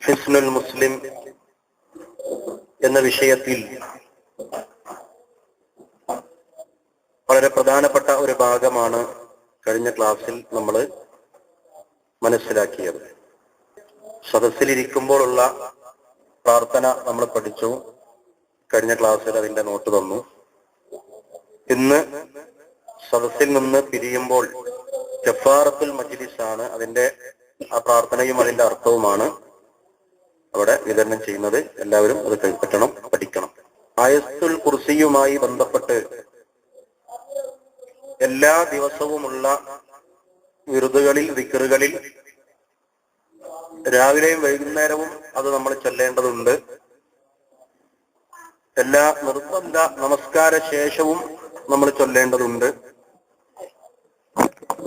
ഹിസ്നുൽ മുസ്ലിം എന്ന വിഷയത്തിൽ വളരെ പ്രധാനപ്പെട്ട ഒരു ഭാഗമാണ് കഴിഞ്ഞ ക്ലാസ്സിൽ നമ്മൾ മനസ്സിലാക്കിയത്. സദസ്സിലിരിക്കുമ്പോഴുള്ള പ്രാർത്ഥന നമ്മൾ പഠിച്ചു. കഴിഞ്ഞ ക്ലാസ്സിൽ അതിന്റെ നോട്ട് തന്നു. ഇന്ന് സദസ്സിൽ നിന്ന് പിരിയുമ്പോൾ കഫാറത്തുൽ മജ്ലിസ് ആണ്, അതിന്റെ ആ പ്രാർത്ഥനയും അതിന്റെ അർത്ഥവുമാണ് അവിടെ വിതരണം ചെയ്യുന്നത്. എല്ലാവരും അത് കൈപ്പറ്റണം, പഠിക്കണം. ആയത്തുൽ കുർസിയുമായി ബന്ധപ്പെട്ട് എല്ലാ ദിവസവുമുള്ള വിറുതുകളിൽ, ദിക്റുകളിൽ രാവിലെയും വൈകുന്നേരവും അത് നമ്മൾ ചൊല്ലേണ്ടതുണ്ട്. എല്ലാ നിർബന്ധ നമസ്കാര ശേഷവും നമ്മൾ ചൊല്ലേണ്ടതുണ്ട്.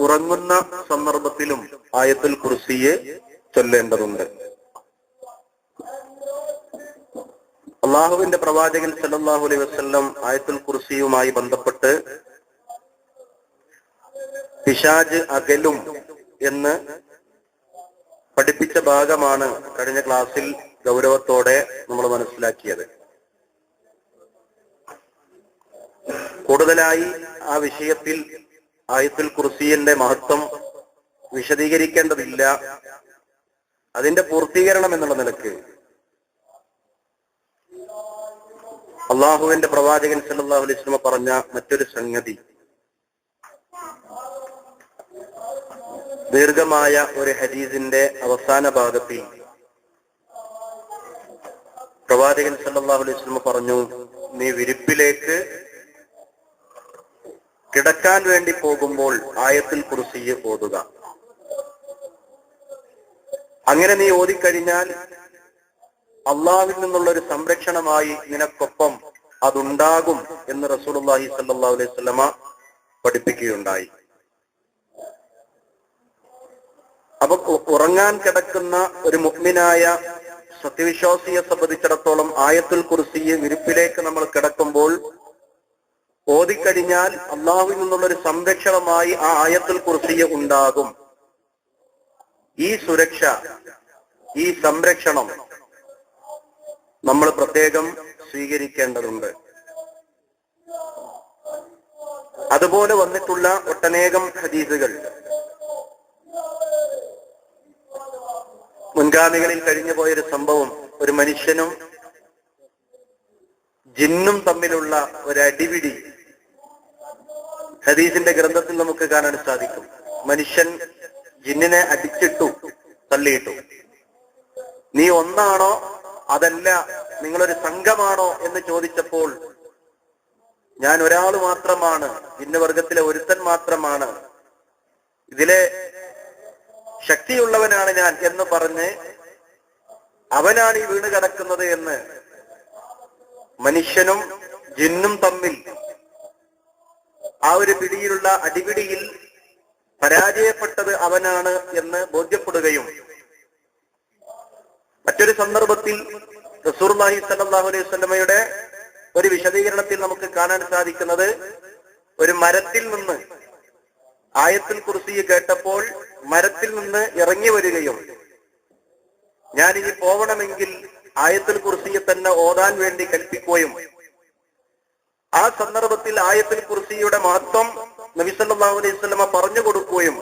ഉറങ്ങുന്ന സന്ദർഭത്തിലും ആയത്തുൽ കുർസിയെ ചൊല്ലേണ്ടതുണ്ട്. അള്ളാഹുവിന്റെ പ്രവാചകൻ സല്ലല്ലാഹു അലൈഹി വസല്ലം ആയത്തുൽ കുർസിയുമായി ബന്ധപ്പെട്ട് പിശാച് അകലും എന്ന് പഠിപ്പിച്ച ഭാഗമാണ് കഴിഞ്ഞ ക്ലാസ്സിൽ ഗൗരവത്തോടെ നമ്മൾ മനസ്സിലാക്കിയത്. കൂടുതലായി ആ വിഷയത്തിൽ ആയത്തുൽ കുർസിയുടെ മഹത്വം വിശദീകരിക്കേണ്ടതില്ല. അതിന്റെ പൂർത്തീകരണം എന്നുള്ള നിലക്ക് അള്ളാഹുവിന്റെ പ്രവാചകൻ സല്ലല്ലാഹു അലൈഹി വസല്ലം പറഞ്ഞ മറ്റൊരു സംഗതി, ദീർഘമായ ഒരു ഹദീസിന്റെ അവസാന ഭാഗത്തിൽ പ്രവാചകൻ സല്ലല്ലാഹു അലൈഹി വസല്ലം പറഞ്ഞു, നീ വിരിപ്പിലേക്ക് കിടക്കാൻ വേണ്ടി പോകുമ്പോൾ ആയത്തുൽ കുർസി ഓതുക. അങ്ങനെ നീ ഓതിക്കഴിഞ്ഞാൽ അള്ളാഹുവിൽ നിന്നുള്ള ഒരു സംരക്ഷണമായി നിനക്കൊപ്പം അതുണ്ടാകും എന്ന് റസൂലുള്ളാഹി സ്വല്ലല്ലാഹു അലൈഹി വസല്ലമ പഠിപ്പിക്കുകയുണ്ടായി. അപ്പൊ ഉറങ്ങാൻ കിടക്കുന്ന ഒരു മുഅ്മിനായ സത്യവിശ്വാസിയെ സംബന്ധിച്ചിടത്തോളം ആയത്തുൽ കുർസി വിരിപ്പിലേക്ക് നമ്മൾ കിടക്കുമ്പോൾ ഓതിക്കഴിഞ്ഞാൽ അള്ളാഹുവിൽ നിന്നുള്ള ഒരു സംരക്ഷണമായി ആ ആയത്തുൽ കുർസി ഉണ്ടാകും. ഈ സുരക്ഷ, ഈ സംരക്ഷണം നമ്മൾ പ്രത്യേകം സ്വീകരിക്കേണ്ടതുണ്ട്. അതുപോലെ വന്നിട്ടുള്ള ഒട്ടനേകം ഹദീസുകൾ മുൻഗാമികളിൽ കഴിഞ്ഞു പോയൊരു സംഭവം, ഒരു മനുഷ്യനും ജിന്നും തമ്മിലുള്ള ഒരു അടിപിടി ഹദീസിന്റെ ഗ്രന്ഥത്തിൽ നമുക്ക് കാണാൻ സാധിക്കും. മനുഷ്യൻ ജിന്നിനെ അടിച്ചിട്ടു, തള്ളിയിട്ടു. നീ ഒന്നാണോ അതല്ല നിങ്ങളൊരു സംഘമാണോ എന്ന് ചോദിച്ചപ്പോൾ, ഞാൻ ഒരാൾ മാത്രമാണ്, ജിന്നുവർഗത്തിലെ ഒരുത്തൻ മാത്രമാണ്, ഇതിലെ ശക്തിയുള്ളവനാണ് ഞാൻ എന്ന് പറഞ്ഞ് അവനാണ് ഈ വീണ് കിടക്കുന്നത് എന്ന് മനുഷ്യനും ജിന്നും തമ്മിൽ ആ ഒരു പിടിയിലുള്ള അടിപിടിയിൽ പരാജയപ്പെട്ടത് അവനാണ് എന്ന് ബോധ്യപ്പെടുകയും, മറ്റൊരു സന്ദർഭത്തിൽ റസൂലുള്ളാഹി സ്വല്ലല്ലാഹു അലൈഹി വസല്ലമയുടെ ഒരു വിശദീകരണത്തിൽ നമുക്ക് കാണാൻ സാധിക്കുന്നത്, ഒരു മരത്തിൽ നിന്ന് ആയത്തുൽ കുർസി കേട്ടപ്പോൾ മരത്തിൽ നിന്ന് ഇറങ്ങി വരികയും, ഞാനിനി പോകണമെങ്കിൽ ആയത്തുൽ കുർസിയെ തന്നെ ഓതാൻ വേണ്ടി കൽപ്പിക്കുകയും, ആ സന്ദർഭത്തിൽ ആയത്തുൽ കുർസിയുടെ മഹത്വം നബി സല്ലല്ലാഹു അലൈഹി വസല്ലമ പറഞ്ഞു കൊടുക്കുകയും,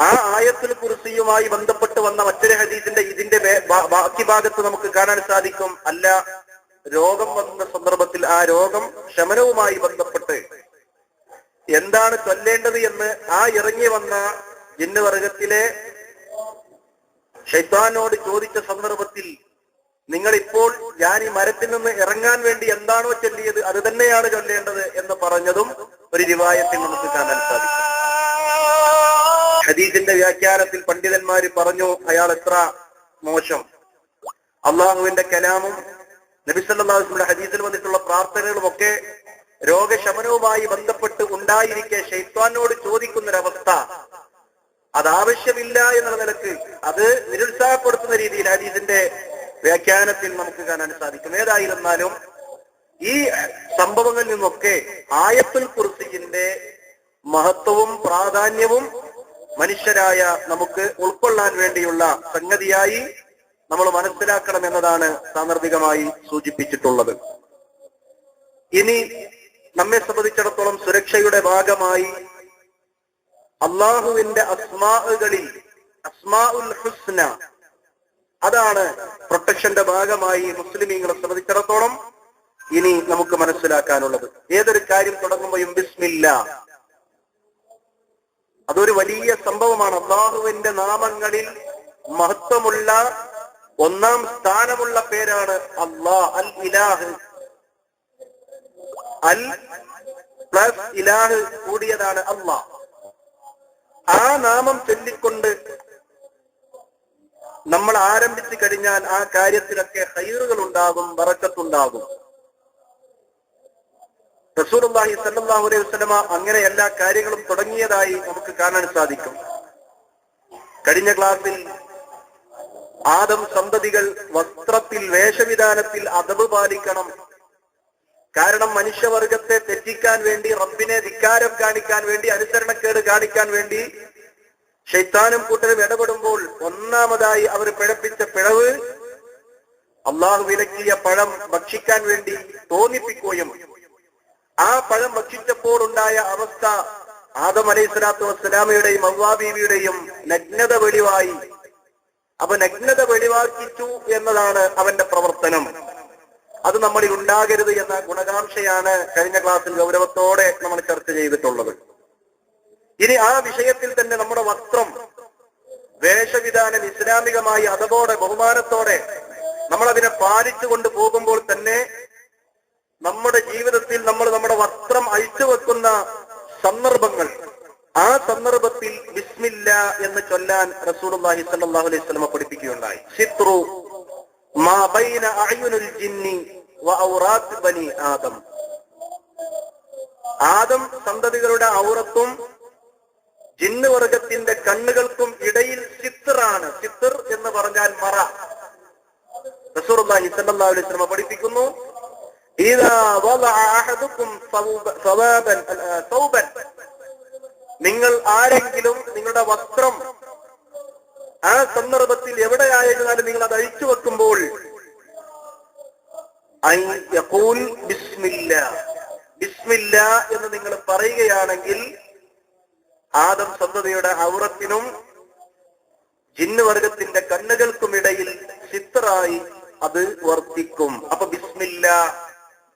ആ ആയത്തുൽ കുർസിയുമായി ബന്ധപ്പെട്ട് വന്ന മറ്റൊരു ഹദീസിന്റെ ഇതിന്റെ ബാക്കി ഭാഗത്ത് നമുക്ക് കാണാൻ സാധിക്കും, അല്ല, രോഗം വന്ന സന്ദർഭത്തിൽ ആ രോഗം ശമനവുമായി ബന്ധപ്പെട്ട് എന്താണ് ചൊല്ലേണ്ടത് എന്ന് ആ ഇറങ്ങി വന്ന ജിന്ന് വർഗത്തിലെ ശൈത്താനോട് ചോദിച്ച സന്ദർഭത്തിൽ, നിങ്ങളിപ്പോൾ ഞാൻ ഈ മരത്തിൽ നിന്ന് ഇറങ്ങാൻ വേണ്ടി എന്താണോ ചൊല്ലിയത് അത് തന്നെയാണ് ചൊല്ലേണ്ടത് എന്ന് പറഞ്ഞതും ഒരു റിവായത്തിൽ നമുക്ക് കാണാൻ സാധിക്കും. ഹദീസിന്റെ വ്യാഖ്യാനത്തിൽ പണ്ഡിതന്മാര് പറഞ്ഞു, അയാൾ എത്ര മോശം. അള്ളാഹുവിന്റെ കലാമും നബി സല്ലല്ലാഹു അലൈഹി വസല്ലം ഹദീസിൽ വന്നിട്ടുള്ള പ്രാർത്ഥനകളും ഒക്കെ രോഗശമനവുമായി ബന്ധപ്പെട്ട് ഉണ്ടായിരിക്കെ ശൈത്താനോട് ചോദിക്കുന്നൊരവസ്ഥ, അത് ആവശ്യമില്ല എന്നുള്ള നിലക്ക് അത് നിരുത്സാഹപ്പെടുത്തുന്ന രീതിയിൽ ഹദീസിന്റെ വ്യാഖ്യാനത്തിൽ നമുക്ക് കാണാൻ സാധിക്കും. ഏതായിരുന്നാലും ഈ സംഭവങ്ങളിൽ നിന്നൊക്കെ ആയത്തുൽ കുർസിയുടെ മഹത്വവും പ്രാധാന്യവും മനുഷ്യരായ നമുക്ക് ഉൾക്കൊള്ളാൻ വേണ്ടിയുള്ള സംഗതിയായി നമ്മൾ മനസ്സിലാക്കണം എന്നതാണ് സാന്ദർഭികമായി സൂചിപ്പിച്ചിട്ടുള്ളത്. ഇനി നമ്മെ സംബന്ധിച്ചിടത്തോളം സുരക്ഷയുടെ ഭാഗമായി അള്ളാഹുവിന്റെ അസ്മാഉകളിൽ അസ്മാഉൽ ഹുസ്ന, അതാണ് പ്രൊട്ടക്ഷന്റെ ഭാഗമായി മുസ്ലിമീങ്ങളെ സംബന്ധിച്ചിടത്തോളം ഇനി നമുക്ക് മനസ്സിലാക്കാനുള്ളത്. ഏതൊരു കാര്യം തുടങ്ങുമ്പോഴും ബിസ്മില്ലാ, അതൊരു വലിയ സംഭവമാണ്. അള്ളാഹുവിന്റെ നാമങ്ങളിൽ മഹത്വമുള്ള ഒന്നാം സ്ഥാനമുള്ള പേരാണ് അല്ലാഹ്. അൽ ഇലാഹ്, അൽ പ്ലസ് ഇലാഹ് കൂടിയതാണ് അല്ലാഹ്. ആ നാമം ചൊല്ലിക്കൊണ്ട് നമ്മൾ ആരംഭിച്ചു കഴിഞ്ഞാൽ ആ കാര്യത്തിലൊക്കെ ഖൈറുകൾ ഉണ്ടാകും, ബറക്കത്തുണ്ടാകും. റസൂലുള്ളാഹി സ്വല്ലല്ലാഹു അലൈഹി വസല്ലമ അങ്ങനെ എല്ലാ കാര്യങ്ങളും തുടങ്ങിയതായി നമുക്ക് കാണാൻ സാധിക്കും. കഴിഞ്ഞ ക്ലാസ്സിൽ ആദം സന്തതികൾ വസ്ത്രത്തിൽ, വേഷവിധാനത്തിൽ അദബ് പാലിക്കണം. കാരണം മനുഷ്യവർഗത്തെ തെറ്റിക്കാൻ വേണ്ടി, റബ്ബിനെ ധിക്കാരം കാണിക്കാൻ വേണ്ടി, അനുസരണക്കേട് കാണിക്കാൻ വേണ്ടി ശൈത്താനും കൂട്ടരും ഇടപെടുമ്പോൾ ഒന്നാമതായി അവർ പിഴപ്പിച്ച പിഴവ് അള്ളാഹു വിലക്കിയ പഴം ഭക്ഷിക്കാൻ വേണ്ടി തോന്നിപ്പിക്കുകയും ആ പഴം ഭക്ഷിച്ചപ്പോൾ ഉണ്ടായ അവസ്ഥ ആദം അലൈഹി സ്വലാത്തു വസ്സലാമയുടെയും ഹവ്വാ ബീവിയുടെയും നഗ്നത വെളിവായി. അപ്പൊ നഗ്നത വെളിവാക്കിച്ചു എന്നതാണ് അവന്റെ പ്രവർത്തനം. അത് നമ്മളിൽ ഉണ്ടാകരുത് എന്ന ഗുണകാംക്ഷയാണ് കഴിഞ്ഞ ക്ലാസ്സിൽ ഗൗരവത്തോടെ നമ്മൾ ചർച്ച ചെയ്തിട്ടുള്ളത്. ഇനി ആ വിഷയത്തിൽ തന്നെ നമ്മുടെ വസ്ത്രം, വേഷവിധാനം ഇസ്ലാമികമായി അതബോടെ ബഹുമാനത്തോടെ നമ്മൾ അതിനെ പാലിച്ചുകൊണ്ട് പോകുമ്പോൾ തന്നെ നമ്മുടെ ജീവിതത്തിൽ നമ്മൾ നമ്മുടെ വസ്ത്രം അഴിച്ചു വെക്കുന്ന സന്ദർഭങ്ങൾ, ആ സന്ദർഭത്തിൽ ബിസ്മില്ലാ എന്ന് ചൊല്ലാൻ റസൂലുള്ളാഹി സ്വല്ലല്ലാഹു അലൈഹി വസല്ലം പഠിപ്പിക്കുകയുണ്ടായി. സിത്രു മാ ബൈന അഅ്യുനിൽ ജിന്നി വഔറാത്ത് ബനി ആദം. ആദം സന്തതികളുടെ ഔറത്തും ജിന്ന് വർഗത്തിന്റെ കണ്ണുകൾക്കും ഇടയിൽ സിത്റാണ്. സിത്ർ എന്ന് പറഞ്ഞാൽ മറ. റസൂലുള്ളാഹി സ്വല്ലല്ലാഹു അലൈഹി വസല്ലം പഠിപ്പിക്കുന്നു, ഇദാ വദഅ അഹദുകും സൗബൻ, നിങ്ങൾ ആരെങ്കിലും നിങ്ങളുടെ വസ്ത്രം ആ സന്ദർഭത്തിൽ എവിടെയായിരുന്നാലും നിങ്ങൾ അത് അഴിച്ചു വെക്കുമ്പോൾ ബിസ്മില്ലാ എന്ന് നിങ്ങൾ പറയുകയാണെങ്കിൽ ആദം സന്തതിയുടെ ഔറത്തിനും ജിന്ന് വർഗത്തിന്റെ കണ്ണുകൾക്കുമിടയിൽ സിത്റായി അത് വർത്തിക്കും. അപ്പൊ ബിസ്മില്ലാ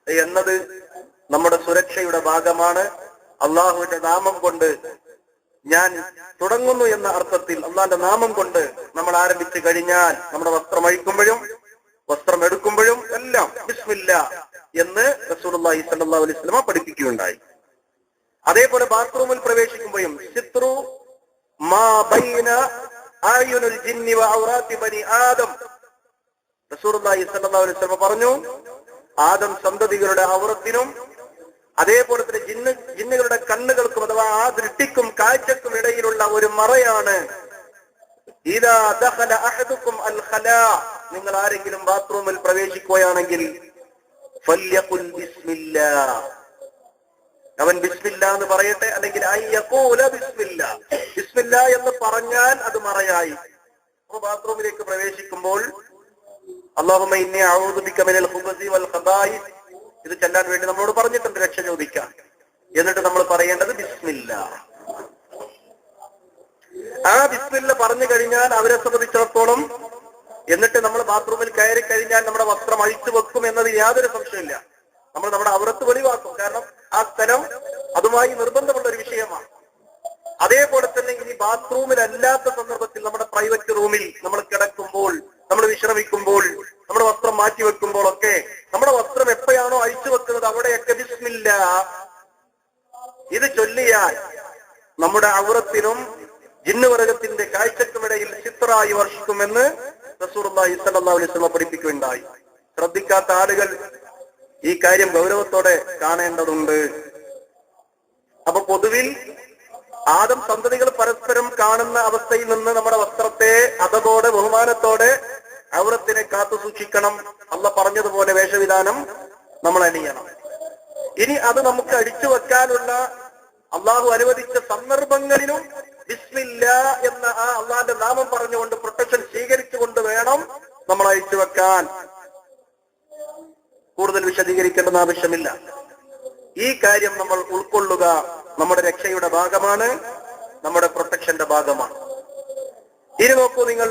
എന്നത് നമ്മുടെ സുരക്ഷയുടെ ഭാഗമാണ്. അള്ളാഹുവിന്റെ നാമം കൊണ്ട് ഞാൻ തുടങ്ങുന്നു എന്ന അർത്ഥത്തിൽ അള്ളാഹിന്റെ നാമം കൊണ്ട് നമ്മൾ ആരംഭിച്ചു കഴിഞ്ഞാൽ നമ്മുടെ വസ്ത്രം അഴിക്കുമ്പോഴും വസ്ത്രം എടുക്കുമ്പോഴും എല്ലാം ബിസ്മില്ലാ എന്ന് റസൂലുള്ളാഹി സ്വല്ലല്ലാഹു അലൈഹി വസല്ലം പഠിപ്പിക്കുകയുണ്ടായി. അതേപോലെ ബാത്റൂമിൽ പ്രവേശിക്കുമ്പോഴും സിത്രു മാ ബൈന അഅ്യുനിൽ ജിന്നി വഔറാത്തി ബനി ആദം, റസൂലുള്ളാഹി സ്വല്ലല്ലാഹു അലൈഹി വസല്ലം പറഞ്ഞു, ആദം സന്തതികളുടെ ഔറത്തിനും അതേപോലെ തന്നെ ജിന്നുകളുടെ കണ്ണുകൾക്കും അഥവാ ആ ദൃഷ്ടിക്കും കാഴ്ചക്കും ഇടയിലുള്ള ഒരു മറയാണ്. ഇദാ ദഖല അഹദുകും അൽ ഖലാ, നിങ്ങൾ ആരെങ്കിലും ബാത്റൂമിൽ പ്രവേശിക്കുകയാണെങ്കിൽ ഫല്യഖുൽ ബിസ്മില്ലാ, അവൻ ബിസ്മില്ലാ എന്ന് പറയട്ടെ, അല്ലെങ്കിൽ അയ്യഖൂല ബിസ്മില്ലാ, ബിസ്മില്ലാ എന്ന് പറഞ്ഞാൽ അത് മറയായി. അപ്പോൾ ബാത്റൂമിലേക്ക് പ്രവേശിക്കുമ്പോൾ അല്ലാഹുമ്മ ഇന്നി അഊദു ബിക മിനൽ ഖുബസി വൽ ഖബായിസ്, ഇത് ചെല്ലാൻ വേണ്ടി നമ്മളോട് പറഞ്ഞിട്ടുണ്ട്, രക്ഷ ചോദിക്കാൻ. എന്നിട്ട് നമ്മൾ പറയേണ്ടത് ബിസ്മില്ലാ. ആ ബിസ്മില്ല പറഞ്ഞു കഴിഞ്ഞാൽ അവരെ സംബന്ധിച്ചിടത്തോളം, എന്നിട്ട് നമ്മൾ ബാത്റൂമിൽ കയറി കഴിഞ്ഞാൽ നമ്മുടെ വസ്ത്രം അഴിച്ചു വെക്കും എന്നത് യാതൊരു സംശയമില്ല. നമ്മൾ നമ്മുടെ ഔറത്ത് വെളിവാക്കും. കാരണം ആ സ്ഥലം അതുമായി നിർബന്ധമുള്ള ഒരു വിഷയമാണ്. അതേപോലെ തന്നെ ഇനി ബാത്റൂമിലല്ലാത്ത സന്ദർഭത്തിൽ നമ്മുടെ പ്രൈവറ്റ് റൂമിൽ നമ്മൾ കിടക്കുമ്പോൾ, നമ്മൾ വിശ്രമിക്കുമ്പോൾ, നമ്മുടെ വസ്ത്രം മാറ്റി വെക്കുമ്പോൾ ഒക്കെ നമ്മുടെ വസ്ത്രം എപ്പോഴാണോ അഴിച്ചു വെക്കുന്നത് അവിടെയൊക്കെ ബിസ്മില്ലാ ഇത് ചൊല്ലിയാൽ നമ്മുടെ ഔറത്തിനും ജിന്നുവർഗത്തിന്റെ കാഴ്ചക്കുമിടയിൽ സിത്റായി വർഷിക്കുമെന്ന് റസൂലുള്ളാഹി സ്വല്ലല്ലാഹു അലൈഹി വസല്ലം പഠിപ്പിക്കുകയുണ്ടായി. ശ്രദ്ധിക്കാത്ത ആളുകൾ ഈ കാര്യം ഗൗരവത്തോടെ കാണേണ്ടതുണ്ട്. അപ്പൊ പൊതുവിൽ ആദം സന്തതികൾ പരസ്പരം കാണുന്ന അവസ്ഥയിൽ നിന്ന് നമ്മുടെ വസ്ത്രത്തെ അതബോടെ ബഹുമാനത്തോടെ ഔറത്തിനെ കാത്തു സൂക്ഷിക്കണം. അല്ലാഹ് പറഞ്ഞതുപോലെ വേഷവിധാനം നമ്മൾ അണിയണം. ഇനി അത് നമുക്ക് അടിച്ചു വെക്കാനുള്ള അള്ളാഹു അനുവദിച്ച സന്ദർഭങ്ങളിലും ബിസ്മില്ലാ എന്ന ആ അള്ളാന്റെ നാമം പറഞ്ഞുകൊണ്ട് പ്രൊട്ടക്ഷൻ സ്വീകരിച്ചുകൊണ്ട് വേണം നമ്മൾ അയച്ചു വെക്കാൻ. കൂടുതൽ വിശദീകരിക്കേണ്ടെന്ന് ആവശ്യമില്ല. ഈ കാര്യം നമ്മൾ ഉൾക്കൊള്ളുക നമ്മുടെ രക്ഷയുടെ ഭാഗമാണ്, നമ്മുടെ പ്രൊട്ടക്ഷന്റെ ഭാഗമാണ്. ഇനി നോക്കൂ നിങ്ങൾ,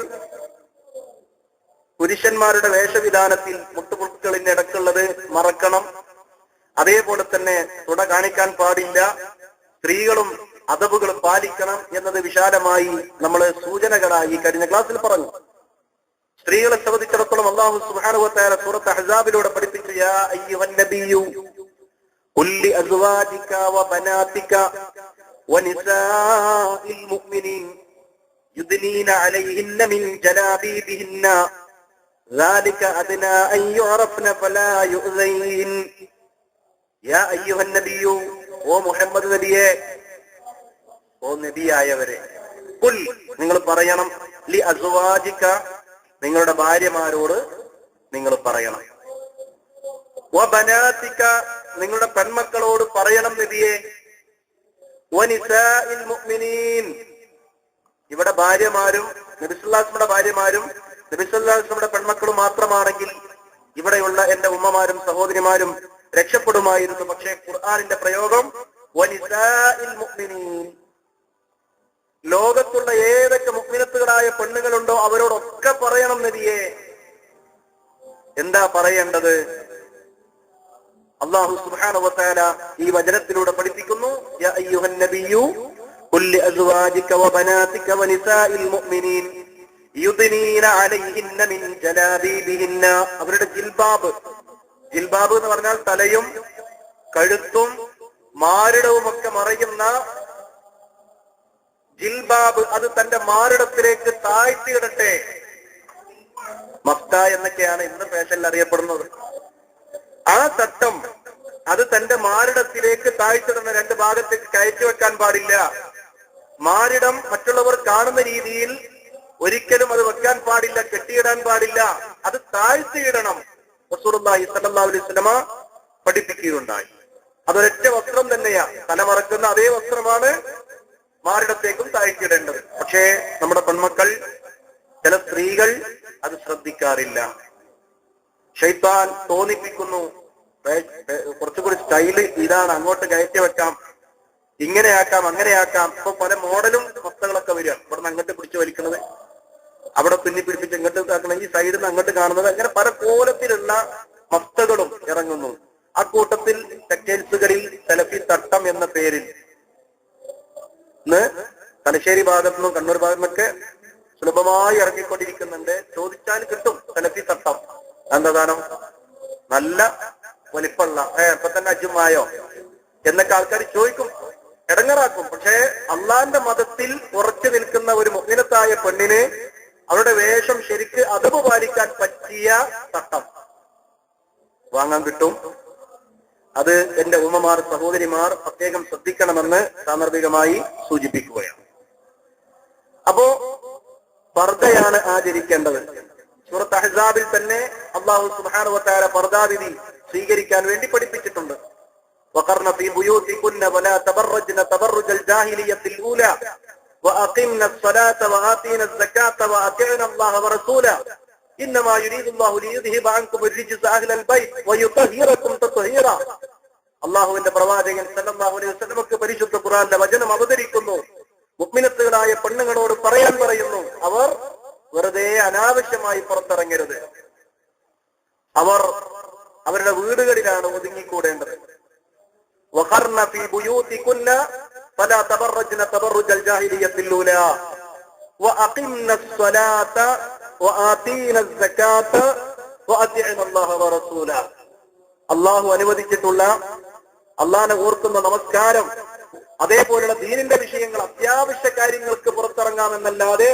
പുരുഷന്മാരുടെ വേഷവിധാനത്തിൽ മുട്ടുമുട്ടുകളിന്റെ ഇടക്കുള്ളത് മറക്കണം. അതേപോലെ തന്നെ തുട കാണിക്കാൻ പാടില്ല. സ്ത്രീകളും അദബുകളും പാലിക്കണം എന്നത് വിശാലമായി നമ്മൾ സൂചനകളായി കഴിഞ്ഞ ക്ലാസ്സിൽ പറഞ്ഞു. സ്ത്രീകളെ സംബന്ധിച്ചിടത്തോളം അല്ലാഹു സുബ്ഹാനഹു വ തആല സൂറത്ത് അഹ്സാബിലൂടെ പഠിപ്പിച്ചു, യാ അയ്യുഹൻ നബിയ്യു ഖുൽ ലി അസ്വാജിക വ ബനാതിക വ നിസാഇൽ മുഅ്മിനീൻ യുദ്നീന അലൈഹിന്ന മിൻ ജലാബീബിഹിന്ന ذلك أدنى أن يعرفن فلا يؤذين. യാ അയ്യുഹൻ നബിയ്യു, ഓ മുഹമ്മദ് നബിയെ, ഓ നബിയായവരെ, ഖുൽ നിങ്ങൾ പറയണം, ലി അസ്വാജിക നിങ്ങളുടെ ഭാര്യമാരോട് നിങ്ങൾ പറയണം, വ ബനാതിക നിങ്ങളുടെ പെൺമക്കളോട് പറയണം നബിയെ, വ നിസാഇൽ മുഅ്മിനീൻ ഇവിടെ ഭാര്യമാരും നബി സല്ലല്ലാഹു അലൈഹി വസല്ലമയുടെ ഭാര്യമാരും നബി സല്ലല്ലാഹു അലൈഹി വസല്ലമയുടെ പെൺമക്കളും മാത്രമാണെങ്കിൽ ഇവിടെയുള്ള എന്റെ ഉമ്മമാരും സഹോദരിമാരും രക്ഷപ്പെടുമായിരുന്നു. പക്ഷേ ഖുർആനിന്റെ പ്രയോഗം വ നിസാഇൽ മുഅ്മിനീൻ, ലോകത്തുള്ള ഏതൊക്കെ മുഅ്മിനത്തുകളായ പെണ്ണുങ്ങളുണ്ടോ അവരോടൊക്കെ പറയണം നബിയെ. എന്താ പറയേണ്ടത്? അല്ലാഹു സുബ്ഹാനഹു വ തആല ഈ വചനത്തിലൂടെ പഠിപ്പിക്കുന്നു, യാ അയ്യുഹൻ നബിയ്യു ഖുൽ ലി അസ്വാജിക വ ബനാതിക വ നിസാഇൽ മുഅ്മിനീൻ യുദ്നീന അലൈഹിന്ന മിൻ ജലാബീബിഹിന്ന അവരുടെ ജിൽബാബ്. ജിൽബാബ് എന്ന് പറഞ്ഞാൽ തലയും കഴുത്തും മാറിടവും ഒക്കെ മറയുന്ന ജിൽബാബ്, അത് തന്റെ മാറിടത്തിലേക്ക് താഴ്ത്തിയിടട്ടെ. മഫ്ത എന്നൊക്കെയാണ് ഇന്ന് ഫാഷനിൽ അറിയപ്പെടുന്നത്. ആ തട്ടം അത് തന്റെ മാറിടത്തിലേക്ക് താഴ്ത്തിടുന്ന രണ്ട് ഭാഗത്തേക്ക് കയറ്റി വെക്കാൻ പാടില്ല. മാറിടം മറ്റുള്ളവർ കാണുന്ന രീതിയിൽ ഒരിക്കലും അത് വെക്കാൻ പാടില്ല, കെട്ടിയിടാൻ പാടില്ല, അത് താഴ്ത്തിയിടണം. റസൂലുള്ളാഹി സ്വല്ലല്ലാഹു അലൈഹി വസല്ലമ പഠിപ്പിക്കുകയുണ്ടായി. അതൊരൊറ്റ വസ്ത്രം തന്നെയാ, തലമറക്കുന്ന അതേ വസ്ത്രമാണ് മാറിടത്തേക്കും താഴ്ത്തിയിടേണ്ടത്. പക്ഷേ നമ്മുടെ പെൺമക്കൾ, ചില സ്ത്രീകൾ അത് ശ്രദ്ധിക്കാറില്ല. ശൈത്താൻ തോന്നിപ്പിക്കുന്നു, കുറച്ചുകൂടി സ്റ്റൈല് ഇതാണ്, അങ്ങോട്ട് കയറ്റി വെക്കാം, ഇങ്ങനെയാക്കാം, അങ്ങനെയാക്കാം. ഇപ്പൊ പല മോഡലും വസ്ത്രങ്ങളൊക്കെ വരിക. ഇവിടെ നിന്ന് അങ്ങോട്ട് പിടിച്ചു വലിക്കുന്നത്, അവിടെ പിന്നി പിടിപ്പിച്ച് ഇങ്ങോട്ട് ആക്കണം, ഈ സൈഡിൽ നിന്ന് അങ്ങോട്ട് കാണുന്നത്, അങ്ങനെ പല കോലത്തിലുള്ള വസ്ത്രങ്ങളും ഇറങ്ങുന്നു. ആ കൂട്ടത്തിൽ ടെക്സ്റ്റൈൽസുകളിൽ സെലഫി തട്ടം എന്ന പേരിൽ ഇന്ന് തലശ്ശേരി ഭാഗത്തു നിന്നും കണ്ണൂർ ഭാഗത്തു നിന്നൊക്കെ സുലഭമായി ഇറങ്ങിക്കൊണ്ടിരിക്കുന്നുണ്ട്. ചോദിച്ചാൽ കിട്ടും സെലഫി തട്ടം. എന്താ ദാനം? നല്ല വലിപ്പമുള്ള, ഇപ്പൊ തന്നെ അജുമായോ എന്നൊക്കെ ആൾക്കാർ ചോദിക്കും, ഇടങ്ങറാക്കും. പക്ഷേ അള്ളാന്റെ മതത്തിൽ ഉറച്ചു നിൽക്കുന്ന ഒരു മുഅ്മിനത്തായ പെണ്ണിന് അവരുടെ വേഷം ശരിക്ക് അദബ് പാലിക്കാൻ പറ്റിയ തട്ടം വാങ്ങാൻ കിട്ടും. അത് എന്റെ ഉമ്മമാർ, സഹോദരിമാർ പ്രത്യേകം ശ്രദ്ധിക്കണമെന്ന് സാന്ദർഭികമായി സൂചിപ്പിക്കുകയാണ്. അപ്പോ പർദയാണ് ആചരിക്കേണ്ടത്. സൂറത്ത് അഹ്സാബിൽ തന്നെ അല്ലാഹു സുബ്ഹാനഹു വ തആല പർദാവിധി സ്വീകരിക്കാൻ വേണ്ടി പഠിപ്പിച്ചിട്ടുണ്ട്. വഖർന ഫീ ബുയൂതികുന്ന വലാ തബറജ്ന തബറുജൽ ജാഹിലിയ്യത്തിൽ ഊലാ വഅഖിംന الصلاة وآتينا الزكاة وأطعنا الله ورسوله إنما يريد الله ليذهب عنكم الرجس أهل البيت ويطهركم تطهيرا. അല്ലാഹുവിന്റെ പ്രവാചകൻ സല്ലല്ലാഹു അലൈഹി വസല്ലമക്ക് പരിശുദ്ധ ഖുർആനിലെ വചനം അവതരിക്കുന്നു. മുഅ്മിനത്തുകളായ പെണ്ണുങ്ങളോട് പറയാൻ പറയുന്നു, അവർ വെറുതെ അനാവശ്യമായി പുറത്തിറങ്ങരുത്, അവർ അവരുടെ വീടുകളിലാണ് ഒതുങ്ങിക്കൂടേണ്ടത്. വഖർന ഫീ ബുയൂതികുന്ന ഫലാ തബറജ്ന തബറുജൽ ജാഹിലിയ്യത്തിൽ ഊലാ വഅഖിംന الصلاة وآتينا الزكاة وأطعنا الله ورسوله. അല്ലാഹു അനുവദിച്ചിട്ടുള്ള, അള്ളാഹനെ ഓർക്കുന്ന നമസ്കാരം, അതേപോലുള്ള ദീനിന്റെ വിഷയങ്ങൾ, അത്യാവശ്യ കാര്യങ്ങൾക്ക് പുറത്തിറങ്ങാമെന്നല്ലാതെ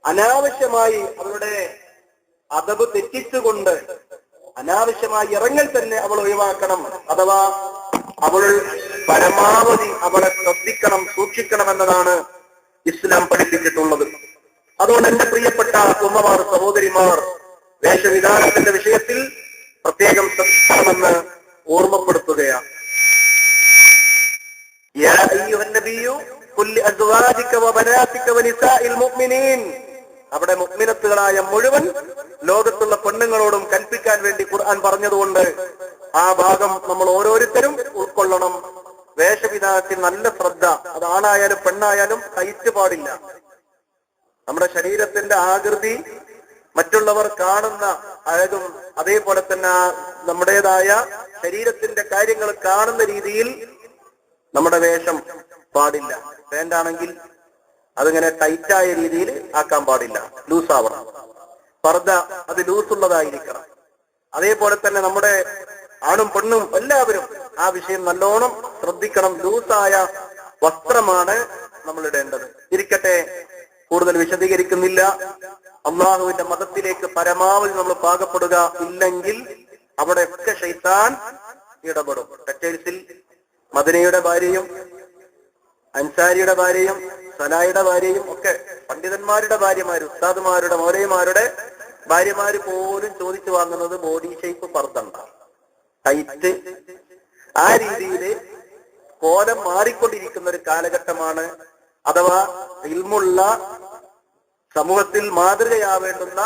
അനാവശ്യമായി അവരുടെ അദബ് തെറ്റിച്ചുകൊണ്ട് അനാവശ്യമായി ഇറങ്ങൽ തന്നെ അവൾ ഒഴിവാക്കണം. അഥവാ അവൾ പരമാവധി അവളെ ശ്രദ്ധിക്കണം, സൂക്ഷിക്കണം എന്നതാണ് ഇസ്ലാം പഠിപ്പിച്ചിട്ടുള്ളത്. അതുകൊണ്ട് എന്റെ പ്രിയപ്പെട്ട ഉമ്മമാർ, സഹോദരിമാർ, വേഷവിധാനത്തിന്റെ വിഷയത്തിൽ പ്രത്യേകം ശ്രദ്ധിക്കണമെന്ന് ഓർമ്മപ്പെടുത്തുകയാണ്. യാ അയ്യുഹൻ നബിയ്യു കുല്ലി അസ്വാജിക വബനാതിക വനിസാഇൽ മുഅ്മിനീൻ. അവിടെ മുഅ്മിനത്തുകളായ മുഴുവൻ ലോകത്തുള്ള പെണ്ണുങ്ങളോടും കൽപ്പിക്കാൻ വേണ്ടി ഖുർആൻ പറഞ്ഞതുകൊണ്ട് ആ ഭാഗം നമ്മൾ ഓരോരുത്തരും ഉൾക്കൊള്ളണം. വേഷവിധാനത്തിൽ നല്ല ശ്രദ്ധ. അത് ആണായാലും പെണ്ണായാലും ടൈറ്റ് പാടില്ല. നമ്മുടെ ശരീരത്തിന്റെ ആകൃതി മറ്റുള്ളവർ കാണുന്ന അഴകും അതേപോലെ തന്നെ നമ്മുടേതായ ശരീരത്തിന്റെ കാര്യങ്ങൾ കാണുന്ന രീതിയിൽ നമ്മുടെ വേഷം പാടില്ല. പാന്റാണെങ്കിൽ അതിങ്ങനെ ടൈറ്റായ രീതിയിൽ ആക്കാൻ പാടില്ല, ലൂസാവണം. പർദ്ദ അത് ലൂസുള്ളതായിരിക്കണം. അതേപോലെ തന്നെ നമ്മുടെ ആണും പെണ്ണും എല്ലാവരും ആ വിഷയം നല്ലോണം ശ്രദ്ധിക്കണം. ലൂസായ വസ്ത്രമാണ് നമ്മൾ ഇടേണ്ടത്. ഇരിക്കട്ടെ, കൂടുതൽ വിശദീകരിക്കുന്നില്ല. അള്ളാഹുവിന്റെ മതത്തിലേക്ക് പരമാവധി നമ്മൾ പാകപ്പെടുക. ഇല്ലെങ്കിൽ അവിടെയൊക്കെ ശൈത്താൻ ഇടപെടും. ടെക്സ്റ്റൈൽസിൽ മദനയുടെ ഭാര്യയും അൻസാരിയുടെ ഭാര്യയും സലായുടെ ഭാര്യയും ഒക്കെ പണ്ഡിതന്മാരുടെ ഭാര്യമാര്, ഉസ്താദുമാരുടെ മൗലവിമാരുടെ ഭാര്യമാര് പോലും ചോദിച്ചു വാങ്ങുന്നത് ബോഡി ഷേപ്പ് പർദ്ദണ്ട, ടൈറ്റ്. ആ രീതിയിൽ കോലം മാറിക്കൊണ്ടിരിക്കുന്ന ഒരു കാലഘട്ടമാണ്. അഥവാ ഇൽമുള്ള സമൂഹത്തിൽ മാതൃകയാവേണ്ടുന്ന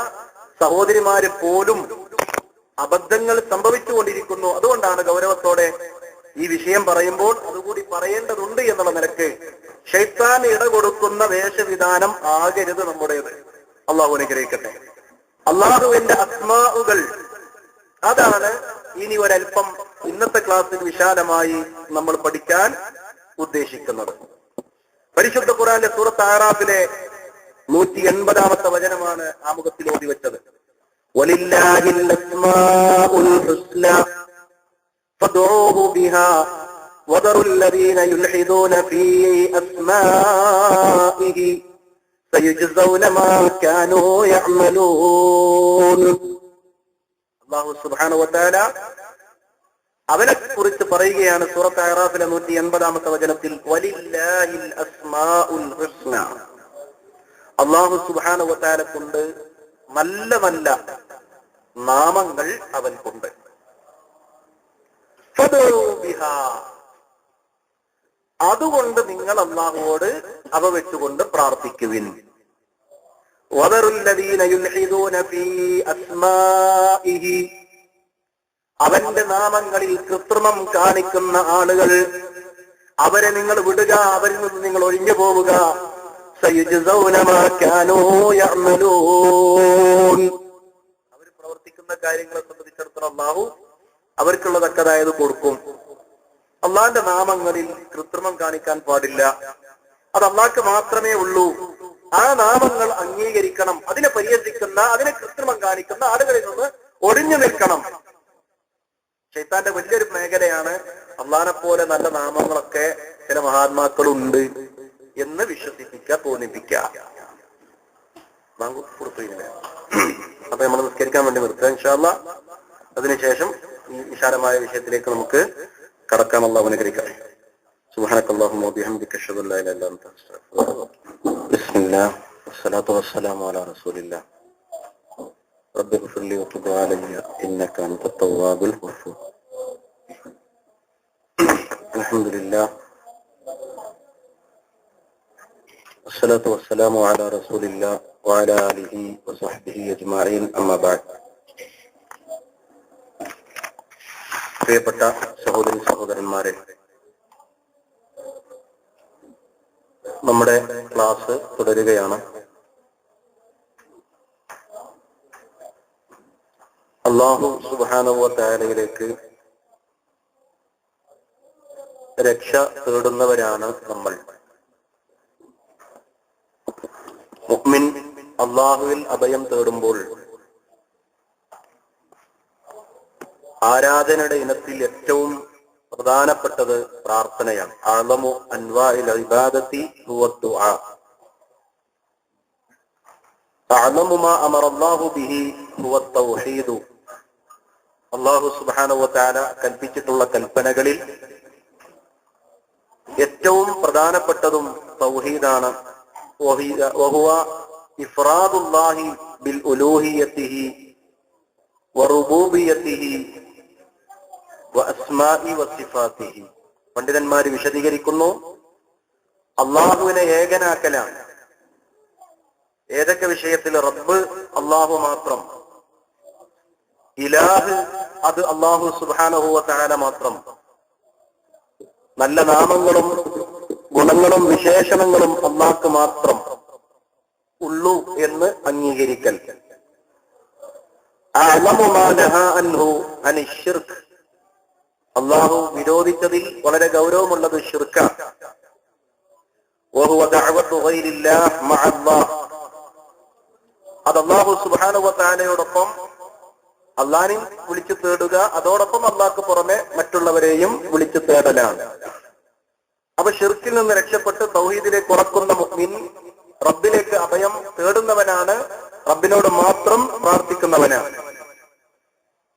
സഹോദരിമാര് പോലും അബദ്ധങ്ങൾ സംഭവിച്ചുകൊണ്ടിരിക്കുന്നു. അതുകൊണ്ടാണ് ഗൗരവത്തോടെ ഈ വിഷയം പറയുമ്പോൾ അതുകൂടി പറയേണ്ടതുണ്ട് എന്നുള്ള നിലക്ക് ശൈത്താൻ ഇടകൊടുക്കുന്ന വേഷവിധാനം ആകരുത് നമ്മുടേത്. അള്ളാഹു അനുഗ്രഹിക്കട്ടെ. അള്ളാഹുവിന്റെ അസ്മാഉകൾ, അതാണ് ഇനി ഒരൽപ്പം ഇന്നത്തെ ക്ലാസ്സിൽ വിശാലമായി നമ്മൾ പഠിക്കാൻ ഉദ്ദേശിക്കുന്നത്. പരിശുദ്ധ ഖുർആനിലെ സൂറത്ത് അഅറാഫിലെ 180-ാമത്തെ വചനമാണ് ആമുഖത്തിൽ ഓതി വെച്ചത്. വലില്ലാഹിൽ അസ്മാഉൽ ഹുസ്ന ഫദ്ഉഹു ബിഹാ വദറുൽ ലദീന യുൽഹിദൂന ഫീ അസ്മാഇഹി സയജ്സൗന മാ കാനൂ യഅമലൂൻ. അല്ലാഹു സുബ്ഹാനഹു വ തആല അവനെ കുറിച്ച് പറയുകയാണ് സൂറത്ത് അഅറാഫിലെ 180-ാമത്തെ വചനത്തിൽ, വലില്ലാഹിൽ അസ്മാഉൽ ഹുസ്ന. അല്ലാഹു സുബ്ഹാനഹു വ തആല കൊണ്ട് നല്ല നല്ല നാമങ്ങൾ അവൻക്കുണ്ട്. ഫദ്ഉ ബിഹാ, അതുകൊണ്ട് നിങ്ങൾ അല്ലാഹുവോട് അവ വെച്ചുകൊണ്ട് പ്രാർത്ഥിക്കുവിൻ. വദറുൽ ലദീന യുൽഹിദൂന ഫീ അസ്മാഇഹി, അവന്റെ നാമങ്ങളിൽ കൃത്രിമം കാണിക്കുന്ന ആളുകൾ, അവരെ നിങ്ങൾ വിടുക, അവരിൽ നിന്ന് നിങ്ങൾ ഒഴിഞ്ഞു പോവുക. സയജ്സൗന മാ കാനൂ യഅമലൂൻ, അവർ പ്രവർത്തിക്കുന്ന കാര്യങ്ങളെ സംബന്ധിച്ചിടത്തോളം അല്ലാഹു അവർക്കുള്ള തക്കതായത് കൊടുക്കും. അള്ളാന്റെ നാമങ്ങളിൽ കൃത്രിമം കാണിക്കാൻ പാടില്ല. അത് അള്ളാഹ്ക്ക് മാത്രമേ ഉള്ളൂ. ആ നാമങ്ങൾ അംഗീകരിക്കണം. അതിനെ പരിഹസിക്കുന്ന, അതിനെ കൃത്രിമം കാണിക്കുന്ന ആളുകളിൽ നിന്ന് ഒഴിഞ്ഞു നിൽക്കണം. ശൈത്താന്റെ വലിയൊരു മേഖലയാണ് അള്ളാഹിനെ പോലെ നല്ല നാമങ്ങളൊക്കെ ചില മഹാത്മാക്കളുണ്ട് എന്ന് വിശ്വസിപ്പിക്കുക, തോന്നിപ്പിക്കുക. അപ്പൊ നമ്മൾ നിസ്കരിക്കാൻ വേണ്ടി നിർത്തുക ഇൻഷാ അല്ലാഹ്. അതിനുശേഷം ഈ വിശാലമായ വിഷയത്തിലേക്ക് നമുക്ക് കടക്കാം. അല്ലാഹു അനുഗ്രഹിക്കട്ടെ. സുബ്ഹാനക്കല്ലാഹുമ്മ വബിഹംദിക അശ്ഹദു അല്ലാ ഇലാഹ ഇല്ല അൻത അസ്തഗ്ഫിറുക. ബിസ്മില്ലാഹ് വസ്സലാത്തു വസ്സലാമു അലാ റസൂലില്ലാഹ്. റബ്ബി ഗ്ഫിർ ലി വതുബ് അലയ്യ ഇന്നക അൻതത് തവ്വാബുൽ ഗഫൂർ. അൽഹംദുലില്ലാഹ് വസ്സലാത്തു വസ്സലാമു അലാ റസൂലില്ലാഹ് വഅലാ ആലിഹി വസഹ്ബിഹി അജ്മഈൻ. അമ്മാ ബഅദ്. പ്രിയപ്പെട്ട സഹോദരി സഹോദരന്മാരെ, നമ്മുടെ ക്ലാസ് തുടരുകയാണ്. അല്ലാഹു സുബ്ഹാനഹു വ തആലയിലേക്ക് രക്ഷ തേടുന്നവരാണ് നമ്മൾ. മുഅ്മിൻ അല്ലാഹുവിൽ അഭയം തേടുമ്പോൾ ആരാധനയുടെ ഇനത്തിൽ ഏറ്റവും പ്രധാനപ്പെട്ടത് പ്രാർത്ഥനയാണ്. അഅ്ലമു അൻവാഇൽ ഇബാദത്തി ഹുവ ദുആ. അഅ്ലമു മാ അമറല്ലാഹു ബിഹി ഹുവ തൗഹീദ്. അല്ലാഹു സുബ്ഹാനഹു വ തആല കൽപ്പിച്ചിട്ടുള്ള കൽപ്പനകളിൽ ഏറ്റവും പ്രധാനപ്പെട്ടതും തൗഹീദാണ്. വഹുവ ഇഫ്റാദുല്ലാഹി ബിൽ ഉലൂഹിയത്തിഹി വറുബൂബിയത്തിഹി വഅസ്മാഇ വസിഫാത്തിഹി. പണ്ഡിതന്മാർ വിശദീകരിക്കുന്നു, അള്ളാഹുവിനെ ഏകനാക്കലാണ്. ഏതൊക്കെ വിഷയത്തിൽ? റബ്ബ് അള്ളാഹു മാത്രം, ഇലാഹ് അത് അള്ളാഹു സുബ്ഹാനഹു വ തആല മാത്രം, നല്ല നാമങ്ങളും ഗുണങ്ങളും വിശേഷണങ്ങളും അള്ളാഹ്ക്ക് മാത്രം ഉള്ളൂ എന്ന് അംഗീകരിക്കൽ. അള്ളാഹു വിരോധിച്ചതിൽ വളരെ ഗൗരവമുള്ളത് ശിർക്കാണ്. അത് അള്ളാഹു സുബ്ഹാനഹു വ തആലയോടൊപ്പം അള്ളാഹിനെ വിളിച്ചു തേടുക, അതോടൊപ്പം അള്ളാഹ്ക്ക് പുറമെ മറ്റുള്ളവരെയും വിളിച്ചു തേടലാണ്. അപ്പൊ ഷിർക്കിൽ നിന്ന് രക്ഷപ്പെട്ട് തൗഹീദിലേക്ക് ഉറക്കുന്ന മുഅ്മിൻ റബ്ബിലേക്ക് അഭയം തേടുന്നവനാണ്, റബ്ബിനോട് മാത്രം പ്രാർത്ഥിക്കുന്നവനാണ്.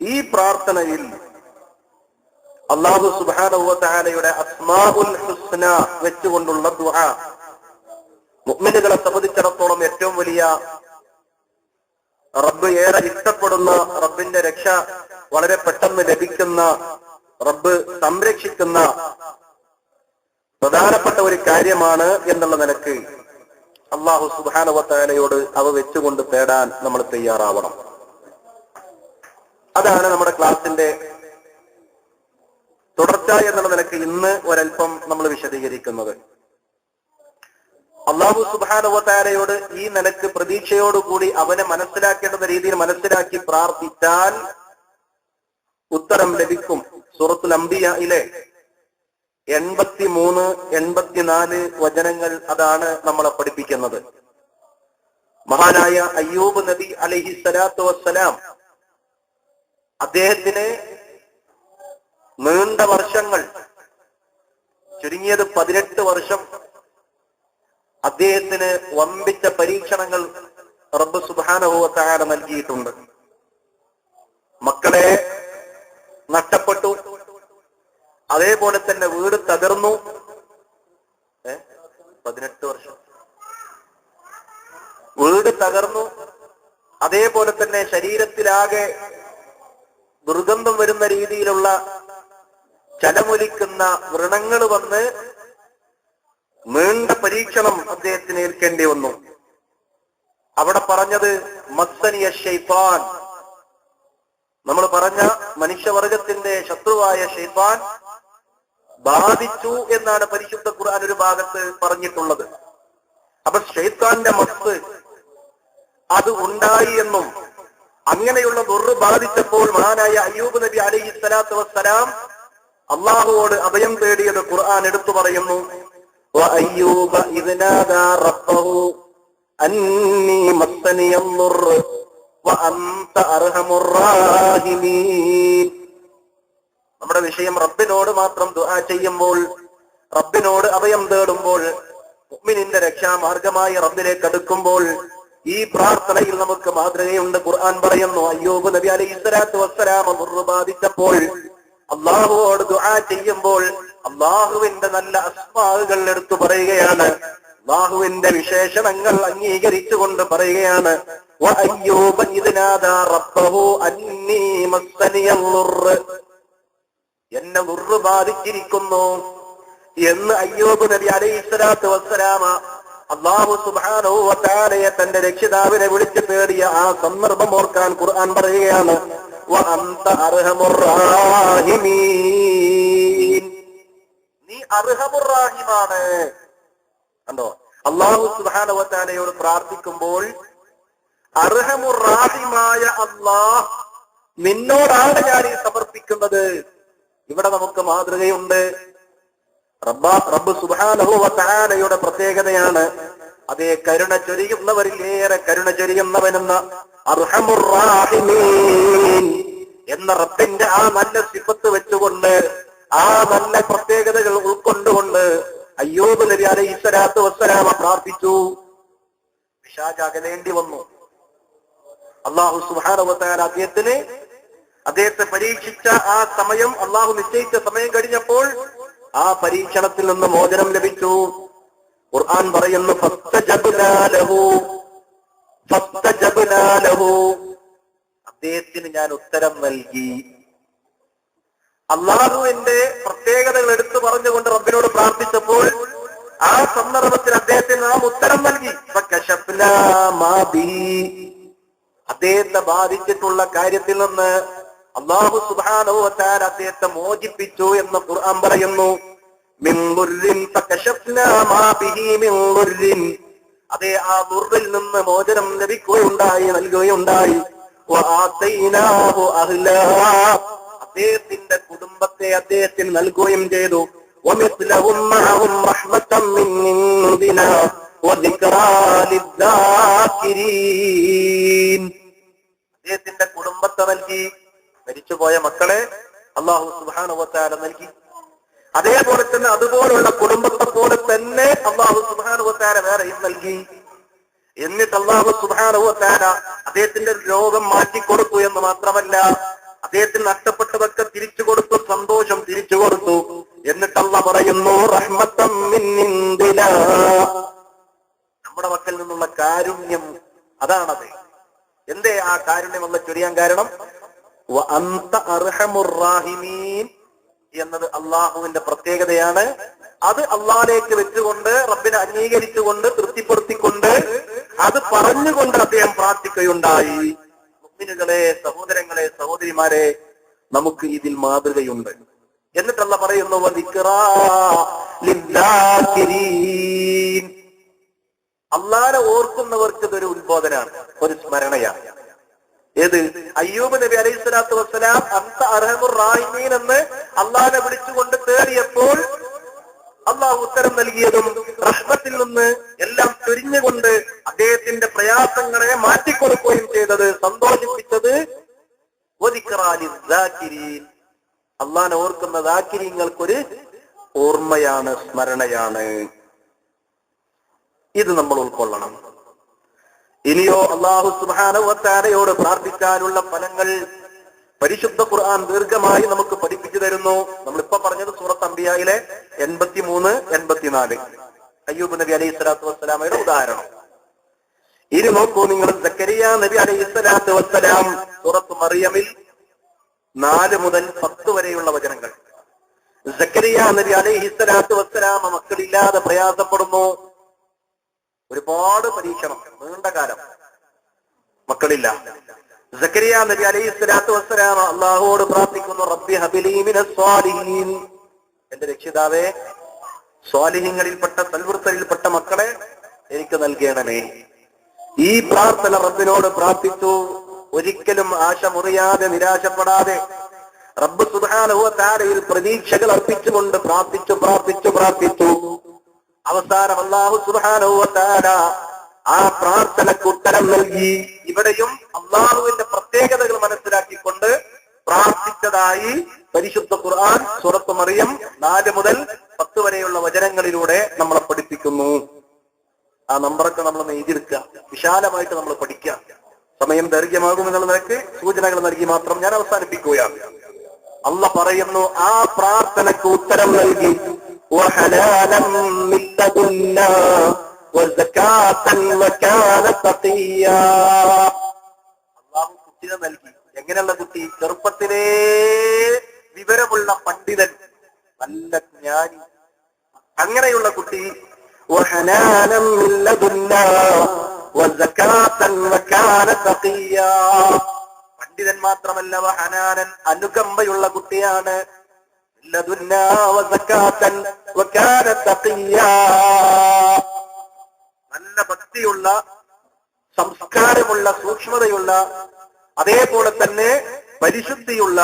ഈ പ്രാർത്ഥനയിൽ അല്ലാഹു സുബ്ഹാനഹു വ തആലയുടെ അസ്മാഉൽ ഹുസ്ന വെച്ചുകൊണ്ടുള്ള ദുആ മുഅ്മിനുകളെ സംബന്ധിച്ചിടത്തോളം ഏറ്റവും വലിയ, റബ്ബ് ഏറെ ഇഷ്ടപ്പെടുന്ന, റബ്ബിന്റെ രക്ഷ വളരെ പെട്ടെന്ന് ലഭിക്കുന്ന, റബ്ബ് സംരക്ഷിക്കുന്ന പ്രധാനപ്പെട്ട ഒരു കാര്യമാണ് എന്നുള്ള നിലക്ക് അല്ലാഹു സുബ്ഹാനഹു വ തആലയോട് അവ വെച്ചുകൊണ്ട് തേടാൻ നമ്മൾ തയ്യാറാവണം. അതാണ് നമ്മുടെ ക്ലാസിന്റെ തുടർച്ച എന്നുള്ള നിലക്ക് ഇന്ന് ഒരൽപ്പം നമ്മൾ വിശദീകരിക്കുന്നത്. അല്ലാഹു സുബ്ഹാനഹു വ തആലയോട് ഈ നിലക്ക് പ്രതീക്ഷയോടുകൂടി അവനെ മനസ്സിലാക്കേണ്ടുന്ന രീതിയിൽ മനസ്സിലാക്കി പ്രാർത്ഥിച്ചാൽ ഉത്തരം ലഭിക്കും. സൂറത്തുൽ അംബിയയിലെ 83, 84 വചനങ്ങൾ അതാണ് നമ്മളെ പഠിപ്പിക്കുന്നത്. മഹാനായ അയ്യൂബ് നബി അലൈഹി സ്വലാത്തു വസ്സലാം, അദ്ദേഹത്തിന് നീണ്ട വർഷങ്ങൾ, ചുരുങ്ങിയത് 18 വർഷം അദ്ദേഹത്തിന് വമ്പിച്ച പരീക്ഷണങ്ങൾ റബ്ബ് സുബ്ഹാനഹു വ തആല നൽകിയിട്ടുണ്ട്. മക്കളെ നഷ്ടപ്പെട്ടു, അതേപോലെ തന്നെ വീട് തകർന്നു. 18 വർഷം വീട് തകർന്നു. അതേപോലെ തന്നെ ശരീരത്തിലാകെ ദുർഗന്ധം വരുന്ന രീതിയിലുള്ള ചലമൊലിക്കുന്ന വ്രണങ്ങൾ വന്ന് നീണ്ട പരീക്ഷണം അദ്ദേഹത്തിന് ഏൽക്കേണ്ടി വന്നു. അവിടെ പറഞ്ഞത് മസ്സനിയ ശൈത്താൻ, നമ്മൾ പറഞ്ഞ മനുഷ്യവർഗത്തിന്റെ ശത്രുവായ ശൈത്താൻ ബാധിച്ചു എന്നാണ് പരിശുദ്ധ ഖുർആൻ ഒരു ഭാഗത്ത് പറഞ്ഞിട്ടുള്ളത്. അപ്പൊ ശൈത്താന്റെ മസ്സ് അത് ഉണ്ടായി എന്നും, അങ്ങനെയുള്ള ദുർറ് ബാധിച്ചപ്പോൾ മഹാനായ അയ്യൂബ് നബി അലൈഹി സ്വലാത്തു വസ്സലാം അള്ളാഹുവോട് അഭയം തേടിയത് ഖുർആൻ എടുത്തു പറയുന്നു. വഅയ്യൂബ ഇദ് നാദാ റബ്ബഹു അന്നീ മസ്സനിയ ദുർറ് വഅൻത അർഹമുർ റാഹിമീൻ. നമ്മുടെ വിഷയം റബ്ബിനോട് മാത്രം ദുആ ചെയ്യുമ്പോൾ, റബ്ബിനോട് അഭയം തേടുമ്പോൾ, മുഅ്മിനിന്റെ രക്ഷാമാർഗമായി റബ്ബിലേക്ക് അടുക്കുമ്പോൾ ഈ പ്രാർത്ഥനയിൽ നമുക്ക് മാതൃകയുണ്ട്. ഖുർആൻ പറയുന്നു, അയ്യൂബ് നബി അലൈഹി സ്വലാത്തു വസ്സലാം ദുർറ് ബാധിച്ചപ്പോൾ അള്ളാഹുവോട് ദുആ ചെയ്യുമ്പോൾ അള്ളാഹുവിന്റെ നല്ല അസ്മാകൾ എടുത്തു പറയുകയാണ്, അള്ളാഹുവിന്റെ വിശേഷണങ്ങൾ അംഗീകരിച്ചുകൊണ്ട് പറയുകയാണ്. വഅയ്യൂബ ഇദ് നാദാ റബ്ബഹു അന്നീ മസ്സനിയ ദുർറ്, എന്നെ ദുർറ് ബാധിച്ചിരിക്കുന്നു എന്ന് അയ്യൂബ് നബി അലൈഹി സ്വലാത്തു വസ്സലാമ അല്ലാഹു സുബ്ഹാനഹു വ തആലയെ തന്റെ രക്ഷിതാവിനെ വിളിച്ചു തേടിയ ആ സന്ദർഭം ഓർക്കാൻ ഖുർആൻ പറയുകയാണ്. വഅൻത അർഹമുർ റാഹിമീൻ, നീ അർഹമുർ റാഹിമാണ്. കണ്ടോ, അല്ലാഹു സുബ്ഹാനഹു വ തആലയോട് പ്രാർത്ഥിക്കുമ്പോൾ അർഹമുർ റാഹിമായ അല്ലാഹ് നിന്നോടാണ് ഞാൻ ഈ സമർപ്പിക്കുന്നത്. ഇവിടെ നമുക്ക് മാതൃകയുണ്ട്. റബ്ബ് സുബ്ഹാനഹു വ തആലയുടെ പ്രത്യേകതയാണ് അതേ കരുണ ചൊരിയുന്നവരിലേറെ കരുണ ചൊരിയുന്നവനെന്ന അർഹമുർ റാഹിമീൻ എന്ന റബ്ബിന്റെ ആ നല്ല സിഫത്ത് വെച്ചുകൊണ്ട്, ആ നല്ല പ്രത്യേകതകൾ ഉൾക്കൊണ്ടുകൊണ്ട് അയ്യൂബ് നബി അലൈഹി സ്വലാത്തു വസ്സലാമ പ്രാർത്ഥിച്ചു. പിശാച് അകലേണ്ടി വന്നു. അല്ലാഹു സുബ്ഹാനഹു വ തആല അദ്ദേഹത്തെ പരീക്ഷിച്ച ആ സമയം, അള്ളാഹു നിശ്ചയിച്ച സമയം കഴിഞ്ഞപ്പോൾ ആ പരീക്ഷണത്തിൽ നിന്ന് മോചനം ലഭിച്ചു. ഖുർആൻ പറയുന്നു, ഫസ്തജബ്നാ ലഹു, അദ്ദേഹത്തിന് ഞാൻ ഉത്തരം നൽകി. അള്ളാഹുവിന്റെ പ്രത്യേകതകൾ എടുത്തു പറഞ്ഞുകൊണ്ട് റബ്ബിനോട് പ്രാർത്ഥിച്ചപ്പോൾ ആ സന്ദർഭത്തിൽ അദ്ദേഹത്തിന് നാം ഉത്തരം നൽകി. അദ്ദേഹത്തെ ബാധിച്ചിട്ടുള്ള കാര്യത്തിൽ നിന്ന് അല്ലാഹു സുബ്ഹാനഹു വ തആല അദ്ദേഹത്തെ മോചിപ്പിച്ചു എന്ന് ഖുർആൻ പറയുന്നു. അതേ, ആ ദുർറിൽ നിന്ന് മോചനം ലഭിക്കുകയുണ്ടായി, നൽകുകയുണ്ടായി. അദ്ദേഹത്തിന്റെ കുടുംബത്തെ അദ്ദേഹത്തിന് നൽകുകയും ചെയ്തു. അദ്ദേഹത്തിന്റെ കുടുംബത്തെ നൽകി. മരിച്ചുപോയ മക്കളെ അല്ലാഹു സുബ്ഹാനഹു വ തആല നൽകി. അതേപോലെ തന്നെ അതുപോലുള്ള കുടുംബത്തെ പോലെ തന്നെ അല്ലാഹു സുബ്ഹാനഹു വ തആല വേറെയും നൽകി. എന്നിട്ട് അല്ലാഹു സുബ്ഹാനഹു വ തആല അദ്ദേഹത്തിന്റെ രോഗം മാറ്റിക്കൊടുത്തു എന്ന് മാത്രമല്ല, അദ്ദേഹത്തിന് നഷ്ടപ്പെട്ടതൊക്കെ തിരിച്ചു കൊടുത്തു, സന്തോഷം തിരിച്ചു കൊടുത്തു. എന്നിട്ട് അല്ലാഹു പറയുന്നു, റഹ്മത്തം മിൻ ഇൻദിനാ, നമ്മുടെ മക്കളിൽ നിന്നുള്ള കാരുണ്യം അതാണത്. എന്തേ ആ കാരുണ്യം അല്ലാഹു ചൊരിയാൻ കാരണം? വ അൻത അർഹമുർ റാഹിമീൻ എന്നത് അള്ളാഹുവിന്റെ പ്രത്യേകതയാണ്. അത് അള്ളാഹിലേക്ക് വെച്ചുകൊണ്ട്, റബ്ബിനെ അംഗീകരിച്ചുകൊണ്ട്, തൃപ്തിപ്പെടുത്തിക്കൊണ്ട്, അത് പറഞ്ഞുകൊണ്ട് അദ്ദേഹം പ്രാർത്ഥിക്കുകയുണ്ടായി. മുഅ്മിനുകളെ, സഹോദരങ്ങളെ, സഹോദരിമാരെ, നമുക്ക് ഇതിൽ മാതൃകയുണ്ട്. എന്നിട്ട് അല്ലാഹു പറയുന്നു, അള്ളാഹനെ ഓർക്കുന്നവർക്ക് ഇതൊരു ഉത്ബോധനാണ്, ഒരു സ്മരണയാണ്. ഏത്? അയ്യൂബ് നബി അലൈഹി സ്വലാത്തു വസ്സലാം അൻത അർഹമുർ റാഹിമീൻ എന്ന് അള്ളാഹനെ വിളിച്ചുകൊണ്ട് തേടിയപ്പോൾ അള്ളാഹു ഉത്തരം നൽകിയതും റഹ്മത്തിൽ നിന്ന് എല്ലാം ചൊരിഞ്ഞുകൊണ്ട് അദ്ദേഹത്തിന്റെ പ്രയാസങ്ങളെ മാറ്റിക്കൊടുക്കുകയും ചെയ്തത്, സന്തോഷിപ്പിച്ചത് അള്ളാഹനെ ഓർക്കുന്ന ദാക്കിരീങ്ങൾക്കൊരു ഓർമ്മയാണ്, സ്മരണയാണ്. ഇത് നമ്മൾ ഉൾക്കൊള്ളണം. ഇനിയോ അല്ലാഹു സുബ്ഹാനഹു വ തആലയോട് പ്രാർത്ഥിക്കാനുള്ള ഫലങ്ങൾ പരിശുദ്ധ ഖുർആൻ ദീർഘമായി നമുക്ക് പഠിപ്പിച്ചു തരുന്നു. നമ്മളിപ്പോ പറഞ്ഞത് സൂറത്ത് അംബിയായിലെ 83, 84 അയ്യൂബ് നബി അലൈഹി സ്വലാത്തു വസ്സലാമയുടെ ഉദാഹരണം. ഇനി നോക്കൂ നിങ്ങൾ, സക്കരിയ നബി അലൈഹി സ്വലാത്തു വസ്സലാം സൂറത്ത് മറിയമിൽ 4 മുതൽ 10 വരെയുള്ള വചനങ്ങൾ. സക്കരിയ നബി അലൈഹി സ്വലാത്തു വസ്സലാം മക്കളില്ലാതെ പ്രയാസപ്പെടുന്നു. ഒരുപാട് പരീക്ഷണം, നീണ്ട കാലം മക്കളില്ല. സക്കരിയ നബി അലൈഹി സ്വലാത്തു വസ്സലാം അല്ലാഹുവോട് പ്രാർത്ഥിക്കുന്നു, റബ്ബി ഹബിലി മിനസ് സ്വാലിഹീൻ, എന്റെ രക്ഷിതാവേ, സ്വാലിഹീങ്ങളിൽപ്പെട്ട, സൽവൃത്തരിൽപ്പെട്ട മക്കളെ എനിക്ക് നൽകണമേ. ഈ പ്രാർത്ഥന റബ്ബിനോട് പ്രാർത്ഥിച്ചു. ഒരിക്കലും ആശ മുറിയാതെ, നിരാശപ്പെടാതെ റബ്ബ് സുബ്ഹാനഹു വ തആലയിൽ പ്രതീക്ഷകൾ അർപ്പിച്ചുകൊണ്ട് പ്രാർത്ഥിച്ചു. അവസാനം അല്ലാഹു സുബ്ഹാനഹു വ തആല ആ പ്രാർത്ഥനക്ക് ഉത്തരം നൽകി. ഇവിടെയും അള്ളാഹുവിന്റെ പ്രത്യേകതകൾ മനസ്സിലാക്കിക്കൊണ്ട് പ്രാർത്ഥിച്ചതായി പരിശുദ്ധ ഖുർആൻ സൂറത്ത് മറിയം 4 മുതൽ 10 വരെയുള്ള വചനങ്ങളിലൂടെ നമ്മളെ പഠിപ്പിക്കുന്നു. ആ നമ്പറൊക്കെ നമ്മൾ എഴുതിയെടുക്കുക, വിശാലമായിട്ട് നമ്മൾ പഠിക്കുക. സമയം ദൈർഘ്യമാകുമെന്നുള്ള നിലക്ക് സൂചനകൾ നൽകി മാത്രം ഞാൻ അവസാനിപ്പിക്കുകയാണ്. അല്ലാഹ് പറയുന്നു, ആ പ്രാർത്ഥനക്ക് ഉത്തരം നൽകി. അള്ളാഹു കുട്ടിയെ നൽകി. എങ്ങനെയുള്ള കുട്ടി? ചെറുപ്പത്തിലേ വിവരമുള്ള പണ്ഡിതൻ, നല്ല ജ്ഞാനി, അങ്ങനെയുള്ള കുട്ടി. പണ്ഡിതൻ മാത്രമല്ല, വഹനാനൻ, അനുകമ്പയുള്ള കുട്ടിയാണ്. നല്ല ഭക്തിയുള്ള, സംസ്കാരമുള്ള, സൂക്ഷ്മതയുള്ള, അതേപോലെ തന്നെ പരിശുദ്ധിയുള്ള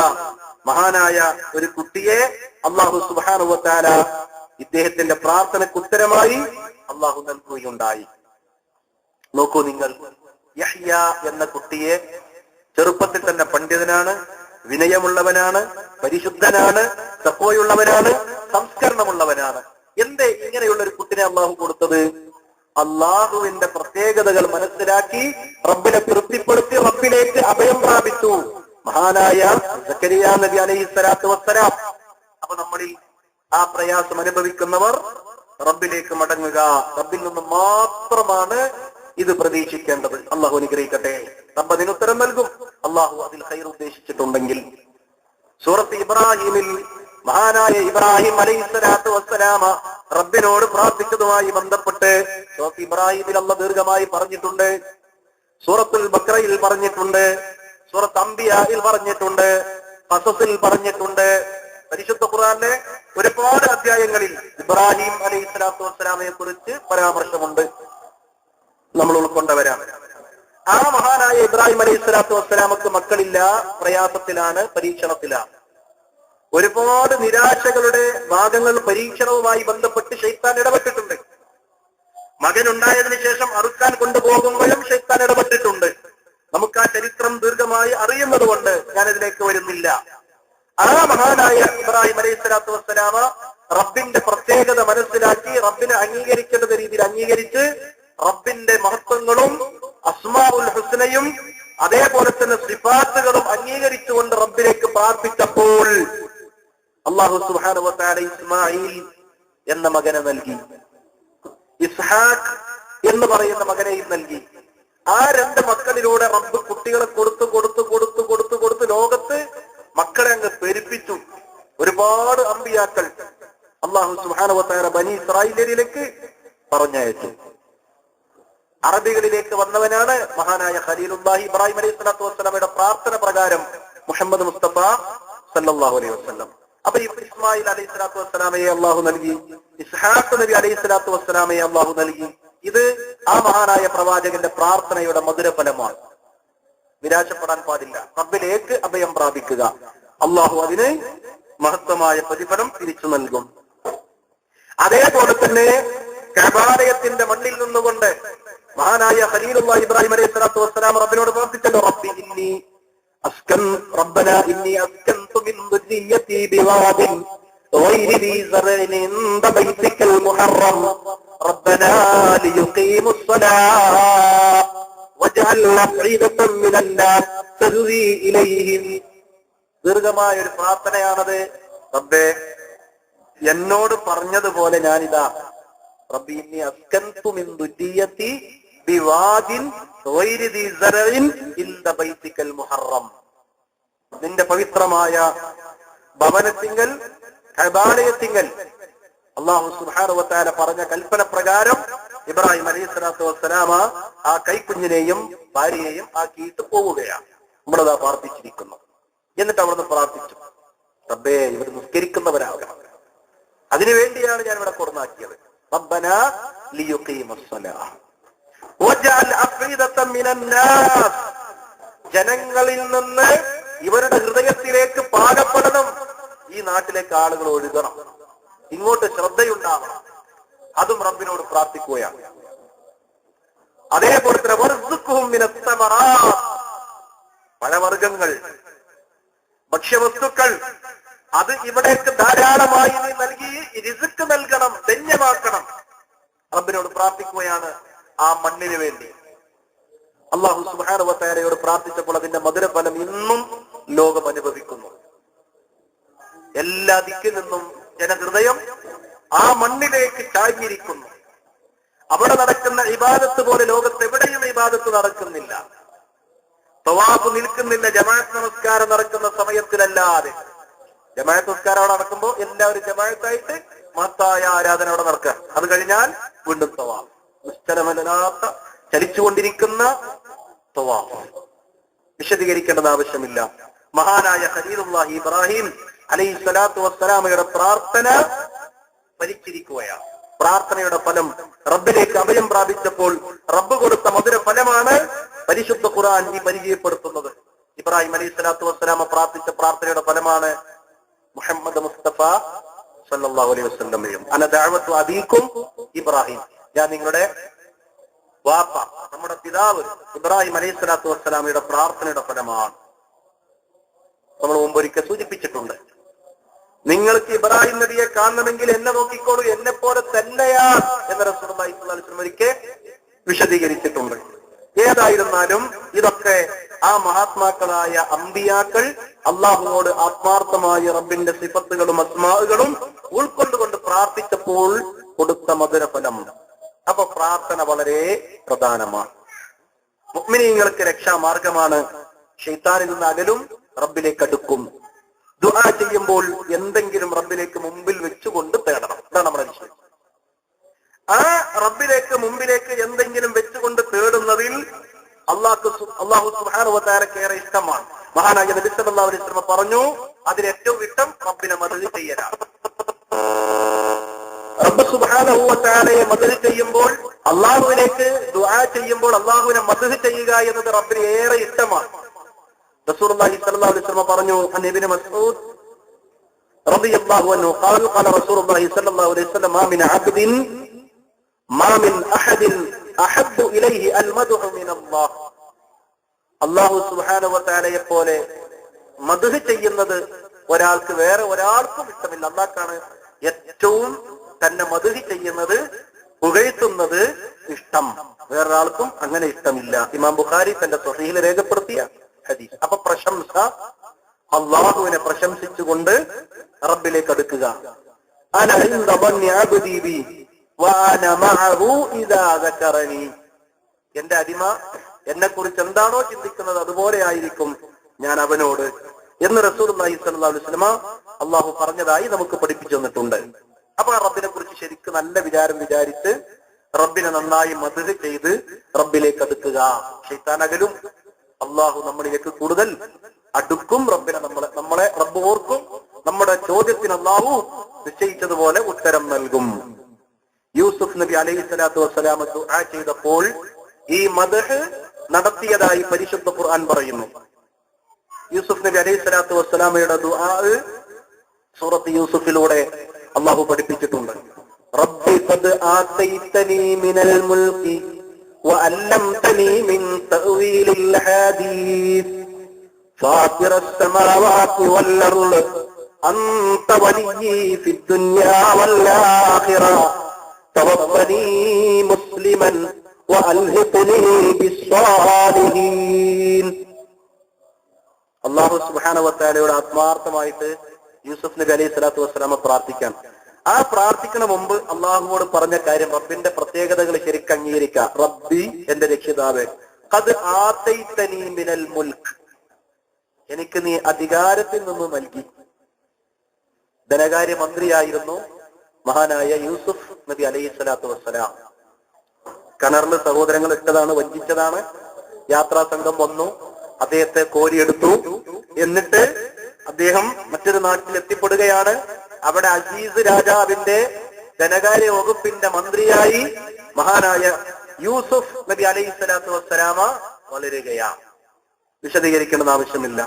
മഹാനായ ഒരു കുട്ടിയെ അല്ലാഹു സുബ്ഹാനഹു വ തആല ഇദ്ദേഹത്തിന്റെ പ്രാർത്ഥനയ്ക്ക് ഉത്തരമായി അല്ലാഹു നൽകുകയുണ്ടായി. നോക്കൂ നിങ്ങൾ, യഹ്യ എന്ന കുട്ടിയെ ചെറുപ്പത്തിൽ തന്നെ പണ്ഡിതനാണ്, വിനയമുള്ളവനാണ്, പരിശുദ്ധനാണ്, തഖ്വയുള്ളവനാണ്, സംസ്കരണമുള്ളവനാണ്. എന്തേ ഇങ്ങനെയുള്ള ഒരു കുട്ടിനെ അള്ളാഹു കൊടുത്തത്? അള്ളാഹുവിന്റെ പ്രത്യേകതകൾ മനസ്സിലാക്കി റബ്ബിനെ തൃപ്തിപ്പെടുത്തി റബ്ബിലേക്ക് അഭയം പ്രാപിച്ചു മഹാനായ സക്കരിയ നബി അലൈഹി സ്വലാത്തു വസ്സലാം. അപ്പൊ നമ്മളിൽ ആ പ്രയാസം അനുഭവിക്കുന്നവർ റബ്ബിലേക്ക് മടങ്ങുക. റബ്ബിൽ നിന്ന് മാത്രമാണ് ഇത് പ്രതീക്ഷിക്കേണ്ടത്. അള്ളാഹു അനുഗ്രഹിക്കട്ടെ. റബ്ബ് അതിന് ഉത്തരം നൽകും, അള്ളാഹു അതിൽ ഖൈർ ഉദ്ദേശിച്ചിട്ടുണ്ടെങ്കിൽ. സൂറത്ത് ഇബ്രാഹിമിൽ മഹാനായ ഇബ്രാഹിം അലൈഹിസ്സലാത്തു വസ്സലാമ റബ്ബിനോട് പ്രാർത്ഥിച്ചതുമായി ബന്ധപ്പെട്ട് സൂറത്ത് ഇബ്രാഹിമിൽ അല്ലാഹ് ദീർഘമായി പറഞ്ഞിട്ടുണ്ട്, സൂറത്തുൽ ബഖറയിൽ പറഞ്ഞിട്ടുണ്ട്, സൂറത്ത് അംബിയായിൽ പറഞ്ഞിട്ടുണ്ട്, ഖസസിൽ പറഞ്ഞിട്ടുണ്ട്. പരിശുദ്ധ ഖുർആനിലെ ഒരുപാട് അധ്യായങ്ങളിൽ ഇബ്രാഹിം അലൈഹിസ്സലാത്തു വസ്സലാമയെ കുറിച്ച് പരാമർശമുണ്ട്, നമ്മൾ ഉൾക്കൊണ്ടവരാണ്. ആ മഹാനായ ഇബ്രാഹിം അലൈഹിസ്സലാത്തു വസ്സലാമക്ക് മക്കളില്ല, പ്രയാസത്തിലാണ്, പരീക്ഷണത്തിലാണ്. ഒരുപാട് നിരാശകളുടെ ഭാഗങ്ങൾ പരീക്ഷണവുമായി ബന്ധപ്പെട്ട് ശൈത്താൻ ഇടപെട്ടിട്ടുണ്ട്. മകനുണ്ടായതിനു ശേഷം അറുക്കാൻ കൊണ്ടുപോകുമ്പോഴും ശൈത്താൻ ഇടപെട്ടിട്ടുണ്ട്. നമുക്ക് ആ ചരിത്രം ദീർഘമായി അറിയുന്നത് കൊണ്ട് ഞാനിതിലേക്ക് വരുന്നില്ല. ആ മഹാനായ ഇബ്രാഹിം അലൈഹിസ്സലാത്തു വസ്സലാമ റബ്ബിന്റെ പ്രത്യേകത മനസ്സിലാക്കി, റബ്ബിനെ അംഗീകരിക്കേണ്ട രീതിയിൽ അംഗീകരിച്ച്, റബ്ബിന്റെ മഹത്വങ്ങളും അസ്മാഉൽ ഹുസ്നയും അതേപോലെ തന്നെ സിഫാത്തുകളും അംഗീകരിച്ചുകൊണ്ട് റബ്ബിലേക്ക് പ്രാർത്ഥിച്ചപ്പോൾ അല്ലാഹു സുബ്ഹാനഹു വ തആല ഇസ്മാഈൽ എന്ന മകനെ നൽകി, ഇസ്ഹാഖ് എന്ന് പറയുന്ന മകനെയും നൽകി. ആ രണ്ട് മക്കളിലൂടെ റബ്ബ് കുട്ടികളെ കൊടുത്ത് ലോകത്ത് മക്കളെ അങ്ങ് പെരുപ്പിച്ചു. ഒരുപാട് അമ്പിയാക്കൾ അല്ലാഹു സുബ്ഹാനഹു വ തആല ബനി ഇസ്രായേലിലേക്ക് പറഞ്ഞയച്ചു. അറബികളിലേക്ക് വന്നവനാണ് മഹാനായ ഖലീലുല്ലാഹി ഇബ്രാഹിം അലൈഹിസ്സലാത്തു വസ്സലാമയുടെ പ്രാർത്ഥന പ്രകാരം മുഹമ്മദ് മുസ്തഫ സല്ലല്ലാഹു അലൈഹി വസല്ലം. അപ്പൊ ഇസ്മായിൽ അലൈഹിസ്സലാത്തു വസ്സലാമയെ അള്ളാഹു നൽകി, ഇസ്ഹാഖ് നബി അലൈഹിസ്സലാത്തു വസ്സലാമയെ അള്ളാഹു നൽകി. ഇത് ആ മഹാനായ പ്രവാചകന്റെ പ്രാർത്ഥനയുടെ മധുരഫലമാണ്. നിരാശപ്പെടാൻ പാടില്ല, റബ്ബിലേക്ക് അഭയം പ്രാപിക്കുക. അള്ളാഹു അതിന് മഹത്വമായ പ്രതിഫലം തിരിച്ചു നൽകും. അതേപോലെ തന്നെ കഅബാലയത്തിന്റെ മണ്ണിൽ നിന്നുകൊണ്ട് മഹാനായ ഖലീലുല്ലാഹി ഇബ്രാഹിം അലൈഹിസ്സലാത്തു വസ്സലാം റബ്ബിനോട് പ്രാർത്ഥിച്ചല്ലോ, റബ്ബി ഇന്നി റബ്ബനാ ഇന്നി അസ്കൻതു മിൻ ദുർരിയ്യതി ബിവാദിൻ ഗൈരി ദീ സറഇൻ ഇൻദ ബൈതിക്കൽ മുഹറം റബ്ബനാ ലിയുഖീമുസ് സ്വലാഹ വജഅൽ അഫ്ഇദതൻ മിനൻ നാസ് തർവി ഇലൈഹിം. ദീർഘമായ ഒരു പ്രാർത്ഥനയാണത്. റബ്ബേ, എന്നോട് പറഞ്ഞതുപോലെ ഞാനിതാ, റബ്ബി ഇന്നി അസ്കൻതു മിൻ ദുർരിയ്യതി ബിവാദിൻ ഗൈരി ദീ സറഇൻ ഇൻദ ബൈതിക്കൽ മുഹറം, നിന്റെ പവിത്രമായ ഭവനത്തിങ്കൽ കഅബാലയത്തിങ്കൽ അല്ലാഹു സുബ്ഹാനഹു വ തആല പറഞ്ഞ കൽപ്പന പ്രകാരം ഇബ്രാഹിം അലൈഹിസ്സലാത്തു വസ്സലാമ ആ കൈക്കുഞ്ഞിനെയും ഭാര്യയെയും ആക്കിയിട്ട് പോവുകയാണ്. നമ്മളതാ പ്രാർത്ഥിച്ചിരിക്കുന്നു. എന്നിട്ട് അവിടുന്ന് പ്രാർത്ഥിച്ചു, റബ്ബേ, ഇവർ നിസ്കരിക്കുന്നവരാകണം, അതിനുവേണ്ടിയാണ് ഞാൻ ഇവിടെ കൊറന്നാക്കിയത്. റബ്ബനാ ലിയുഖീമുസ് സ്വലാഹ വജഅൽ അഫ്ഇദതൻ മിനൻ നാസ്, ജനങ്ങളിൽ നിന്ന് ഇവരുടെ ഹൃദയത്തിലേക്ക് പാകപ്പെടണം, ഈ നാട്ടിലേക്ക് ആളുകൾ ഒഴുകണം, ഇങ്ങോട്ട് ശ്രദ്ധയുണ്ടാവണം. അതും റബ്ബിനോട് പ്രാർത്ഥിക്കുകയാണ്. അതേപോലെ തന്നെ വർസുഖുഹും മിനസ് സമറാത്ത്, പഴവർഗ്ഗങ്ങൾ, ഭക്ഷ്യവസ്തുക്കൾ, അത് ഇവിടേക്ക് ധാരാളമായി നീ നൽകി റിസ്ക് നൽകണം, ധന്യമാക്കണം. റബ്ബിനോട് പ്രാർത്ഥിക്കുകയാണ് ആ മണ്ണിന് വേണ്ടി. അല്ലാഹു സുബ്ഹാനഹു വ തആലയോട് പ്രാർത്ഥിച്ചപ്പോൾ അതിന്റെ മധുരഫലം ഇന്നും ലോകം അനുഭവിക്കുന്നു. എല്ലാ ദിക്കിൽ നിന്നും ജനഹൃദയം ആ മണ്ണിലേക്ക് ചാഞ്ഞിരിക്കുന്നു. അവിടെ നടക്കുന്ന ഇബാദത്ത് പോലെ ലോകത്ത് എവിടെയും ഇബാദത്ത് നടക്കുന്നില്ല. തവാഫ് നിൽക്കുന്നില്ല ജമാഅത്ത് നമസ്കാരം നടക്കുന്ന സമയത്തിലല്ലാതെ. ജമാഅത്ത് നമസ്കാരം അവിടെ നടക്കുമ്പോൾ എല്ലാവരും ജമാഅത്തായിട്ട് മഹത്തായ ആരാധന അവിടെ നടക്കുക. അത് കഴിഞ്ഞാൽ വീണ്ടും തവാഫ്, നിശ്ചലമല്ലാത്ത ചലിച്ചുകൊണ്ടിരിക്കുന്ന തവാഫ്. വിശദീകരിക്കേണ്ടത് ആവശ്യമില്ല. മഹാനായ ഖലീലുല്ലാഹി ഇബ്രാഹിം അലൈഹിസ്സലാത്തു വസ്സലാമയുടെ പ്രാർത്ഥന ഫലിച്ചിരിക്കുകയാണ്. പ്രാർത്ഥനയുടെ ഫലം റബ്ബിലേക്ക് അഭയം പ്രാപിച്ചപ്പോൾ റബ്ബ് കൊടുത്ത മധുര ഫലമാണ് പരിശുദ്ധ ഖുർആൻ ഈ പരിചയപ്പെടുത്തുന്നത്. ഇബ്രാഹിം അലൈഹിസ്സലാത്തു വസ്സലാമ പ്രാർത്ഥിച്ച പ്രാർത്ഥനയുടെ ഫലമാണ് മുഹമ്മദ് മുസ്തഫ സല്ലല്ലാഹു അലൈഹി വസല്ലമയും അന ദഅവത്തു അബീക്കും ഇബ്രാഹിം, ഞാൻ നിങ്ങളുടെ വാപ്പ, നമ്മുടെ പിതാവ് ഇബ്രാഹിം അലൈഹിസ്സലാത്തു വസ്സലാമയുടെ പ്രാർത്ഥനയുടെ ഫലമാണ്. നമ്മൾ മുമ്പൊരിക്കൽ സൂചിപ്പിച്ചിട്ടുണ്ട്, നിങ്ങൾക്ക് ഇബ്രാഹിം നബിയെ കാണണമെങ്കിൽ എന്നെ നോക്കിക്കോളൂ, എന്നെ പോലെ തന്നെയാ എന്ന് റസൂലുള്ളാഹി സ്വല്ലല്ലാഹു അലൈഹി വസല്ലം ഒരിക്കൽ വിശദീകരിച്ചിട്ടുണ്ട്. ഏതായിരുന്നാലും ഇതൊക്കെ ആ മഹാത്മാക്കളായ അമ്പിയാക്കൾ അള്ളാഹുവോട് ആത്മാർത്ഥമായ റബ്ബിന്റെ സിഫത്തുകളും അസ്മാഉകളും ഉൾക്കൊണ്ടുകൊണ്ട് പ്രാർത്ഥിച്ചപ്പോൾ കൊടുത്ത മധുരഫലം. അപ്പൊ പ്രാർത്ഥന വളരെ പ്രധാനമാണ്. മുഅ്മിനീങ്ങൾക്ക് രക്ഷാമാർഗമാണ്. ശൈത്താനിൽ നിന്ന് അകലും, റബ്ബിലേക്ക് അടുക്കും. ദുആ ചെയ്യുമ്പോൾ എന്തെങ്കിലും റബ്ബിലേക്ക് മുമ്പിൽ വെച്ചുകൊണ്ട് തേടണം. ഇതാണ് നമ്മുടെ വിഷയം. ആ റബ്ബിലേക്ക് മുമ്പിലേക്ക് എന്തെങ്കിലും വെച്ചുകൊണ്ട് തേടുന്നതിൽ അല്ലാഹു സുബ്ഹാനഹു വ തആലക്ക് ഏറെ ഇഷ്ടമാണ്. മഹാനായ നബി സല്ലല്ലാഹു അലൈഹി വസല്ലം പറഞ്ഞു, അതിലേറ്റവും ഇഷ്ടം റബ്ബിനെ മദ്ഹ് ചെയ്യലാണ്. റബ്ബ് സുബ്ഹാനഹു വ തആലയെ മദ്ഹ് ചെയ്യുമ്പോൾ, അല്ലാഹുവിലേക്ക് ദുആ ചെയ്യുമ്പോൾ അല്ലാഹുവിനെ മദ്ഹ് ചെയ്യുക എന്നത് റബ്ബിന് ഏറെ ഇഷ്ടമാണ്. റസൂലുള്ളാഹി സ്വല്ലല്ലാഹു അലൈഹി വസല്ലം പറഞ്ഞു, ഇബ്നു മസ്ഊദ് റളിയല്ലാഹു അൻഹു ഖാല റസൂലുള്ളാഹി സ്വല്ലല്ലാഹു അലൈഹി വസല്ലം മാ മിൻ അബ്ദിൻ മാ മിൻ അഹദിൻ അഹബ്ബു ഇലൈഹി അൽ മദ്ഹു മിൻ അല്ലാഹ്. അല്ലാഹു സുബ്ഹാനഹു വ തആലയെ പോലെ മദ്ഹ് ചെയ്യുന്നത് ഒരാൾക്ക് വേറെ ഒരാൾക്കും ഇഷ്ടമില്ല. അല്ലാഹുവാണ് ഏറ്റവും തന്നെ മദ്ഹ് ചെയ്യുന്നത്, പുകഴ്ത്തുന്നത് ഇഷ്ടം. വേറൊരാൾക്കും അങ്ങനെ ഇഷ്ടമില്ല. ഇമാം ബുഖാരി തന്റെ സ്വഹീഹിൽ രേഖപ്പെടുത്തിയ ഹദീസ്. അപ്പൊ പ്രശംസ, അല്ലാഹുവിനെ പ്രശംസിച്ചുകൊണ്ട് റബ്ബിലേക്ക് അടുക്കുക. അന ഇൻദ ദന്നി അബ്ദി ബി വഅന മഅഹു ഇദാ ദക്കറനി. എന്റെ അടിമ എന്നെ കുറിച്ച് എന്താണോ ചിന്തിക്കുന്നത് അതുപോലെ ആയിരിക്കും ഞാൻ അവനോട് എന്ന് റസൂലുള്ളാഹി സ്വല്ലല്ലാഹു അലൈഹി വസല്ലം അല്ലാഹു പറഞ്ഞതായി നമുക്ക് പഠിപ്പിച്ചു തന്നിട്ടുണ്ട്. അപ്പൊ ആ റബ്ബിനെ കുറിച്ച് ശരിക്കും നല്ല വിചാരം വിചാരിച്ച് റബ്ബിനെ നന്നായി മദ്ഹ് ചെയ്ത് റബ്ബിലേക്ക് അടുക്കുക. ശൈത്താൻ അകലും, അല്ലാഹു നമ്മളിലേക്ക് കൂടുതൽ അടുക്കും. നമ്മളെ റബ്ബ് ഓർക്കും. നമ്മുടെ ചോദ്യത്തിന് അല്ലാഹു നിശ്ചയിച്ചതുപോലെ ഉത്തരം നൽകും. യൂസുഫ് നബി അലൈഹി സ്വലാത്തു വസ്സലാം ദുആ ചെയ്തപ്പോൾ ഈ മദ്ഹ് നടത്തിയതായി പരിശുദ്ധ ഖുർആൻ പറയുന്നു. യൂസുഫ് നബി അലൈഹി സ്വലാത്തു വസ്സലാമയുടെ ദുആ സൂറത്ത് യൂസുഫിലൂടെ അല്ലാഹു പഠിപ്പിച്ചിട്ടുണ്ട്. റബ്ബി ഖദ് ആതൈതനി മിനൽ മുൽകി വഅല്ലംതനി മിൻ തഅ്വീലിൽ ഹദീസ് ഫാത്തിറസ് സമാവാതി വൽ അർള് അൻത വലിയ്യി ഫിദ് ദുനിയാ വൽ ആഖിറ തവഫനി മുസ്ലിമൻ വഅൽഹിഖ്നി ബിസ്സാലിഹീൻ. അല്ലാഹു സുബ്ഹാനഹു വ തആലയോട് ആത്മാർത്ഥമായിട്ട് യൂസുഫ് നബി അലൈഹി സ്വലാത്തു വസ്സലാമ പ്രാർത്ഥിക്കാൻ. ആ പ്രാർത്ഥിക്കണ മുമ്പ് അള്ളാഹുവോട് പറഞ്ഞ കാര്യം, റബ്ബിന്റെ പ്രത്യേകതകൾ ശരിക്കും അംഗീകരിക്കുക. റബ്ബി, എന്റെ രക്ഷിതാവേ, ഖദ് ആതൈതനി മിനൽ മുൽക്ക്, എനിക്ക് നീ അധികാരത്തിൽ നിന്ന് നൽകി. ധനകാര്യ മന്ത്രിയായിരുന്നു മഹാനായ യൂസുഫ് നബി അലൈഹി സ്വലാത്തു വസ്സലാം. കിണറിൽ സഹോദരങ്ങൾ ഇട്ടതാണ്, വഞ്ചിച്ചതാണ്. യാത്രാ സംഘം വന്നു, അദ്ദേഹത്തെ കോരിയെടുത്തു. എന്നിട്ട് അദ്ദേഹം മറ്റൊരു നാട്ടിൽ എത്തിപ്പെടുകയാണ്. അവിടെ അസീസ് രാജാവിന്റെ ധനകാര്യ വകുപ്പിന്റെ മന്ത്രിയായി മഹാനായ യൂസുഫ് നബി അലൈഹി സ്വലാത്തു വസ്സലാമ വളരുകയാണ്. വിശദീകരിക്കേണ്ടെന്ന് ആവശ്യമില്ല.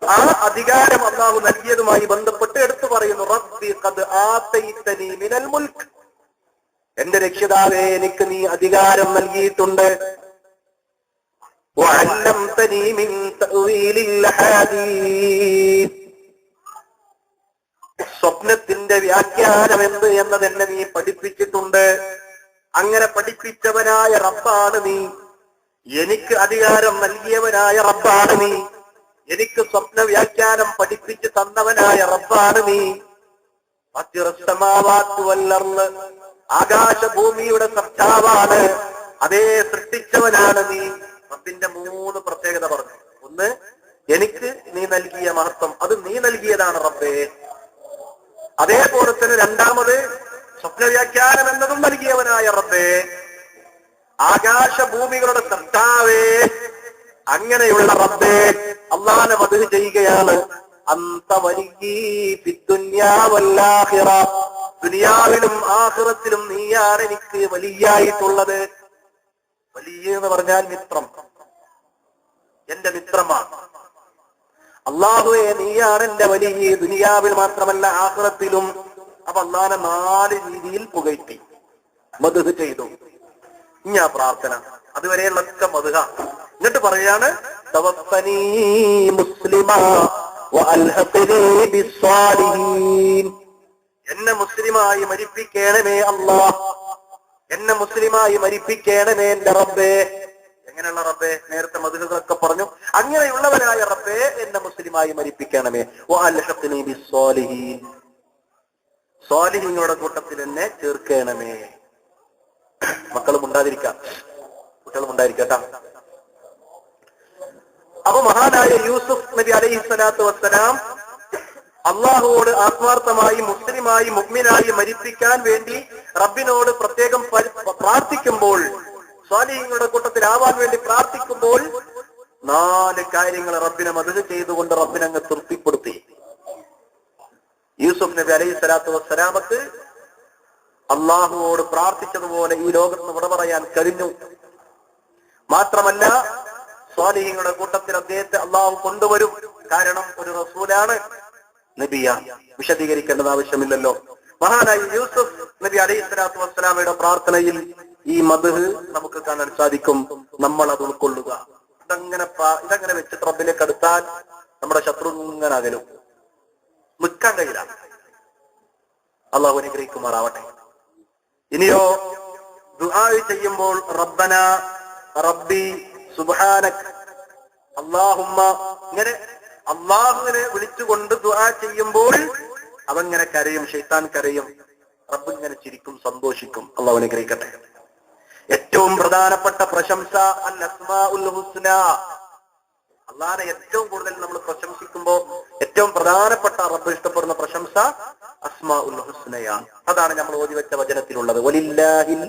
ആ അധികാരം അല്ലാഹു നൽകിയതുമായി ബന്ധപ്പെട്ട് എടുത്തു പറയുന്നു, റബ്ബി ഖദ് ആതൈതനി മിനൽ മുൽക്ക്, എന്റെ രക്ഷിതാവേ, എനിക്ക് നീ അധികാരം നൽകിയിട്ടുണ്ട്. വഅല്ലംതനി മിൻ തഅ്വീലിൽ ഹദീസ്, സ്വപ്നത്തിന്റെ വ്യാഖ്യാനം എന്ത് എന്നത് എന്നെ നീ പഠിപ്പിച്ചിട്ടുണ്ട്. അങ്ങനെ പഠിപ്പിച്ചവനായ റബ്ബാണ് നീ. എനിക്ക് അധികാരം നൽകിയവനായ റബ്ബാണ് നീ. എനിക്ക് സ്വപ്ന വ്യാഖ്യാനം പഠിപ്പിച്ച് തന്നവനായ റബ്ബാണ് നീ. ആകാശഭൂമിയുടെ സൃഷ്ടാവാണ്, അതേ സൃഷ്ടിച്ചവനാണ് നീ. റബ്ബിന്റെ 3 പ്രത്യേകത പറഞ്ഞു. ഒന്ന്, എനിക്ക് നീ നൽകിയ മഹത്വം, അത് നീ നൽകിയതാണ് റബ്ബേ. അതേപോലെ തന്നെ രണ്ടാമത്, സ്വപ്ന വ്യാഖ്യാനം എന്നതും നൽകിയവനായ റബ്ബേ. ആകാശഭൂമികളുടെ സൃഷ്ടാവേ, അങ്ങനെയുള്ള റബ്ബേ, അല്ലാഹുവിനെ മദ്ഹ് ചെയ്യുകയാണ്. അന്ത വലിയ്യി ഫിദ് ദുനിയാ വൽ ആഖിറ, ദുനിയാവിലും ആഖിറത്തിലും നീയാണ് എനിക്ക് വലിയായിട്ടുള്ളത്. വലിയ എന്ന് പറഞ്ഞാൽ മിത്രം, എന്റെ മിത്രമാണ്. അല്ലാഹുവേ, നീയാണ് എന്റെ വലിയ, ദുനിയാവിൽ മാത്രമല്ല ആഖിറത്തിലും. അപ്പൊ അല്ലാഹുവിനെ 4 രീതിയിൽ പുകഴ്ത്തി മദ്ഹ് ചെയ്തു. ഇനി ആ പ്രാർത്ഥന അതുവരെയുള്ളൊക്കെ മദ്ഹ. എന്നിട്ട് പറയാണ്, തവഫനി മുസ്ലിമാ വഅൽഹിഖ്നി ബിസ്സാലിഹീൻ, എന്നെ മുസ്ലിമായി മരിപ്പിക്കണമേ അല്ലാഹ്, എന്നെ മുസ്ലിമായി മരിപ്പിക്കണമേ എന്റെ റബ്ബേ. എങ്ങനെയുള്ള റബ്ബേ? നേരത്തെ മദ്ഹുകളൊക്കെ പറഞ്ഞു. അങ്ങനെയുള്ളവനായ റബ്ബേ, എന്നെ മുസ്ലിമായി മരിപ്പിക്കണമേ. വഅൽഹിഖ്നി ബിസ്സാലിഹീൻ, സ്വാലിഹീങ്ങളുടെ കൂട്ടത്തിൽ എന്നെ ചേർക്കണമേ. മക്കളും ഉണ്ടാതിരിക്കാം, കുട്ടികളും ഉണ്ടായിരിക്കട്ടാ. അപ്പൊ മഹാനായ യൂസുഫ് നബി അലൈഹി സ്വലാത്തു വസ്സലാം അള്ളാഹുവോട് ആത്മാർത്ഥമായി മുസ്ലിമായി മുഅ്മിനായി മരിപ്പിക്കാൻ വേണ്ടി റബ്ബിനോട് പ്രത്യേകം പ്രാർത്ഥിക്കുമ്പോൾ, സ്വാലിഹീങ്ങളുടെ കൂട്ടത്തിലാവാൻ വേണ്ടി പ്രാർത്ഥിക്കുമ്പോൾ 4 കാര്യങ്ങൾ റബ്ബിനെ മദ്ഹ് ചെയ്തുകൊണ്ട് റബ്ബിനങ്ങ് തൃപ്തിപ്പെടുത്തി. യൂസുഫ് നബി അലൈഹി സ്വലാത്തു വസ്സലാമക്ക് അള്ളാഹുവോട് പ്രാർത്ഥിച്ചതുപോലെ ഈ ലോകത്ത് വിട പറയാൻ കഴിഞ്ഞു. മാത്രമല്ല സ്വാലിഹീങ്ങളുടെ കൂട്ടത്തിൽ അദ്ദേഹത്തെ അള്ളാഹു കൊണ്ടുവരും. കാരണം ഒരു റസൂലാണ്, നബിയാണ്, വിശദീകരിക്കേണ്ടത് ആവശ്യമില്ലല്ലോ. മഹാനായ യൂസുഫ് നബി അലൈഹി സ്വലാത്തു വസ്സലാമയുടെ പ്രാർത്ഥനയിൽ ഈ മദ്ഹ് നമുക്ക് കാണാൻ സാധിക്കും. നമ്മൾ അത് ഉൾക്കൊള്ളുക. ഇതങ്ങനെ വെച്ചിട്ട് റബ്ബിലേക്ക് അടുത്താൽ നമ്മുടെ ശത്രു ഇങ്ങനെ അകലും, നിൽക്കാൻ കഴിയില്ല. അള്ളാഹു അനുഗ്രഹിക്കുമാറാവട്ടെ. ഇനിയോ ദുആ ചെയ്യുമ്പോൾ റബ്ബന റബ്ബി സുബ്ഹാനക് അല്ലാഹുമ്മ, ഇങ്ങനെ അള്ളാഹുവിനെ വിളിച്ചുകൊണ്ട് ദുആ ചെയ്യുമ്പോൾ അവങ്ങനെ കരയും, ശൈത്താൻ കരയും, റബ്ബ് ഇങ്ങനെ ചിരിക്കും, സന്തോഷിക്കും. അള്ളാഹു അനുഗ്രഹിക്കട്ടെ. ഏറ്റവും പ്രധാനപ്പെട്ട പ്രശംസ അൽ അസ്മാഉൽ ഹുസ്ന. അള്ളാഹനെ ഏറ്റവും കൂടുതൽ നമ്മൾ പ്രശംസിക്കുമ്പോ ഏറ്റവും പ്രധാനപ്പെട്ട റബ്ബ് ഇഷ്ടപ്പെടുന്ന പ്രശംസ അസ്മാഉൽ ഹുസ്നയാണ്. അതാണ് നമ്മൾ ഓതി വെച്ച വചനത്തിലുള്ളത്. വലില്ലാഹിൽ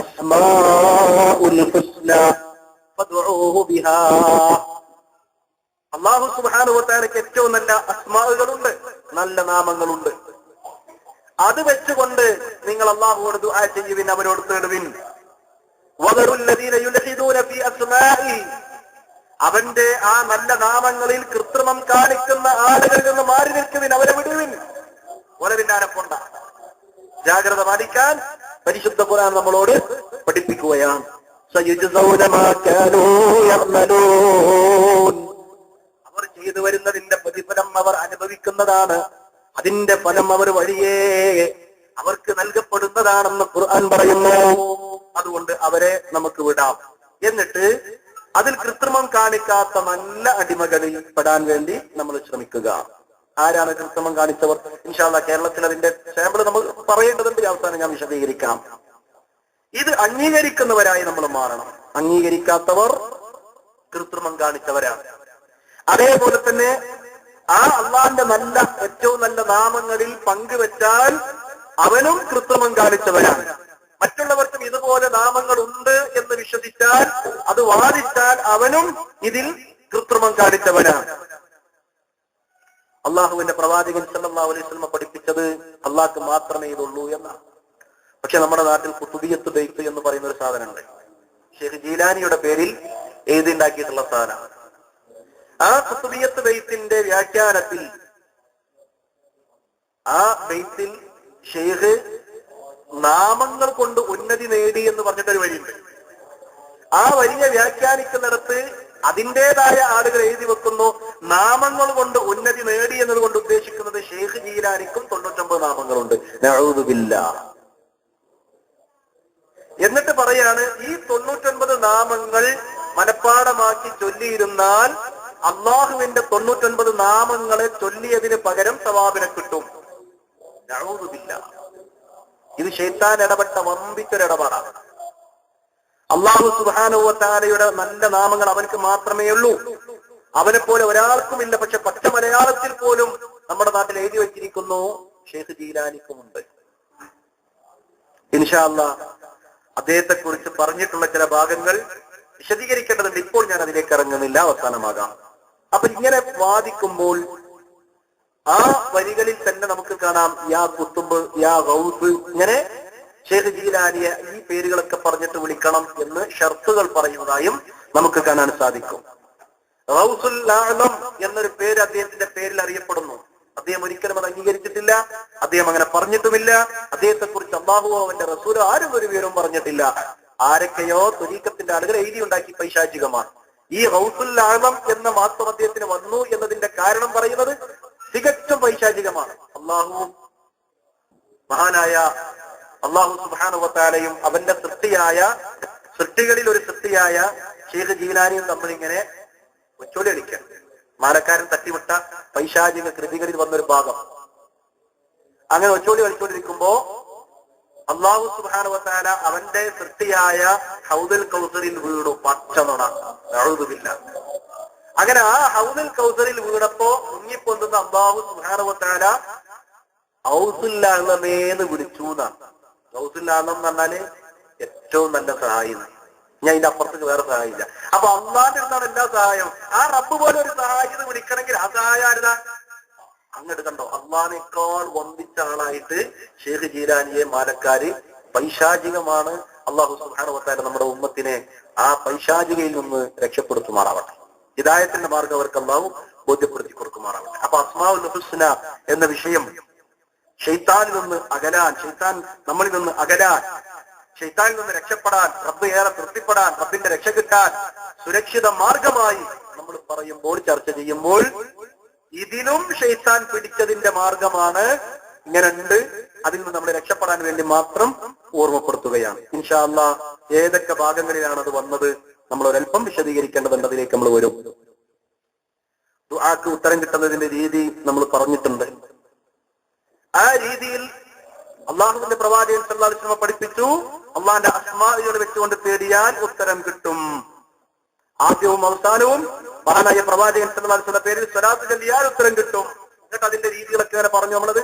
അസ്മാഉൽ ഹുസ്ന ഫദ്ഉഹു ബിഹാ. അല്ലാഹു സുബ്ഹാനഹു വ തആലയ്ക്ക് ഏറ്റവും നല്ല അസ്മാഉകളുണ്ട്, നല്ല നാമങ്ങളുണ്ട്. അത് വെച്ചുകൊണ്ട് നിങ്ങൾ അല്ലാഹുവോട് ദുആ ചെയ്യുവിൻ, അവരോട് തേടുവിൻ. വദറുല്ലദീന യുൽഹിദൂന ഫീ അസ്മാഇ, അവന്റെ ആ നല്ല നാമങ്ങളിൽ കൃത്രിമം കാണിക്കുന്ന ആളുകളിൽ നിന്ന് മാറി നിൽക്കുവിൻ, അവരെ വിടുവിൻ. ഓലെ പിന്നാലെ പോണ്ട. ജാഗ്രത പാലിക്കാൻ പരിശുദ്ധ ഖുർആൻ നമ്മളോട് പഠിപ്പിക്കുകയാണ്. സയജ്സൗന മാ കാനൂ യഅമലൂൻ, അവർ ചെയ്തു വരുന്നതിന്റെ പ്രതിഫലം അവർ അനുഭവിക്കുന്നതാണ്. അതിന്റെ ഫലം അവർ വഴിയേ അവർക്ക് നൽകപ്പെടുന്നതാണെന്ന് ഖുർആൻ പറയുന്നു. അതുകൊണ്ട് അവരെ നമുക്ക് വിടാം. എന്നിട്ട് അതിൽ കൃത്രിമം കാണിക്കാത്ത നല്ല അടിമകളിൽ പെടാൻ വേണ്ടി നമ്മൾ ശ്രമിക്കുക. ആരാണ് കൃത്രിമം കാണിച്ചവർ? ഇൻഷാ അല്ലാഹ് കേരളത്തിൽ അതിന്റെ സാമ്പിൾ നമ്മൾ പറയേണ്ടതുണ്ട്. അവസാനം ഞാൻ വിശദീകരിക്കാം. ഇത് അംഗീകരിക്കുന്നവരായി നമ്മൾ മാറണം. അംഗീകരിക്കാത്തവർ കൃത്രിമം കാണിച്ചവരാണ്. അതേപോലെ തന്നെ ആ അള്ളാന്റെ നല്ല ഏറ്റവും നല്ല നാമങ്ങളിൽ പങ്കുവെച്ചാൽ അവനും കൃത്രിമം കാണിച്ചവരാണ്. മറ്റുള്ളവർക്കും ഇതുപോലെ നാമങ്ങൾ ഉണ്ട് എന്ന് വിശ്വസിച്ചാൽ, അത് വാദിച്ചാൽ അവനും ഇതിൽ കൃത്രിമം കാണിച്ചവനാണ്. അള്ളാഹുവിന്റെ പ്രവാചകൻ സല്ലല്ലാഹു അലൈഹി വസല്ലം പഠിപ്പിച്ചത് അള്ളാഹ്ക്ക് മാത്രമേ ഇതുള്ളൂ എന്നാണ്. പക്ഷെ നമ്മുടെ നാട്ടിൽ ഖുതുബിയത്ത് ബൈത്ത് എന്ന് പറയുന്ന ഒരു സാധനമുണ്ട്. ഷെയ്ഖ് ജീലാനിയുടെ പേരിൽ എഴുതിണ്ടാക്കിയിട്ടുള്ള സാധനമാണ്. ആ ഖുതുബിയത്ത് ബൈത്തിന്റെ വ്യാഖ്യാനത്തിൽ ആ ബൈത്തിൽ ഷെയ്ഖ് നാമങ്ങൾ കൊണ്ട് ഉന്നതി നേടി എന്ന് പറഞ്ഞിട്ടൊരു വരിയുണ്ട്. ആ വരിയെ വ്യാഖ്യാനിക്കുന്നിടത്ത് അതിൻ്റെതായ ആളുകൾ എഴുതി വെക്കുന്നു, നാമങ്ങൾ കൊണ്ട് ഉന്നതി നേടി എന്നതുകൊണ്ട് ഉദ്ദേശിക്കുന്നത് ഷെയ്ഖ് ജീലാനിക്കും 99 നാമങ്ങളുണ്ട്. നഊദു ബില്ലാഹ്. എന്നിട്ട് പറയാണ്, ഈ 99 നാമങ്ങൾ മനഃപ്പാടമാക്കി ചൊല്ലിയിരുന്നാൽ അള്ളാഹുവിന്റെ 99 നാമങ്ങളെ ചൊല്ലിയതിന് പകരം സവാബിനെ കിട്ടും. നഊദു ബില്ലാഹ്. ഇത് ശൈത്താൻ ഇടപെട്ട വമ്പിച്ചൊരിടപാടാണ്. അല്ലാഹു സുബ്ഹാനഹു വ തആലയുടെ നല്ല നാമങ്ങൾ അവനക്ക് മാത്രമേ ഉള്ളൂ. അവനെ പോലെ ഒരാൾക്കുമില്ല. പക്ഷെ പച്ച മലയാളത്തിൽ പോലും നമ്മുടെ നാട്ടിൽ എഴുതി വെച്ചിരിക്കുന്നു, ഷെയ്ഖ് ജീലാനിക്കുമുണ്ട്. ഇൻഷാ അല്ലാഹ് അദ്ദേഹത്തെ കുറിച്ച് പറഞ്ഞിട്ടുള്ള ചില ഭാഗങ്ങൾ വിശദീകരിക്കേണ്ടതുണ്ട്. ഇപ്പോൾ ഞാൻ അതിലേക്ക് ഇറങ്ങുന്നില്ല, അവസാനമാകാം. അപ്പൊ ഇങ്ങനെ വാദിക്കുമ്പോൾ ആ വരികളിൽ തന്നെ നമുക്ക് കാണാം, യാ കുത്തുബ്, യാ ഗൗസ്, ഇങ്ങനെ ഷെയ്ഖ് ജീലാനിയെ ഈ പേരുകളൊക്കെ പറഞ്ഞിട്ട് വിളിക്കണം എന്ന് ഷർത്തുകൾ പറയുന്നതായും നമുക്ക് കാണാൻ സാധിക്കും. ഗൗസുൽ ആഅ്ലം എന്നൊരു പേര് അദ്ദേഹത്തിന്റെ പേരിൽ അറിയപ്പെടുന്നു. അദ്ദേഹം ഒരിക്കലും അത് അംഗീകരിച്ചിട്ടില്ല, അദ്ദേഹം അങ്ങനെ പറഞ്ഞിട്ടുമില്ല. അദ്ദേഹത്തെ കുറിച്ച് അല്ലാഹുവോ അവന്റെ റസൂലോ ആരും ഒരു വിവരവും പറഞ്ഞിട്ടില്ല. ആരൊക്കെയോ ത്വരീഖത്തിന്റെ ആളുകൾ എഴുതിയുണ്ടാക്കി പൈശാചികമാണ്. ഈ ഗൗസുൽ ആഅ്ലം എന്ന മാത്രം അദ്ദേഹത്തിന് വന്നു എന്നതിന്റെ കാരണം പറയുന്നത് തികച്ചും പൈശാചികമാണ്. മഹാനായ അല്ലാഹു സുബ്ഹാനഹു വ തആലയും അവന്റെ സൃഷ്ടികളിൽ ഒരു സൃഷ്ടിയായ ഷെയ്ഖ് ജീലാനിയും തമ്മിലിങ്ങനെ ഒച്ചോടി അടിക്കാൻ മാലക്കാരൻ തട്ടിവിട്ട പൈശാചിക കൃതികളിൽ വന്നൊരു ഭാഗം. അങ്ങനെ ഒച്ചോടി കളിച്ചോണ്ടിരിക്കുമ്പോ അല്ലാഹു സുബ്ഹാനഹു വ തആല അവന്റെ സൃഷ്ടിയായ ഹൗദുൽ കൗസറിൽ വീണു പച്ച നുണ. നഊദു ബില്ലാഹ്. അങ്ങനെ ആ ഹൗദുൽ കൗസറിൽ വീണപ്പോ മുങ്ങിപ്പൊന്തുന്ന അല്ലാഹു സുബ്ഹാനഹു വ തആല ഔസുൽ അഅ്ലമേന്ന് വിളിച്ചു എന്നാണ്. ഔസുൽ അഅ്ലം എന്ന് പറഞ്ഞാല് ഏറ്റവും നല്ല സഹായി. ഞാൻ ഇതിന്റെ അപ്പുറത്തേക്ക് വേറെ സഹായില്ല. അപ്പൊ അള്ളാന്റെ അടുത്താണ് എല്ലാ സഹായം. ആ റബ്ബ് പോലെ ഒരു സഹായിന്ന് വിളിക്കണമെങ്കിൽ ആ സഹായം ആരുതാ? അങ്ങോട്ട് കണ്ടോ, അള്ളാഹിനേക്കാൾ വമ്പിച്ച ആളായിട്ട് ഷേഖ് ജീലാനിയെ മാലക്കാര് പൈശാചികമാണ്. അള്ളാഹു സുബ്ഹാനഹു വ തആല നമ്മുടെ ഉമ്മത്തിനെ ആ പൈശാചികയിൽ നിന്ന് രക്ഷപ്പെടുത്തുമാറാവട്ടെ. ഹിദായത്തിന്റെ മാർഗം അവർക്ക് അള്ളാഹു ബോധ്യപ്പെടുത്തി കൊടുക്കുമാറാവട്ടെ. അപ്പൊ അസ്മാഉൽ ഹുസ്ന എന്ന വിഷയം ശൈത്താനിൽ നിന്ന് അകലാൻ, ശൈത്താൻ നമ്മളിൽ നിന്ന് അകലാൻ, ശൈത്താനിൽ നിന്ന് രക്ഷപ്പെടാൻ, റബ്ബ് ഏറെ തൃപ്തിപ്പെടാൻ, റബ്ബിന്റെ രക്ഷ കിട്ടാൻ സുരക്ഷിത മാർഗമായി നമ്മൾ പറയുമ്പോൾ, ചർച്ച ചെയ്യുമ്പോൾ ഇതിലും ശൈത്താൻ പിടിച്ചതിന്റെ മാർഗമാണ് ഇങ്ങനെ ഉണ്ട്. അതിൽ നിന്ന് നമ്മൾ രക്ഷപ്പെടാൻ വേണ്ടി മാത്രം ഓർമ്മപ്പെടുത്തുകയാണ്. ഇൻഷാ അല്ലാഹ് ഏതൊക്കെ ഭാഗങ്ങളിലാണ് അത് വന്നത് നമ്മൾ ഒരൽപ്പം വിശദീകരിക്കേണ്ടതുണ്ട്. അതിലേക്ക് നമ്മൾ വരും. ദുആക്ക് ഉത്തരം കിട്ടുന്നതിന്റെ രീതി നമ്മൾ പറഞ്ഞിട്ടുണ്ട്. ആ രീതിയിൽ അള്ളാഹുവിന്റെ പ്രവാചകൻ സല്ലല്ലാഹു അലൈഹി വസല്ലം പഠിപ്പിച്ചു, അള്ളാഹിന്റെ അസ്മാഉകൾ വെച്ചുകൊണ്ട് തേടിയാൽ ഉത്തരം കിട്ടും. ആദ്യവും അവസാനവും മഹാനായ പ്രവാചകൻ സല്ലല്ലാഹു അലൈഹി വസല്ലം പേരിൽ സ്വലാത്ത് ചൊല്ലിയാൽ ഉത്തരം കിട്ടും. എന്നിട്ട് അതിന്റെ രീതികളൊക്കെ അങ്ങനെ പറഞ്ഞു. നമ്മളത്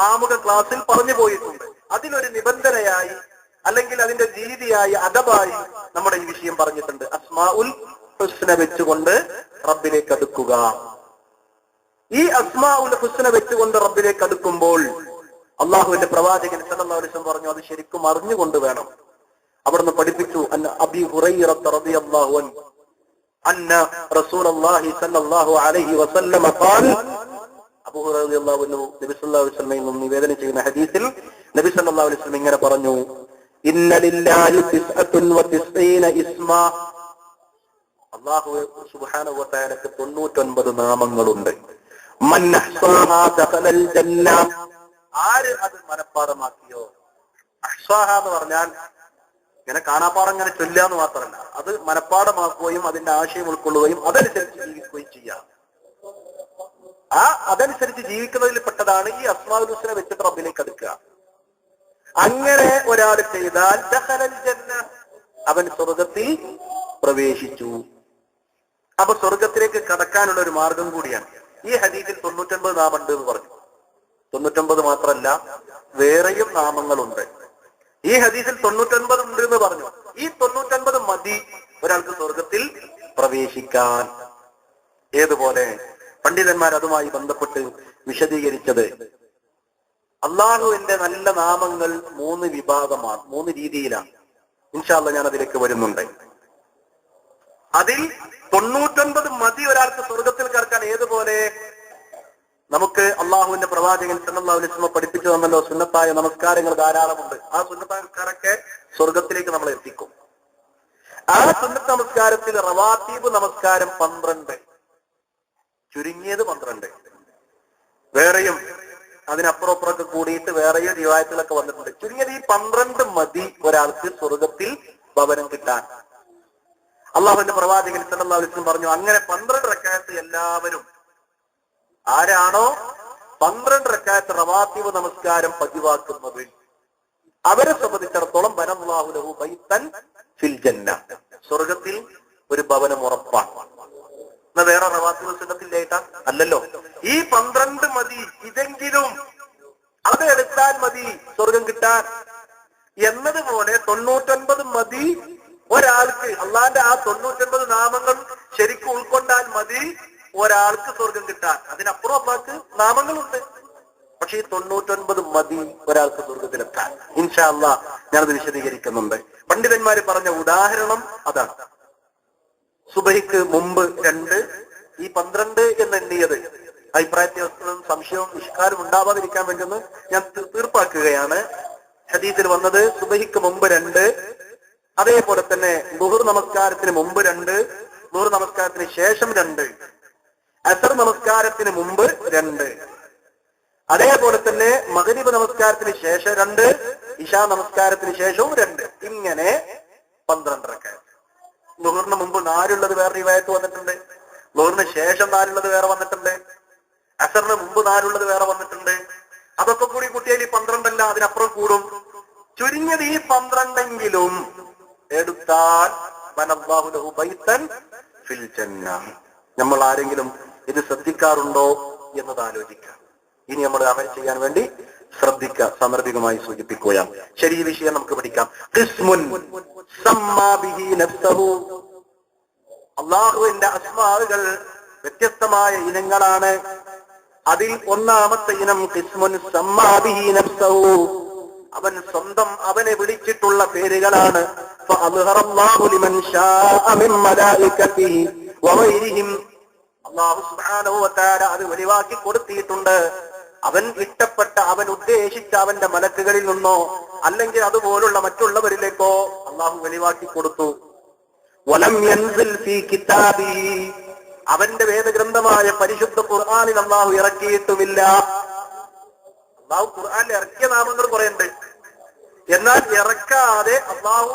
ആമുഖ ക്ലാസ്സിൽ പറഞ്ഞു പോയിട്ടുണ്ട്. അതിനൊരു നിബന്ധനയായി അല്ലെങ്കിൽ അതിന്റെ രീതിയായി, അദബായി നമ്മുടെ ഈ വിഷയം പറഞ്ഞിട്ടുണ്ട്. അസ്മാഉൽ ഹുസ്ന വെച്ചുകൊണ്ട് റബ്ബിലേക്ക് അടുക്കുക. ഈ അസ്മാഉൽ ഹുസ്ന വെച്ചുകൊണ്ട് റബ്ബിലേക്ക് അടുക്കുമ്പോൾ അള്ളാഹുവിന്റെ പ്രവാചകൻ സല്ലല്ലാഹു അലൈഹി വസല്ലം പറഞ്ഞു, അത് ശരിക്കും അറിഞ്ഞുകൊണ്ട് വേണം. അവിടുന്ന് പഠിപ്പിച്ചു, അന്ന അബീ ഹുറൈറ റളിയല്ലാഹു അൻഹു അന്ന റസൂലുള്ളാഹി സല്ലല്ലാഹു അലൈഹി വസല്ലം ഖാൽ, അബൂ ഹുറൈറ റളിയല്ലാഹു അൻഹു നബി സല്ലല്ലാഹു അലൈഹി വസല്ലമയിൽ നിന്ന് നിവേദനം ചെയ്യുന്ന ഹദീസിൽ നബി സല്ലല്ലാഹു അലൈഹി വസല്ലം ഇങ്ങനെ പറഞ്ഞു, ഇന്ന ലില്ലാഹി 99 ഇസ്മാ, അല്ലാഹു സുബ്ഹാനഹു വ തആലക്ക് 99 നാമങ്ങളുണ്ട്. മൻ അഹ്സാഹാ ദഖലൽ ജന്ന, ആര് അത് മനഃപ്പാടമാക്കിയോ. അഹ്സാഹ എന്ന് പറഞ്ഞാൽ ഇങ്ങനെ കാണാപ്പാടം ഇങ്ങനെ ചൊല്ലാന്ന് മാത്രമല്ല, അത് മനഃപ്പാടമാക്കുകയും അതിന്റെ ആശയം ഉൾക്കൊള്ളുകയും അതനുസരിച്ച് ജീവിക്കുകയും ചെയ്യാം. ആ അതനുസരിച്ച് ജീവിക്കുന്നതിൽ പെട്ടതാണ് ഈ അസ്മാഉൽ ഹുസ്ന വെച്ചിട്ട് റബ്ബിലേക്ക് അടുക്കുക. അങ്ങനെ ഒരാൾ ചെയ്താൽ ദഖലൽ ജന്ന, അവൻ സ്വർഗത്തിൽ പ്രവേശിച്ചു. അപ്പൊ സ്വർഗത്തിലേക്ക് കടക്കാനുള്ള ഒരു മാർഗം കൂടിയാണ്. ഈ ഹദീസിൽ 99 നാമമുണ്ട് എന്ന് പറഞ്ഞു. 99 മാത്രമല്ല, വേറെയും നാമങ്ങളുണ്ട്. ഈ ഹദീസിൽ 99 ഉണ്ട് എന്ന് പറഞ്ഞു. ഈ 99 മതി ഒരാൾക്ക് സ്വർഗത്തിൽ പ്രവേശിക്കാൻ. ഏതുപോലെ പണ്ഡിതന്മാർ അതുമായി ബന്ധപ്പെട്ട് വിശദീകരിച്ചത്, അള്ളാഹുവിന്റെ നല്ല നാമങ്ങൾ 3 വിഭാഗമാണ്, 3 രീതിയിലാണ്. ഇൻഷാ അല്ലാഹ് ഞാൻ അതിലേക്ക് വരുന്നുണ്ട്. അതിൽ 99 മതി ഒരാൾക്ക് സ്വർഗത്തിൽ കടക്കാൻ. ഏതുപോലെ നമുക്ക് അള്ളാഹുവിന്റെ പ്രവാചകൻ സല്ലല്ലാഹു അലൈഹി വസല്ലം പഠിപ്പിച്ചു തന്നല്ലോ, സുന്നത്തായ നമസ്കാരങ്ങൾ ധാരാളമുണ്ട്. ആ സുന്നത്തായ നമസ്കാരമൊക്കെ സ്വർഗത്തിലേക്ക് നമ്മളെ എത്തിക്കും. ആ സുന്നത്ത് നമസ്കാരത്തിൽ റവാത്തീബ് നമസ്കാരം 12, ചുരുങ്ങിയത് 12. വേറെയും അതിനപ്പുറമൊക്കെ കൂടിയിട്ട് വേറെയും റിവായത്തുകളൊക്കെ വന്നിട്ടുണ്ട്. ചുരുങ്ങിയത് ഈ 12 മതി ഒരാൾക്ക് സ്വർഗത്തിൽ ഭവനം കിട്ടാൻ. അള്ളാഹുവിന്റെ പ്രവാചകൻ സല്ലല്ലാഹു അലൈഹി വസല്ലം പറഞ്ഞു, അങ്ങനെ 12 റക്അത്ത് എല്ലാവരും ആരാണോ 12 റക്അത്ത് റവാത്തീബ് നമസ്കാരം പതിവാക്കുന്നത് അവരെ സംബന്ധിച്ചിടത്തോളം ബനല്ലാഹു ലഹു ബൈതൻ ഫിൽ ജന്ന, സ്വർഗത്തിൽ ഒരു ഭവനം ഉറപ്പാണ്. എന്നാ വേറെ റവാത്തീബ് സുന്നത്തിലേട്ടാ അല്ലല്ലോ. ഈ 12 മതി, ഇതെങ്കിലും അത് എടുത്താൽ മതി സ്വർഗം കിട്ടാൻ എന്നതുപോലെ 99 മതി ഒരാൾക്ക്. അള്ളാന്റെ ആ 99 നാമങ്ങൾ ശരിക്കും ഉൾക്കൊണ്ടാൽ മതി ഒരാൾക്ക് സ്വർഗം കിട്ടാൻ. അതിനപ്പുറം അള്ളാഹ്ക്ക് നാമങ്ങളുണ്ട്. പക്ഷെ ഈ 99 മതി ഒരാൾക്ക് സ്വർഗത്തിലെത്താൻ. ഇൻഷാ അല്ലാഹ് ഞാനത് വിശദീകരിക്കുന്നുണ്ട്. പണ്ഡിതന്മാര് പറഞ്ഞ ഉദാഹരണം അതാണ്. സുബഹിക്ക് മുമ്പ് 2, ഈ 12 എന്ന് എണ്ണിയത് അഭിപ്രായത്തിനും സംശയവും നിഷ്കാരം ഉണ്ടാവാതിരിക്കാൻ വേണ്ടിയൊന്ന് ഞാൻ തീർപ്പാക്കുകയാണ്. ഹദീസിൽ വന്നത് സുബഹിക്ക് മുമ്പ് 2, അതേപോലെ തന്നെ ളുഹർ നമസ്കാരത്തിന് മുമ്പ് 2, ളുഹർ നമസ്കാരത്തിന് ശേഷം 2, അസർ നമസ്കാരത്തിന് മുമ്പ് 2, അതേപോലെ തന്നെ മഗ്രിബ് നമസ്കാരത്തിന് ശേഷം 2, ഇശാ നമസ്കാരത്തിന് ശേഷവും 2. ഇങ്ങനെ 12 റക്അത്ത്. ളുഹറിന് മുമ്പ് 4 ഉള്ളത് വേറെ റിവായത്ത് വന്നിട്ടുണ്ട്. ളുഹറിന് ശേഷം 4 ഉള്ളത് വേറെ വന്നിട്ടുണ്ട്. അസറിന് മുമ്പ് 4 ഉള്ളത് വേറെ വന്നിട്ടുണ്ട്. അതൊക്കെ കൂടി കൂട്ടിയാൽ ഈ 12 അല്ല, അതിനപ്പുറം കൂടും. ചുരുങ്ങിയത് ഈ 12 എടുത്താൽ ബനല്ലാഹു ലഹു ബൈതൻ ഫിൽ ജന്ന, നമ്മൾ ആരെങ്കിലും ഇത് ശ്രദ്ധിക്കാറുണ്ടോ എന്നത് ആലോചിക്കാം. ഇനി നമ്മൾ അമൽ ചെയ്യാൻ വേണ്ടി ശ്രദ്ധിക്കുക. സമർപ്പികമായി സൂചിപ്പിക്കുകയാണ്. ശരി, ഈ വിഷയം നമുക്ക് പഠിക്കാം. ഖിസ്മുൻ സമ്മാ ബിഹി നഫ്സഹു. അല്ലാഹുവിന്റെ അസ്മാഉകൾ വ്യത്യസ്തമായ ഇനങ്ങളാണ്. അതിൽ ഒന്നാമത്തെ ഇനം ഖിസ്മുൻ സമ്മാ ബിഹി നഫ്സഹു. അവൻ സ്വന്തം അവനെ വിളിച്ചിട്ടുള്ള പേരുകളാണ്. ഫഅദ്ഹറല്ലാഹു ലിമൻ ശാഅ മിൻ മലായികതിഹി വഗൈരിഹിം. അല്ലാഹു സുബ്ഹാനഹു വ തആല അത് വെളിവാക്കി കൊടുത്തിട്ടുണ്ട്. അവൻ ഇഷ്ടപ്പെട്ട, അവൻ ഉദ്ദേശിച്ച അവന്റെ മലക്കുകളിൽ നിന്നോ അല്ലെങ്കിൽ അതുപോലുള്ള മറ്റുള്ളവരിലേക്കോ അല്ലാഹു വെളിവാക്കി കൊടുത്തു. വലം യൻസിൽ ഫീ കിതാബിഹി. അവന്റെ വേദഗ്രന്ഥമായ പരിശുദ്ധ ഖുർആനിൽ അല്ലാഹു ഇറക്കിയിട്ടുമില്ല. അല്ലാഹു ഖുർആനിൽ ഇറക്കിയ നാമങ്ങൾ കുറേയുണ്ട്. എന്നാൽ ഇറക്കാതെ അല്ലാഹു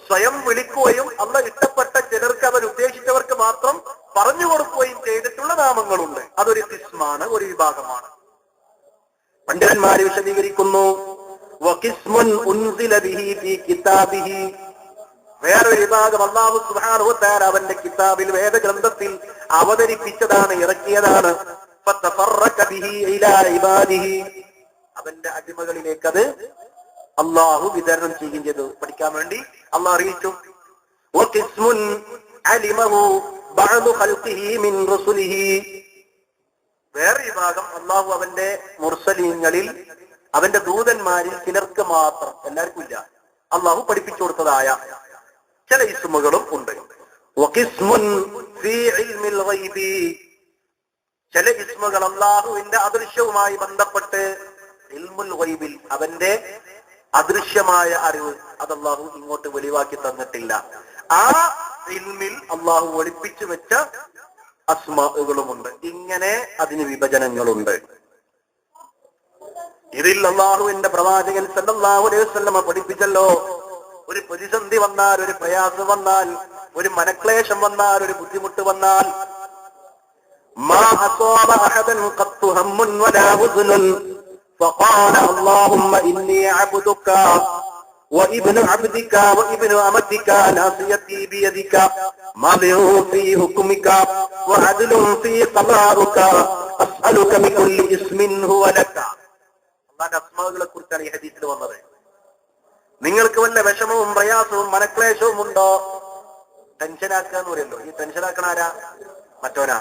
സ്വയം വിളിക്കുകയും അല്ലാഹു ഇഷ്ടപ്പെട്ട ചിലർക്ക്, അവൻ ഉദ്ദേശിച്ചവർക്ക് മാത്രം പറഞ്ഞു കൊടുക്കുകയും ചെയ്തിട്ടുള്ള നാമങ്ങളുണ്ട്. അതൊരു ഖിസ്മാണ്, ഒരു വിഭാഗമാണ്. പണ്ഡിതന്മാര് വിശദീകരിക്കുന്നു, വഖിസ്മുൻ ഉൻസില ബിഹി ഫീ കിതാബിഹി. വേറൊരു വിഭാഗം അല്ലാഹു സുബ്ഹാനഹു വ തആല അവന്റെ കിതാബിൽ, വേദഗ്രന്ഥത്തിൽ അവതരിപ്പിച്ചതാണ്, ഇറക്കിയതാണ്. ഫതഫറക ബിഹി ഇലാ ഇബാദിഹി. അവന്റെ അടിമകളിലേക്ക് അത് അല്ലാഹു വിതരണം ചെയ്യുകയും ചെയ്തു. പഠിക്കാൻ വേണ്ടി അല്ലാഹു അറിയിച്ചു. വഖിസ്മുൻ അലിമഹു ബഅദു ഖൽഖിഹി മിൻ റസുലിഹി. വേറെ വിഭാഗം അല്ലാഹു അവന്റെ മുർസലീങ്ങളിൽ, അവന്റെ ദൂതന്മാരിൽ ചിലർക്ക് മാത്രം, എല്ലാവർക്കും ഇല്ല, അല്ലാഹു പഠിപ്പിച്ചു കൊടുത്തതായ ചില ഇസ്മുകളും ഉണ്ട്. വഖിസ്മുൻ ഫീ ഇൽമിൽ ഗൈബി. ചില ഇസ്മുകൾ അല്ലാഹുവിന്റെ അദൃശ്യവുമായി ബന്ധപ്പെട്ട് ഇൽമുൽ ഗൈബിൽ, അവന്റെ അദൃശ്യമായ അറിവ്, അത് അല്ലാഹു ഇങ്ങോട്ട് വെളിവാക്കി തന്നിട്ടില്ല. ആ ഇൽമിൽ അല്ലാഹു ഒളിപ്പിച്ചു വെച്ച അസ്മാഉകളുമുണ്ട്. ഇങ്ങനെ അതിന് വിഭജനങ്ങളുണ്ട്. ഇതിൽ അല്ലാഹുവിന്റെ പ്രവാചകൻ സല്ലല്ലാഹു അലൈഹി വസല്ലം പഠിപ്പിച്ചല്ലോ, ഒരു പ്രതിസന്ധി വന്നാൽ, ഒരു പ്രയാസം വന്നാൽ, ഒരു മനക്ലേശം വന്നാൽ, ഒരു ബുദ്ധിമുട്ട് വന്നാൽ, മാ അസാബ അഹദൻ ഖത്തു ഹമ്മുൻ വലാ ഹുസ്നുൻ ഫഖാല അല്ലാഹുമ്മ ഇന്നി അബ്ദുക وابن عبدك وابن أمتك ناصيتي بيدك ماضٍ في حكمك وعدل في قضاءك أسألك بكل اسم هو لك. അല്ലാഹുവിന്റെ അസ്മാഉകളെ കുറിച്ചാണ് ഈ ഹദീസിൽ വന്നത്. നിങ്ങൾക്ക് വല്ല വിഷമവും പ്രയാസവും മനക്ലേശവും ഉണ്ടോ? ടെൻഷനാക്കുക എന്ന് പറയുമല്ലോ. ഈ ടെൻഷനാക്കണ ആരാ? മറ്റോനാ.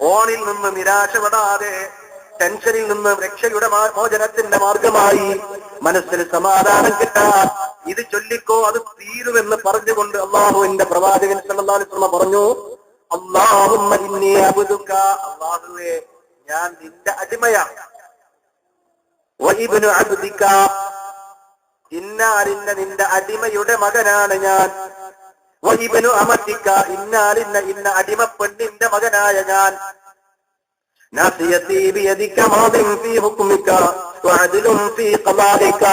ഓണിൽ നിന്ന് നിരാശപ്പെടാതെ, ടെൻഷനിൽ നിന്ന് രക്ഷയുടെ മോചനത്തിന്റെ മാർഗമായി മനസ്സിന് സമാധാനം കിട്ടാൻ ഇത് ചൊല്ലിക്കോ, അത് തീരുമെന്ന് പറഞ്ഞുകൊണ്ട് അല്ലാഹുവിന്റെ പ്രവാചകൻ സല്ലല്ലാഹു അലൈഹി വസല്ലം പറഞ്ഞു, അല്ലാഹുമ്മ ഇന്നി അബ്ദുക. അല്ലാഹുവേ, ഞാൻ നിന്റെ അടിമയാണ്. വഇബ്നു അബ്ദിക. ഇന്നാലിന്ന നിന്റെ അടിമയുടെ മകനാണ് ഞാൻ. വഇബ്നു അമതിക. ഇന്നാലിന്ന ഇന്ന അടിമ പെണ്ണിന്റെ മകനായ ഞാൻ. നാസിയതി ബിയദിക മാദിൻ ഫീ ഹുക്മിക വഅദ്ലുൻ ഫീ ഖദാഇക.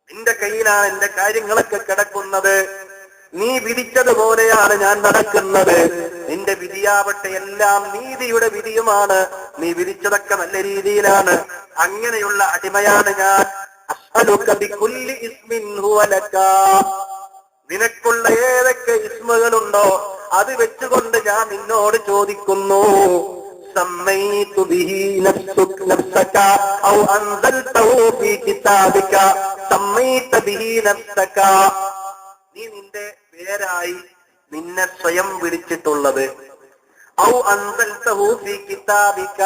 നിന്റെ കയ്യിലാണ് എന്റെ കാര്യങ്ങളൊക്കെ കിടക്കുന്നത്. നീ വിധിച്ചതുപോലെയാണ് ഞാൻ നടക്കുന്നത്. നിന്റെ വിധിയാവട്ടെ എല്ലാം നീതിയുടെ വിധിയുമാണ്. നീ വിധിച്ചതൊക്കെ നല്ല രീതിയിലാണ്. അങ്ങനെയുള്ള അടിമയാണ് ഞാൻ. അസ്അലുക ബികുല്ലി ഇസ്മിൻ ഹുവ ലക. നിനക്കുള്ള ഏതൊക്കെ ഇസ്മുകളുണ്ടോ അത് വെച്ചുകൊണ്ട് ഞാൻ നിന്നോട് ചോദിക്കുന്നു. സമ്മൈതു ബിഹി നഫ്സക ഔ അൻസൽതഹു ഫീ കിതാബിക സമ്മൈത ബിഹി നഫ്സക. നീ നിന്റെ പേരായി നിന്നെ സ്വയം വിളിച്ചിട്ടുള്ളത്. ഔ അൻസൽതഹു ഫീ കിതാബിക,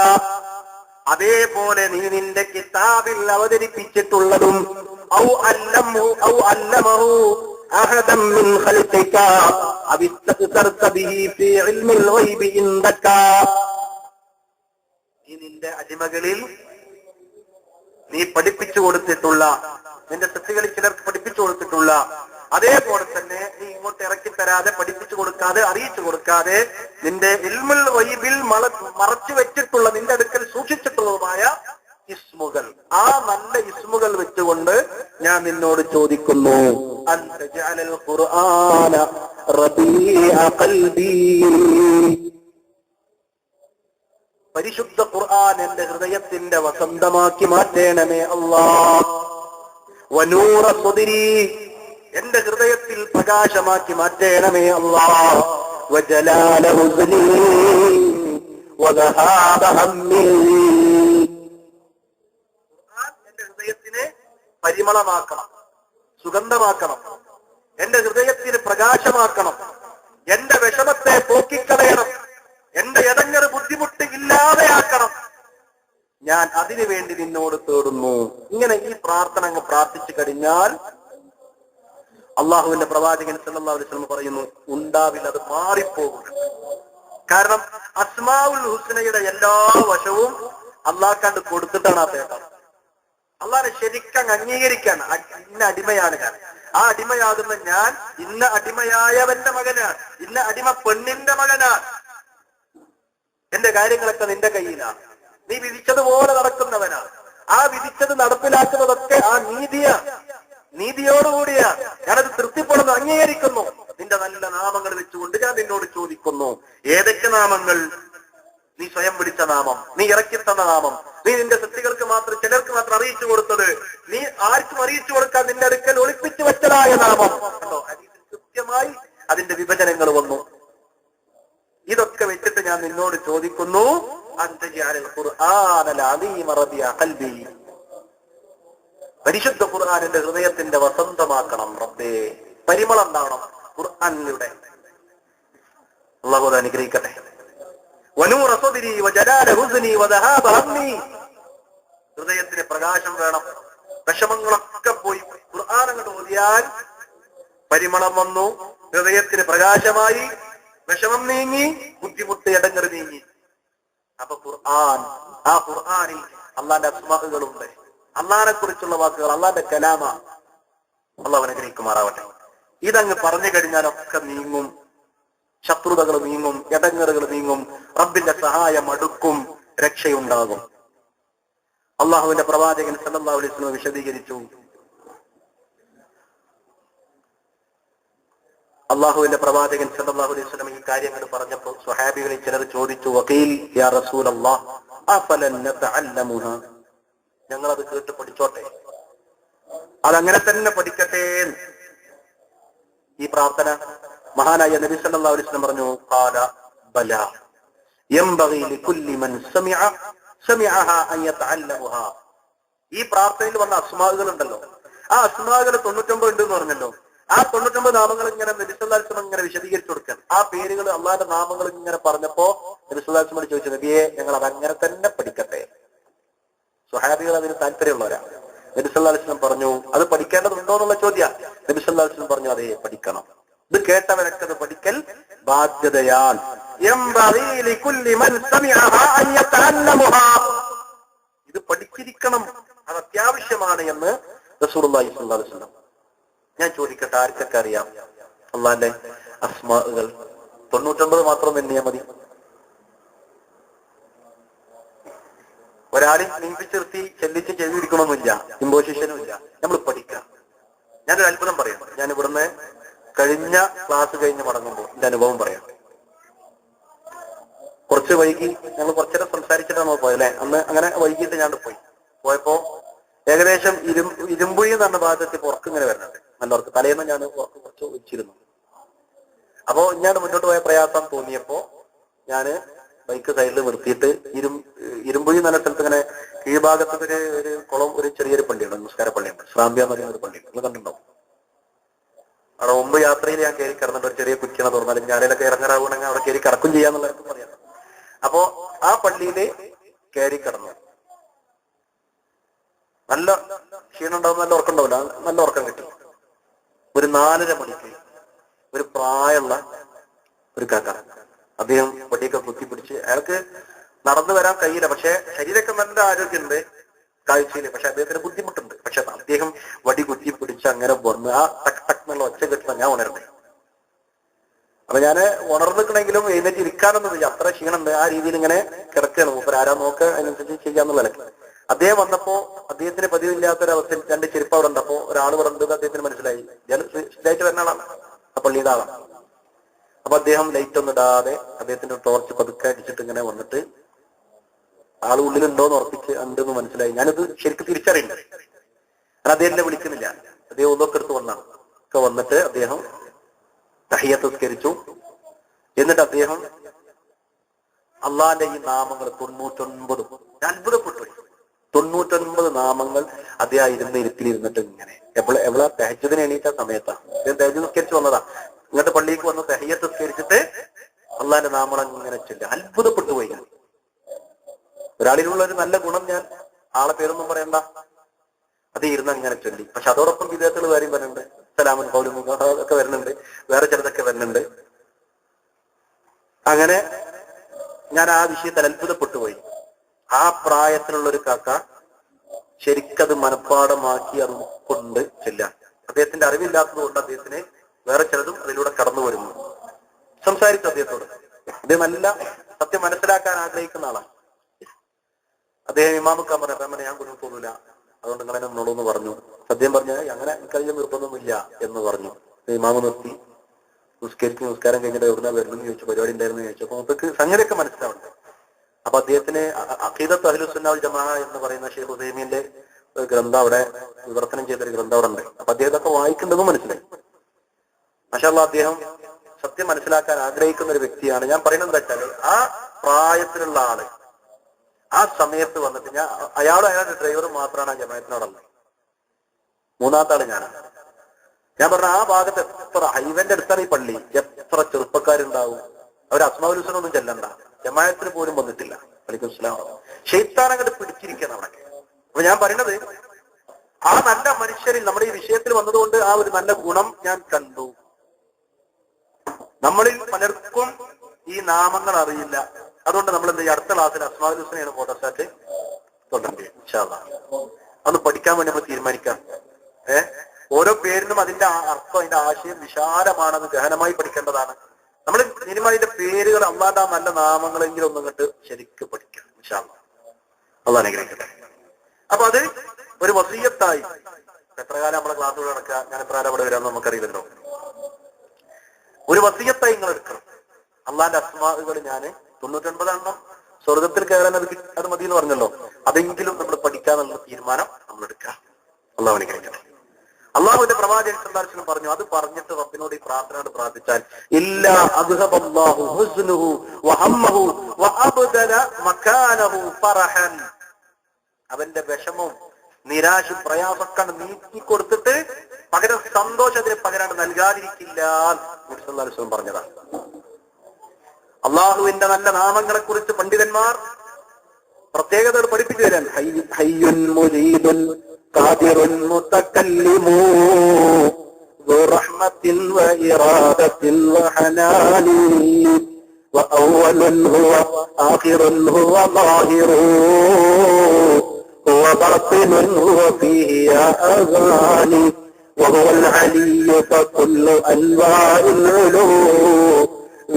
അതേപോലെ നീ നിന്റെ കിതാബിൽ അവതരിപ്പിച്ചിട്ടുള്ളതും. ഔ അല്ലമഹു അഹദൻ മിൻ ഖൽഖിക അവ ഇസ്തഅ്സർത ബിഹി ഫീ ഇൽമിൽ ഗൈബി ഇൻദക. നീ നിന്റെ അടിമകളിൽ നീ പഠിപ്പിച്ചു കൊടുത്തിട്ടുള്ള, നിന്റെ സൃഷ്ടികളിൽ ചിലർക്ക് പഠിപ്പിച്ചു കൊടുത്തിട്ടുള്ള, അതേപോലെ തന്നെ നീ ഇങ്ങോട്ട് ഇറക്കി തരാതെ, പഠിപ്പിച്ചു കൊടുക്കാതെ, അറിയിച്ചു കൊടുക്കാതെ നിന്റെ ഇൽമുൽ ഗൈബിൽ മറച്ചു വെച്ചിട്ടുള്ള, നിന്റെ അടുക്കൽ സൂക്ഷിച്ചിട്ടുള്ളതുമായ ഇസ്മുകൾ, ആ നല്ല ഇസ്മുകൾ വെച്ചുകൊണ്ട് ഞാൻ നിന്നോട് ചോദിക്കുന്നു. അൻത ജഅലൽ ഖുർആന റബീഅ ഖൽബി. പരിശുദ്ധ ഖുർആൻ എന്റെ ഹൃദയത്തിന്റെ വസന്തമാക്കി മാറ്റേണമേ അല്ലാഹ്. വനൂറ സ്വദരി, എന്റെ ഹൃദയത്തിൽ പ്രകാശമാക്കി മാറ്റേണമേ അല്ലാഹ്. وجلال حزني وذهاب همي. എന്റെ ഹൃദയത്തിനെ പരിമളമാക്കണം, സുഗന്ധമാക്കണം, എന്റെ ഹൃദയത്തിന് പ്രകാശമാക്കണം, എന്റെ വിഷമത്തെ പോക്കിക്കളയണം, എന്റെ ഇടങ്ങറ് ബുദ്ധിമുട്ട് ഇല്ലാതെയാക്കണം. ഞാൻ അതിനു വേണ്ടി നിന്നോട് തേടുന്നു. ഇങ്ങനെ ഈ പ്രാർത്ഥന അങ്ങ് പ്രാർത്ഥിച്ചു കഴിഞ്ഞാൽ അള്ളാഹുവിന്റെ പ്രവാചകൻ സല്ലല്ലാഹു അലൈഹി വസല്ലം പറയുന്നു, ഉണ്ടാവില്ല, അത് മാറിപ്പോകും. കാരണം അസ്മാഉൽ ഹുസ്നയുടെ എല്ലാ വശവും അള്ളാഹ്ക്കണ്ട് കൊടുത്തിട്ടാണ് ആ തേട്ടം. അള്ളാഹിനെ ശരിക്കും അംഗീകരിക്കാൻ, ഇന്ന അടിമയാണ് ഞാൻ, ആ അടിമയാകുന്ന ഞാൻ ഇന്ന അടിമയായവന്റെ മകനാണ്, ഇന്ന അടിമ പെണ്ണിന്റെ മകനാണ്, എന്റെ കാര്യങ്ങളൊക്കെ നിന്റെ കയ്യിലാണ്, നീ വിധിച്ചതുപോലെ നടക്കുന്നവനാണ്, ആ വിധിച്ചത് നടപ്പിലാക്കുന്നതൊക്കെ ആ നീതിയോടുകൂടിയാ, ഞാനത് തൃപ്തിപ്പെടുന്നു, അംഗീകരിക്കുന്നു. നിന്റെ നല്ല നാമങ്ങൾ വെച്ചുകൊണ്ട് ഞാൻ നിന്നോട് ചോദിക്കുന്നു, ഏതൊക്കെ നാമങ്ങൾ? നീ സ്വയം വിളിച്ച നാമം, നീ ഇറക്കി തന്ന നാമം, നീ നിന്റെ സൃഷ്ടികൾക്ക് മാത്രം, ചിലർക്ക് മാത്രം അറിയിച്ചു കൊടുത്തത്, നീ ആർക്കും അറിയിച്ചു കൊടുക്കാൻ നിന്റെ അടുക്കൽ ഒളിപ്പിച്ചു വെച്ചതായ നാമം. കൃത്യമായി അതിന്റെ വിഭജനങ്ങൾ വന്നു. ഇതൊക്കെ വെച്ചിട്ട് ഞാൻ നിന്നോട് ചോദിക്കുന്നു, പരിശുദ്ധ ഖുർആനിന്റെ ഹൃദയത്തിന്റെ വസന്തമാക്കണം റബ്ബേ, പരിമളം ഉണ്ടാവണം ഖുർആനിലൂടെ. അല്ലാഹു അനുഗ്രഹിക്കട്ടെ. വനൂറ സദ്രി വജലാല ഹുസ്നി വദഹാബ ഹമ്മി. ഹൃദയത്തിന് പ്രകാശം വേണം, വിഷമങ്ങളൊക്കെ പോയി ഖുർആൻ അങ്ങോട്ട് ഓതിയാൽ പരിമളം വന്നു, ഹൃദയത്തിന് പ്രകാശമായി, വിഷമം നീങ്ങി, ബുദ്ധിമുട്ട് ഇടങ്ങറ് നീങ്ങി. അപ്പൊ ഖുർആൻ, ആ ഖുർആനിൽ അള്ളാന്റെ അസ്മാഉകളുണ്ട്, അള്ളാഹിനെ കുറിച്ചുള്ള വാക്കുകൾ, അള്ളാന്റെ കലാമ. അള്ളാഹു അനുഗ്രഹിക്കുമാറാവട്ടെ. ഇതങ്ങ് പറഞ്ഞു കഴിഞ്ഞാലൊക്കെ നീങ്ങും, ശത്രുതകൾ നീങ്ങും, ഇടങ്ങറുകൾ നീങ്ങും, റബ്ബിന്റെ സഹായം അടുക്കും, രക്ഷയുണ്ടാകും. അള്ളാഹുവിന്റെ പ്രവാചകൻ സല്ലല്ലാഹു അലൈഹി വസല്ലം വിശദീകരിച്ചു. അള്ളാഹുവിന്റെ പ്രവാചകൻ സല്ലല്ലാഹു അലൈഹി വസല്ലം ഈ കാര്യങ്ങൾ പറഞ്ഞപ്പോൾ സ്വഹാബികളിൽ ചിലർ ചോദിച്ചു, വഖീൽ യാ റസൂലല്ലാഹ് അഫലൻ നതഅല്ലമുഹാ, ഞങ്ങളത് കേട്ട് പഠിച്ചോട്ടെ, അതങ്ങനെ തന്നെ പഠിക്കട്ടെ. ഈ പ്രാർത്ഥന മഹാനായ നബി സല്ലല്ലാഹു അലൈഹി വസല്ലം പറഞ്ഞു, ഖാല ബലാ യംബഗി ലികുല്ലി മൻ സമിഅഹാ അൻ യതഅല്ലമുഹാ. ഈ പ്രാർത്ഥനയിൽ വന്ന അസ്മാഉകൾ ഉണ്ടല്ലോ, ആ അസ്മാഉകൾ 99 ഉണ്ട് എന്ന് പറഞ്ഞല്ലോ. ആ 99 നാമങ്ങൾ ഇങ്ങനെ നബി സല്ലല്ലാഹു അലൈഹി വസല്ലം ഇങ്ങനെ വിശദീകരിച്ചു കൊടുക്കാൻ, ആ പേരുകൾ അള്ളാന്റെ നാമങ്ങൾ ഇങ്ങനെ പറഞ്ഞപ്പോ നബി സല്ലല്ലാഹു അലൈഹി വസല്ലം ചോദിച്ചു, നബിയെ ഞങ്ങൾ അത് അങ്ങനെ തന്നെ പഠിക്കട്ടെ. സ്വഹാബികൾ അതിന് താല്പര്യമുള്ളവരാ. നബി സല്ലല്ലാഹു അലൈഹി വസല്ലം പറഞ്ഞു, അത് പഠിക്കേണ്ടതുണ്ടോ എന്നുള്ള ചോദ്യം. നബി സല്ലല്ലാഹു അലൈഹി വസല്ലം പറഞ്ഞു, അതെ പഠിക്കണം, ഇത് കേട്ടവരൊക്കെ അത് പഠിക്കൽ ബാധ്യതയാൽ. ഇത് പഠിച്ചിരിക്കണം, അത് അത്യാവശ്യമാണ് എന്ന് റസൂലുള്ളാഹി സ്വല്ലല്ലാഹു അലൈഹി വസല്ലം. ഞാൻ ചോദിക്കട്ടെ, ആർക്കൊക്കെ അറിയാം അള്ളാന്റെ അസ്മാഉകൾ? 99 മാത്രം എണ്ണിയാൽ മതി. ഒരാളെയും നീപ്പിച്ചിർത്തി ചെല്ലിച്ച് ചെവിയിരിക്കണമെന്നില്ല, ഇമ്പോസിഷനും ഇല്ല, നമ്മൾ പഠിക്കാം. ഞാനൊരു അത്ഭുതം പറയാം. ഞാൻ ഇവിടുന്ന് കഴിഞ്ഞ ക്ലാസ് കഴിഞ്ഞ് മടങ്ങുമ്പോൾ എന്റെ അനുഭവം പറയാം. കുറച്ച് വൈകി, ഞങ്ങൾ കുറച്ചേരം സംസാരിച്ചിട്ടാണ് പോയത് അല്ലെ, അന്ന് അങ്ങനെ വൈകിട്ട് ഞാൻ പോയപ്പോ ഏകദേശം ഇരുമ്പുഴി എന്ന് പറഞ്ഞ ഭാഗത്ത് പുറത്ത് ഇങ്ങനെ വരുന്നുണ്ട്. നല്ലവർക്ക് തലേന്ന് ഞാൻ കുറച്ച് വെച്ചിരുന്നു. അപ്പോ ഞാൻ മുന്നോട്ട് പോയ പ്രയാസം തോന്നിയപ്പോ ഞാന് ബൈക്ക് സൈഡിൽ നിർത്തിയിട്ട് ഇരുമ്പുഴി നല്ല സ്ഥലത്ത് ഇങ്ങനെ കീഴ്ഭാഗത്ത് ഒരു കുളം, ഒരു ചെറിയൊരു പള്ളിയുണ്ട്, നമസ്കാര പള്ളിയുണ്ട്, ശ്രാമ്പ്യ എന്ന് പറയുന്ന ഒരു പള്ളിയുണ്ട്, നിങ്ങൾ കണ്ടിട്ടുണ്ടാവും. അവിടെ മുമ്പ് യാത്രയിൽ ഞാൻ കയറി കിടന്നിട്ട് ഒരു ചെറിയ കുറ്റിണ തുറന്നാലും ഞാനിലൊക്കെ ഇറങ്ങാറാവണമെങ്കിൽ അവിടെ കയറി കിടക്കും ചെയ്യാന്നുള്ളവർക്ക് പറയാം. അപ്പോ ആ പള്ളിയില് കയറി കിടന്നു. നല്ല ക്ഷീണം ഉണ്ടാവും, നല്ല ഉറക്കം ഉണ്ടാവില്ല, നല്ല ഉറക്കം കിട്ടും. ഒരു 4:30 മണിക്ക് ഒരു പ്രായമുള്ള ഒരു കാക്ക, അദ്ദേഹം വടിയൊക്കെ കുത്തിപ്പിടിച്ച്, അയാൾക്ക് നടന്നു വരാൻ കഴിയില്ല, പക്ഷെ ശരീരമൊക്കെ നല്ല ആരോഗ്യമുണ്ട്, കാഴ്ചയില്, പക്ഷെ അദ്ദേഹത്തിന് ബുദ്ധിമുട്ടുണ്ട്. പക്ഷെ അദ്ദേഹം വടി കുത്തിപ്പിടിച്ച് അങ്ങനെ വന്ന് ആ ടക് ടക് എന്നുള്ള ഒച്ച കിട്ടുന്ന ഞാൻ ഉണർന്നേ. അപ്പൊ ഞാൻ ഉണർന്നിക്കണെങ്കിലും എഴുന്നേറ്റ് ഇരിക്കാനൊന്നും ഇല്ല, അത്ര ക്ഷീണമുണ്ട്. ആ രീതിയിൽ ഇങ്ങനെ കിടക്കുകയാണ്. മൂപ്പർ ആരാ നോക്കുക, അതിനനുസരിച്ച് ചെയ്യാന്നുള്ള നിലക്ക്. അദ്ദേഹം വന്നപ്പോ അദ്ദേഹത്തിന് പതിവില്ലാത്തൊരവസ്ഥയിൽ 2 ചെരുപ്പ് അവിടെ ഉണ്ടപ്പോ ഒരാൾ പറഞ്ഞത് അദ്ദേഹത്തിന് മനസ്സിലായി, ഞാൻ സ്ഥിരമായിട്ട് വരുന്ന ആളാണ്, ആ പള്ളിയുടെ ആളാണ്. അപ്പൊ അദ്ദേഹം ലൈറ്റ് ഒന്നും ഇടാതെ അദ്ദേഹത്തിന്റെ ടോർച്ച് പതുക്കെ അടിച്ചിട്ട് ഇങ്ങനെ വന്നിട്ട്, ആള് ഉള്ളിലുണ്ടോന്ന് ഉറപ്പിച്ച് ഉണ്ടെന്ന് മനസ്സിലായി. ഞാനിത് ശരിക്കും തിരിച്ചറിയില്ല, ഞാൻ അദ്ദേഹത്തിനെ വിളിക്കുന്നില്ല. അദ്ദേഹം ഒന്നൊക്കെ എടുത്ത് വന്നാണ്. ഒക്കെ വന്നിട്ട് അദ്ദേഹം തഹിയ്യത്ത് നിസ്കരിച്ചു. എന്നിട്ട് അദ്ദേഹം അള്ളാന്റെ ഈ നാമങ്ങൾ 99 അത്ഭുതപ്പെട്ടു. 99 നാമങ്ങൾ അദ്ദേഹം ഇരുന്നിരുന്നിട്ട് ഇങ്ങനെ എവളാ തഹജ്ജുദിന് എണീറ്റ സമയത്താണ്, തഹജ്ജുദ് നിസ്കരിച്ച് വന്നതാ. ഇങ്ങോട്ട് പള്ളിക്ക് വന്ന് തഹയ്യത്ത് നിസ്കരിച്ചിട്ട് അള്ളാന്റെ നാമങ്ങൾ ഇങ്ങനെ ചൊല്ലി അത്ഭുതപ്പെട്ടു പോയി. ഞാൻ ഒരാളിലുള്ള ഒരു നല്ല ഗുണം, ഞാൻ ആളെ പേരൊന്നും പറയണ്ട, അത് ഇരുന്ന് അങ്ങനെ ചൊല്ലി. പക്ഷെ അതോടൊപ്പം വിദേഹത്തുള്ള കാര്യം വരുന്നുണ്ട്, സലാമുൻ ഖൗലും ഒക്കെ വരുന്നുണ്ട്, വേറെ ചിലതൊക്കെ വരുന്നുണ്ട്. അങ്ങനെ ഞാൻ ആ വിഷയത്തിൽ അത്ഭുതപ്പെട്ടു പോയി. ആ പ്രായത്തിലുള്ള ഒരു കാക്ക ശരിക്കത് മനഃപ്പാടമാക്കി അത് കൊണ്ട് ചെല്ലാൻ. അദ്ദേഹത്തിന്റെ അറിവില്ലാത്തത് കൊണ്ട് അദ്ദേഹത്തിന് വേറെ ചിലതും അതിലൂടെ കടന്നു വരുന്നു. സംസാരിച്ചു അദ്ദേഹത്തോട്. അദ്ദേഹം നല്ല സത്യം മനസ്സിലാക്കാൻ ആഗ്രഹിക്കുന്ന ആളാണ്. അദ്ദേഹം ഇമാമുക്കാൻ പറഞ്ഞു, ഞാൻ കുടുംബം തോന്നില്ല, അതുകൊണ്ട് നിങ്ങളെ നിന്നോളൂ എന്ന് പറഞ്ഞു. സത്യം പറഞ്ഞാൽ അങ്ങനെ എനിക്കതിന് നിർബന്ധമൊന്നുമില്ല എന്ന് പറഞ്ഞു. ഇമാമ് നിർത്തി നിസ്കാരം കഴിഞ്ഞിട്ട് എവിടുന്ന വരുന്നെന്ന് ചോദിച്ചു, പരിപാടി ഉണ്ടായിരുന്നു ചോദിച്ചു. അപ്പൊ നമുക്ക് സംഗതിയൊക്കെ മനസ്സിലാവുന്നുണ്ട്. അപ്പൊ അദ്ദേഹത്തിന് അഖീദത്ത് അഹ്ലുസ് സുന്ന വൽ ജമാഅ എന്ന് പറയുന്ന ഷെയ്ഖ് ഉസൈമീന്റെ ഗ്രന്ഥം അവിടെ വിവർത്തനം ചെയ്തൊരു ഗ്രന്ഥം അവിടെ ഉണ്ട്. അപ്പൊ അദ്ദേഹത്തൊക്കെ വായിക്കേണ്ടതും മനസ്സിലായി. മാഷാ അല്ലാഹ്, അദ്ദേഹം സത്യം മനസ്സിലാക്കാൻ ആഗ്രഹിക്കുന്ന ഒരു വ്യക്തിയാണ്. ഞാൻ പറയുന്നത് എന്താ വെച്ചാല്, ആ പ്രായത്തിലുള്ള ആള് ആ സമയത്ത് വന്നിട്ട് അയാളുടെ ഡ്രൈവറും മാത്രമാണ് ആ ജമാഅത്തിനോടുള്ളത്. മൂന്നാമത്തെ ആള് ഞാനാണ്. ഞാൻ പറഞ്ഞ ആ ഭാഗത്ത് എത്ര ഹൈവന്റെ അടുത്താണ് ഈ പള്ളി, എത്ര ചെറുപ്പക്കാരുണ്ടാവും. അവർ അസ്മാഉൽ ഹുസ്നൊന്നും ചെല്ലണ്ട, ജമാഅത്തിന് പോലും വന്നിട്ടില്ല. വലൈക്കും സ്സലാം. ശൈത്താൻ അങ്ങോട്ട് പിടിച്ചിരിക്കണം അവിടെ. അപ്പൊ ഞാൻ പറയുന്നത്, ആ നല്ല മനുഷ്യരിൽ നമ്മുടെ ഈ വിഷയത്തിൽ വന്നതുകൊണ്ട് ആ ഒരു നല്ല ഗുണം ഞാൻ കണ്ടു. നമ്മളിൽ പലർക്കും ഈ നാമങ്ങൾ അറിയില്ല. അതുകൊണ്ട് നമ്മൾ എന്താ, അടുത്ത ക്ലാസ്സിൽ അസ്മാഉൽ ഹുസ്നയാണ് ഫോട്ടോസ്റ്റാറ്റ് തുടങ്ങി ഇൻഷാ അല്ലാഹ്. അതൊന്ന് പഠിക്കാൻ വേണ്ടി നമ്മൾ തീരുമാനിക്കാം. ഓരോ പേരിനും അതിന്റെ അർത്ഥം, അതിന്റെ ആശയം വിശാലമാണെന്ന് ഗഹനമായി പഠിക്കേണ്ടതാണ്. നമ്മൾ സിനിമയുടെ പേരുകൾ, അള്ളാന്റെ നല്ല നാമങ്ങളെങ്കിലും ഒന്നും കണ്ട് ശരിക്കും പഠിക്കാം ഇൻഷാ അല്ലാഹ്. അള്ളാഹ് അനുഗ്രഹിക്കട്ടെ. അപ്പൊ അത് ഒരു വസിയ്യത്തായി. എത്ര കാലം നമ്മളെ ക്ലാസ്സുകൾ നടക്കുക, ഞാൻ എത്ര കാലം അവിടെ വരാമെന്ന് നമുക്കറിയില്ലല്ലോ. ഒരു വസിയ്യത്തായി നിങ്ങൾ എടുക്കണം. അള്ളാന്റെ അസ്മാകൾ ഞാൻ 99 സ്വർഗത്തിൽ കയറാൻ അത് മതി എന്ന് പറഞ്ഞല്ലോ. അതെങ്കിലും നമ്മൾ പഠിക്കാന്നുള്ള തീരുമാനം നമ്മൾ എടുക്കുക. അള്ളാഹു അനുഗ്രഹിക്കട്ടെ. അള്ളാഹുവിന്റെ പ്രവാചകൻ സല്ലല്ലാഹു അലൈഹി വസല്ലം പറഞ്ഞു, അത് പറഞ്ഞിട്ട് റബ്ബിനോട് ഈ പ്രാർത്ഥനയോട് പ്രാർത്ഥിച്ചാൽ ഇല്ലാ അദ്ഹബല്ലാഹു ഹുസ്നുഹു വഹമ്മഹു വഅബ്ദല മകാനഹു ഫറഹൻ, അവന്റെ വിഷമവും നിരാശ പ്രയാസമൊക്കെ നീക്കി കൊടുത്തിട്ട് പകരം സന്തോഷത്തിന് പകരം നൽകാതിരിക്കില്ല നബി സല്ലല്ലാഹു അലൈഹി വസല്ലം പറഞ്ഞതാണ്. അള്ളാഹുവിന്റെ നല്ല നാമങ്ങളെ കുറിച്ച് പണ്ഡിതന്മാർ പ്രത്യേകതകൾ പഠിപ്പിച്ചു തരാൻ, ഹയ്യുൻ മുജീബുൻ ഖാദിറുൻ മുതകല്ലിമു ദു റഹ്മത്തിൻ വഇറാദത്തിൻ വഹനാനി വഅവ്വലുൻ ഹുവ ആഖിറുൻ ഹുവ ളാഹിറു ഹുവ ബാത്തിനുൻ ഹുവ ഫീഹി യാ അഗാനി വഹുവൽ അലിയ്യു ഫകുല്ലു അൻവാഇൽ ഉലൂ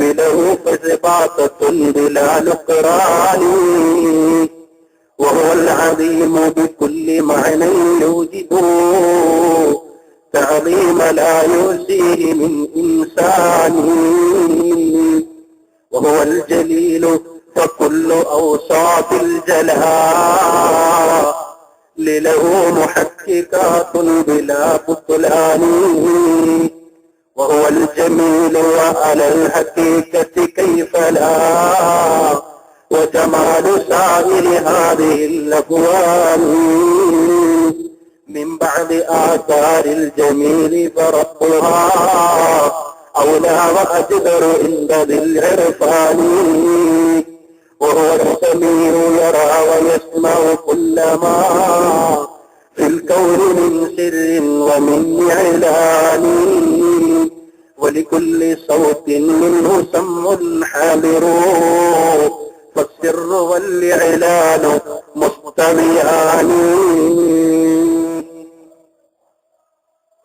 وله صفات بلا نقران وهو العظيم بكل معنى يوجد تعظيم لا يحصيه من إنسان وهو الجليل فكل أوصاف الجلال له محققات بلا بطلان وهو الجميل وعلى الحقيقة كيف لا وجمال سائر هذه الأكوان من بعد آثار الجميل فربها أولى وأجدر عند ذي العرفان وهو السميع يرى ويسمع كل ما في الكون من سر ومن إعلان ولكل صوت منه سم حاضر فالسر والإعلان مستويان.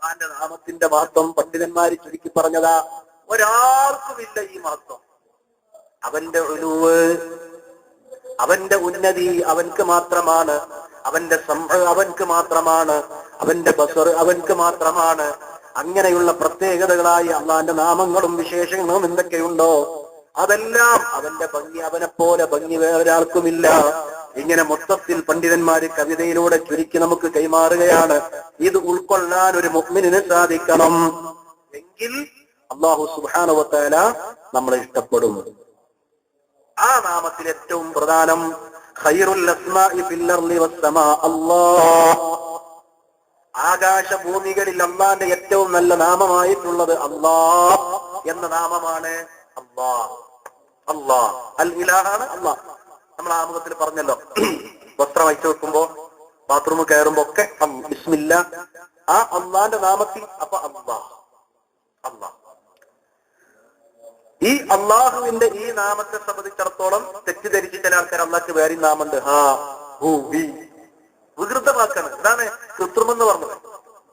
നാമത്തിന്റെ മഹത്വം പണ്ഡിതന്മാര് ചുരുക്കി പറഞ്ഞതാ. ഒരാൾക്കുമില്ല ഈ മഹത്വം. അവന്റെ ഉലുവ്, അവന്റെ ഉന്നതി അവൻക്ക് മാത്രമാണ്. അവന്റെ അവൻക്ക് മാത്രമാണ്. അവന്റെ ബസർ അവൻക്ക് മാത്രമാണ്. അങ്ങനെയുള്ള പ്രത്യേകതകളായി അള്ളാന്റെ നാമങ്ങളും വിശേഷങ്ങളും എന്തൊക്കെയുണ്ടോ അതെല്ലാം അവന്റെ ഭംഗി, അവനെ പോലെ ഭംഗി വേറൊരാൾക്കുമില്ല. ഇങ്ങനെ മൊത്തത്തിൽ പണ്ഡിതന്മാര് കവിതയിലൂടെ ചുരുക്കി നമുക്ക് കൈമാറുകയാണ്. ഇത് ഉൾക്കൊള്ളാൻ ഒരു മുഅ്മിനിന് സാധിക്കണം. എങ്കിൽ അല്ലാഹു സുബ്ഹാനഹു വ തആല നമ്മളെ ഇഷ്ടപ്പെടും. ആ നാമത്തിൽ ഏറ്റവും പ്രധാനം ഖൈറുൽ അസ്മാഇ ഫിൽ അർളി വസ്സമാ അല്ലാഹ്. ആകാശഭൂമികളിൽ അല്ലാഹുവിന്റെ ഏറ്റവും നല്ല നാമമായിട്ടുള്ളത് അല്ലാഹ് എന്ന നാമമാണ്. അല്ലാഹ് അല്ലാഹ് അൽ ഇലാഹാണ് അല്ലാഹ്. നമ്മൾ ആമുഖത്തിൽ പറഞ്ഞല്ലോ, വസ്ത്രം അയച്ചു വെക്കുമ്പോ ബാത്റൂമിൽ കയറുമ്പോ ഒക്കെ ബിസ്മില്ല, ആ അള്ളാന്റെ നാമത്തിൽ. അപ്പൊ അല്ലാഹ് അല്ലാഹ്. ഈ അള്ളാഹുവിന്റെ ഈ നാമത്തെ സംബന്ധിച്ചിടത്തോളം തെറ്റിദ്ധരിച്ച് ചില ആൾക്കാർ അള്ളാഹ്ക്ക് വേറെ നാമുണ്ട്, ഹാ ഹു ഹി, വികൃതമാക്കാണ്. ഇതാണ് കൃത്രിമം എന്ന് പറഞ്ഞത്.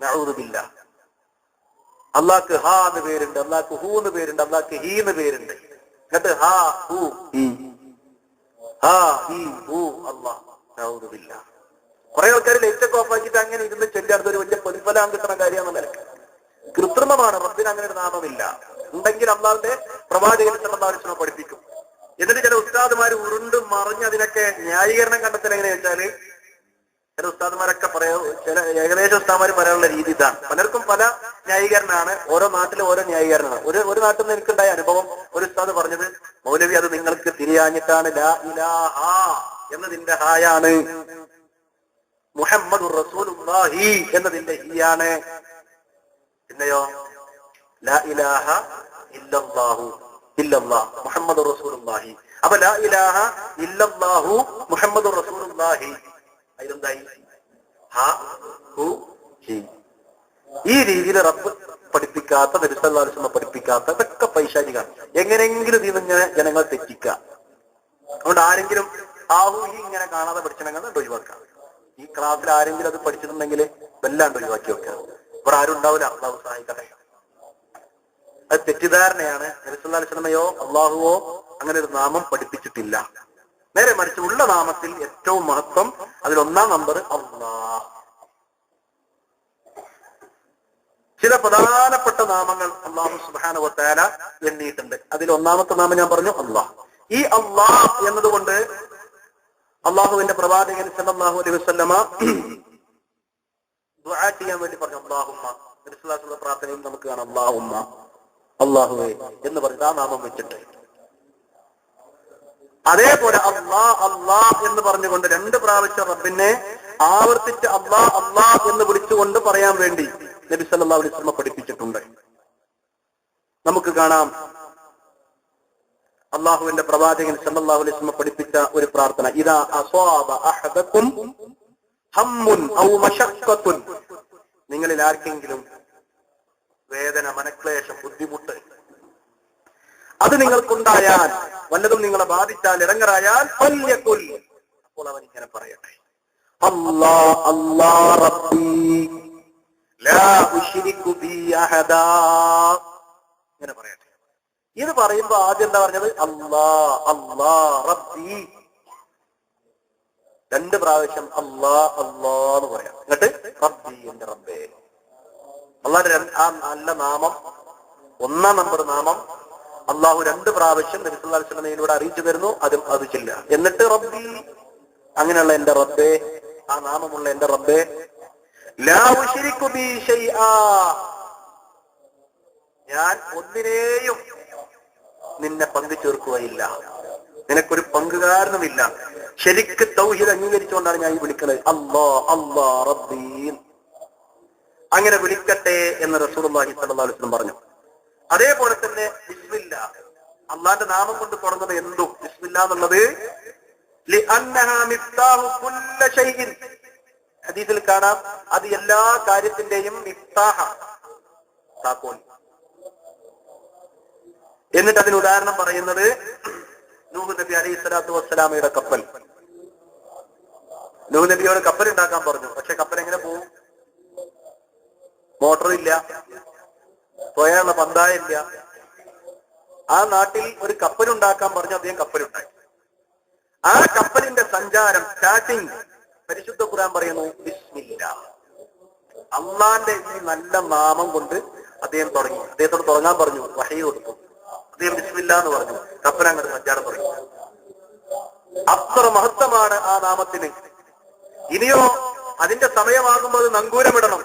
നഊദു ബില്ലാഹ്. അള്ളാഹ്ക്ക് ഹാ എന്ന് പേരുണ്ട്, അള്ളാഹ്ക്ക് ഹൂ എന്ന് പേരുണ്ട്, അള്ളാഹ്ക്ക് ഹീ എന്ന് പേരുണ്ട്. എന്നിട്ട് ഹാ ഹു ഹി, ഹാ ഹി ഹു അല്ലാഹ്. നഊദു ബില്ലാഹ്. കുറെ ആൾക്കാർ ലൈറ്റൊക്കെ ഓഫാക്കിയിട്ട് അങ്ങനെ ഇരുന്ന് ചെല്ലാത്ത ഒരു വലിയ പ്രതിഫലം കിട്ടുന്ന കാര്യമെന്ന നിലക്ക് കൃത്രിമമാണ്. റബ്ബിന് അങ്ങനെ ഒരു നാമമില്ല. ഉണ്ടെങ്കിൽ അള്ളാഹുവിന്റെ പ്രവാചകൻ സല്ലല്ലാഹു അലൈഹി വസല്ലം പഠിപ്പിക്കും. എന്നിട്ട് ചില ഉസ്താദുമാർ ഉരുണ്ട് മറിഞ്ഞ് അതിനൊക്കെ ന്യായീകരണം കണ്ടെത്തൽ എങ്ങനെയാ വെച്ചാല്, ചില ഉസ്താദുമാരൊക്കെ ചില ഏകദേശം ഉസ്താദുമാർ പറയാനുള്ള രീതി ഇതാണ്. പലർക്കും പല ന്യായീകരണമാണ്, ഓരോ നാട്ടിലും ഓരോ ന്യായീകരണമാണ്. ഒരു നാട്ടിൽ നിന്ന് എനിക്കുണ്ടായ അനുഭവം, ഒരു ഉസ്താദ് പറഞ്ഞത്, മൗലവി അത് നിങ്ങൾക്ക് തിരിയാഞ്ഞിട്ടാണ്, ലാ ഇലാഹ എന്നതിന്റെ ഹായാണ്, മുഹമ്മദുർ റസൂലുള്ളാഹി എന്നതിന്റെ ഹീയാണ്. പിന്നെയോ ലാ ഇലാഹ ഇല്ലല്ലാഹു ഇല്ലല്ലാഹ് മുഹമ്മദുർ റസൂലുള്ളാഹി. അപ്പൊ ലാ ഇലാഹ ഇല്ലല്ലാഹു മുഹമ്മദുർ റസൂലുള്ളാഹി അതിലെന്തായി? ഹാ ഹു ഹി. ഈ രീതിയിൽ റബ്ബ് പഠിപ്പിക്കാത്ത, നബി സല്ലല്ലാഹു അലൈഹി വസല്ലം പഠിപ്പിക്കാത്ത ഇതൊക്കെ പൈശാചികമാണ്. എങ്ങനെയെങ്കിലും ഇതിങ്ങനെ ജനങ്ങൾ തെറ്റിക്കുക. അതുകൊണ്ട് ആരെങ്കിലും ഹാഹു ഹി ഇങ്ങനെ കാണാതെ പഠിച്ചിട്ടുണ്ടെങ്കിൽ അത് ഒഴിവാക്കാം. ഈ ക്ലാസ്സിൽ ആരെങ്കിലും അത് പഠിച്ചിട്ടുണ്ടെങ്കിൽ വല്ലാണ്ട് ഒഴിവാക്കി വെക്കുക. ഇവിടെ ആരും ഉണ്ടാവില്ല. അള്ളാഹു സഹായിക്കട്ടെ. അത് തെറ്റിദ്ധാരണയാണ്. നബി സല്ലല്ലാഹു അലൈഹി വസല്ലമയോ അള്ളാഹുവോ അങ്ങനെ ഒരു നാമം പഠിപ്പിച്ചിട്ടില്ല. നേരെ മറിച്ച് ഉള്ള നാമത്തിൽ ഏറ്റവും മഹത്വം, അതിലൊന്നാം നമ്പർ അല്ലാഹ്. ചില പ്രധാനപ്പെട്ട നാമങ്ങൾ അല്ലാഹു സുബ്ഹാനഹു വ തആല എണ്ണിയിട്ടുണ്ട്. അതിൽ ഒന്നാമത്തെ നാമം ഞാൻ പറഞ്ഞു അല്ലാഹ്. ഈ അല്ലാഹ് എന്നതുകൊണ്ട് അള്ളാഹുവിന്റെ പ്രവാചകൻ സല്ലല്ലാഹു അലൈഹി വസല്ലമ ദുആ ചെയ്യാൻ വേണ്ടി പറഞ്ഞു അല്ലാഹുമ്മ. നബി സല്ലല്ലാഹു അലൈഹി വസല്ലം പ്രാർത്ഥനയിൽ നമുക്ക് കാണാം അല്ലാഹുമ്മ, അല്ലാഹുവേ എന്ന് പറഞ്ഞിട്ട് ആ നാമം വെച്ചിട്ട്. അതേപോലെ അല്ലാഹ് അല്ലാഹ് എന്ന് പറഞ്ഞുകൊണ്ട് 2 പ്രാവശ്യം റബ്ബിനെ ആവർത്തിച്ച് അല്ലാഹ് അല്ലാഹ് എന്ന് വിളിച്ചുകൊണ്ട് പറയാൻ വേണ്ടി നബി സല്ലല്ലാഹു അലൈഹി വസല്ലം പഠിപ്പിച്ചിട്ടുണ്ട്. നമുക്ക് കാണാം അള്ളാഹുവിന്റെ പ്രവാചകൻ സല്ലല്ലാഹു അലൈഹി വസല്ലം പഠിപ്പിച്ച ഒരു പ്രാർത്ഥന, ഇദാ അസ്വാബ അഹദകും ഹമ്മുൻ ഔ മശഖ്ഖത്തുൻ. നിങ്ങളിൽ ആർക്കെങ്കിലും വേദന, മനക്ലേശം, ബുദ്ധിമുട്ട് അത് നിങ്ങൾക്കുണ്ടായാൽ, വല്ലതും നിങ്ങളെ ബാധിച്ചാൽ, ഇടങ്ങറായാൽ, ഫല്യഖുൽ, അപ്പോൾ അവൻ ഇങ്ങനെ പറയട്ടെ, അല്ലാഹ് അല്ലാഹ് റബ്ബി ലാ ഉശ്രികു ബി അഹദാ. ഇങ്ങനെ പറയട്ടെ. ഇത് പറയുമ്പോ ആദ്യം എന്താ പറഞ്ഞത്? അല്ലാഹ് അല്ലാഹ് റബ്ബി. 2 പ്രാവശ്യം അല്ലാഹ് അല്ലാഹ് എന്ന് പറയാം. എന്നിട്ട് റബ്ബി, എന്റെ റബ്ബേ. അള്ളാഹുടെ ആ നല്ല നാമം, ഒന്നാം നമ്പർ നാമം അള്ളാഹു 2 പ്രാവശ്യം നബി സല്ലല്ലാഹു അലൈഹി വസല്ലമയിലൂടെ അറിയിച്ചു തരുന്നു. അത് ചെല്ല. എന്നിട്ട് റബ്ബി, അങ്ങനെയുള്ള എന്റെ റബ്ബേ, ആ നാമമുള്ള എന്റെ റബ്ബേ, ലാ ഉശ്രികു ബി ശൈആ, ഞാൻ ഒന്നിനെയും നിന്നെ പങ്കു ചേർക്കുകയില്ല, നിനക്കൊരു പങ്കുകാരനുമില്ല. ശരിക്ക് തൗഹീദ് അംഗീകരിച്ചുകൊണ്ടാണ് ഞാൻ ഈ വിളിക്കുന്നത്. അല്ലാഹ് അല്ലാഹ് റബ്ബി, അങ്ങനെ വിളിക്കട്ടെ എന്ന് റസൂലുള്ളാഹി സ്വല്ലല്ലാഹു അലൈഹി വസല്ലം പറഞ്ഞു. അതേപോലെ തന്നെ ബിസ്മില്ലാ, അള്ളാന്റെ നാമം കൊണ്ട് തുടങ്ങുന്നത് എന്തും ബിസ്മില്ലാ എന്നുള്ളത് ലിഅന്നഹാ മിഫ്താഹു കുല്ല ശൈഇൻ. ഹദീസിൽ കാണാം, അത് എല്ലാ കാര്യത്തിന്റെയും മിഫ്താഹ, താക്കോൽ. എന്നിട്ട് അതിന് ഉദാഹരണം പറയുന്നത് നൂഹ് നബി അലൈഹി സ്വലാത്തു വസ്സലാമയുടെ കപ്പൽ. നൂഹ് നബിയോട് കപ്പൽ ഉണ്ടാക്കാൻ പറഞ്ഞു. പക്ഷെ കപ്പൽ എങ്ങനെ പോകും? മോട്ടറില്ല, പോയാലുള്ള പന്തായില്ല. ആ നാട്ടിൽ ഒരു കപ്പലുണ്ടാക്കാൻ പറഞ്ഞു. അദ്ദേഹം കപ്പലുണ്ടാക്കി. ആ കപ്പലിന്റെ സഞ്ചാരം, സ്റ്റാർട്ടിങ്, പരിശുദ്ധ ഖുർആൻ പറയുന്നു ബിസ്മില്ലാ, അള്ളാന്റെ ഈ നല്ല നാമം കൊണ്ട് അദ്ദേഹം തുടങ്ങി. അദ്ദേഹത്തോട് തുടങ്ങാൻ പറഞ്ഞു, വഹി കൊടുത്തു. അദ്ദേഹം ബിസ്മില്ലാ എന്ന് പറഞ്ഞു. കപ്പൽ അങ്ങോട്ട് സഞ്ചാരം തുടങ്ങി. അത്ര മഹത്വമാണ് ആ നാമത്തിന്. ഇനിയോ അതിന്റെ സമയമാകുമ്പോൾ അത് നങ്കൂരമിടണം.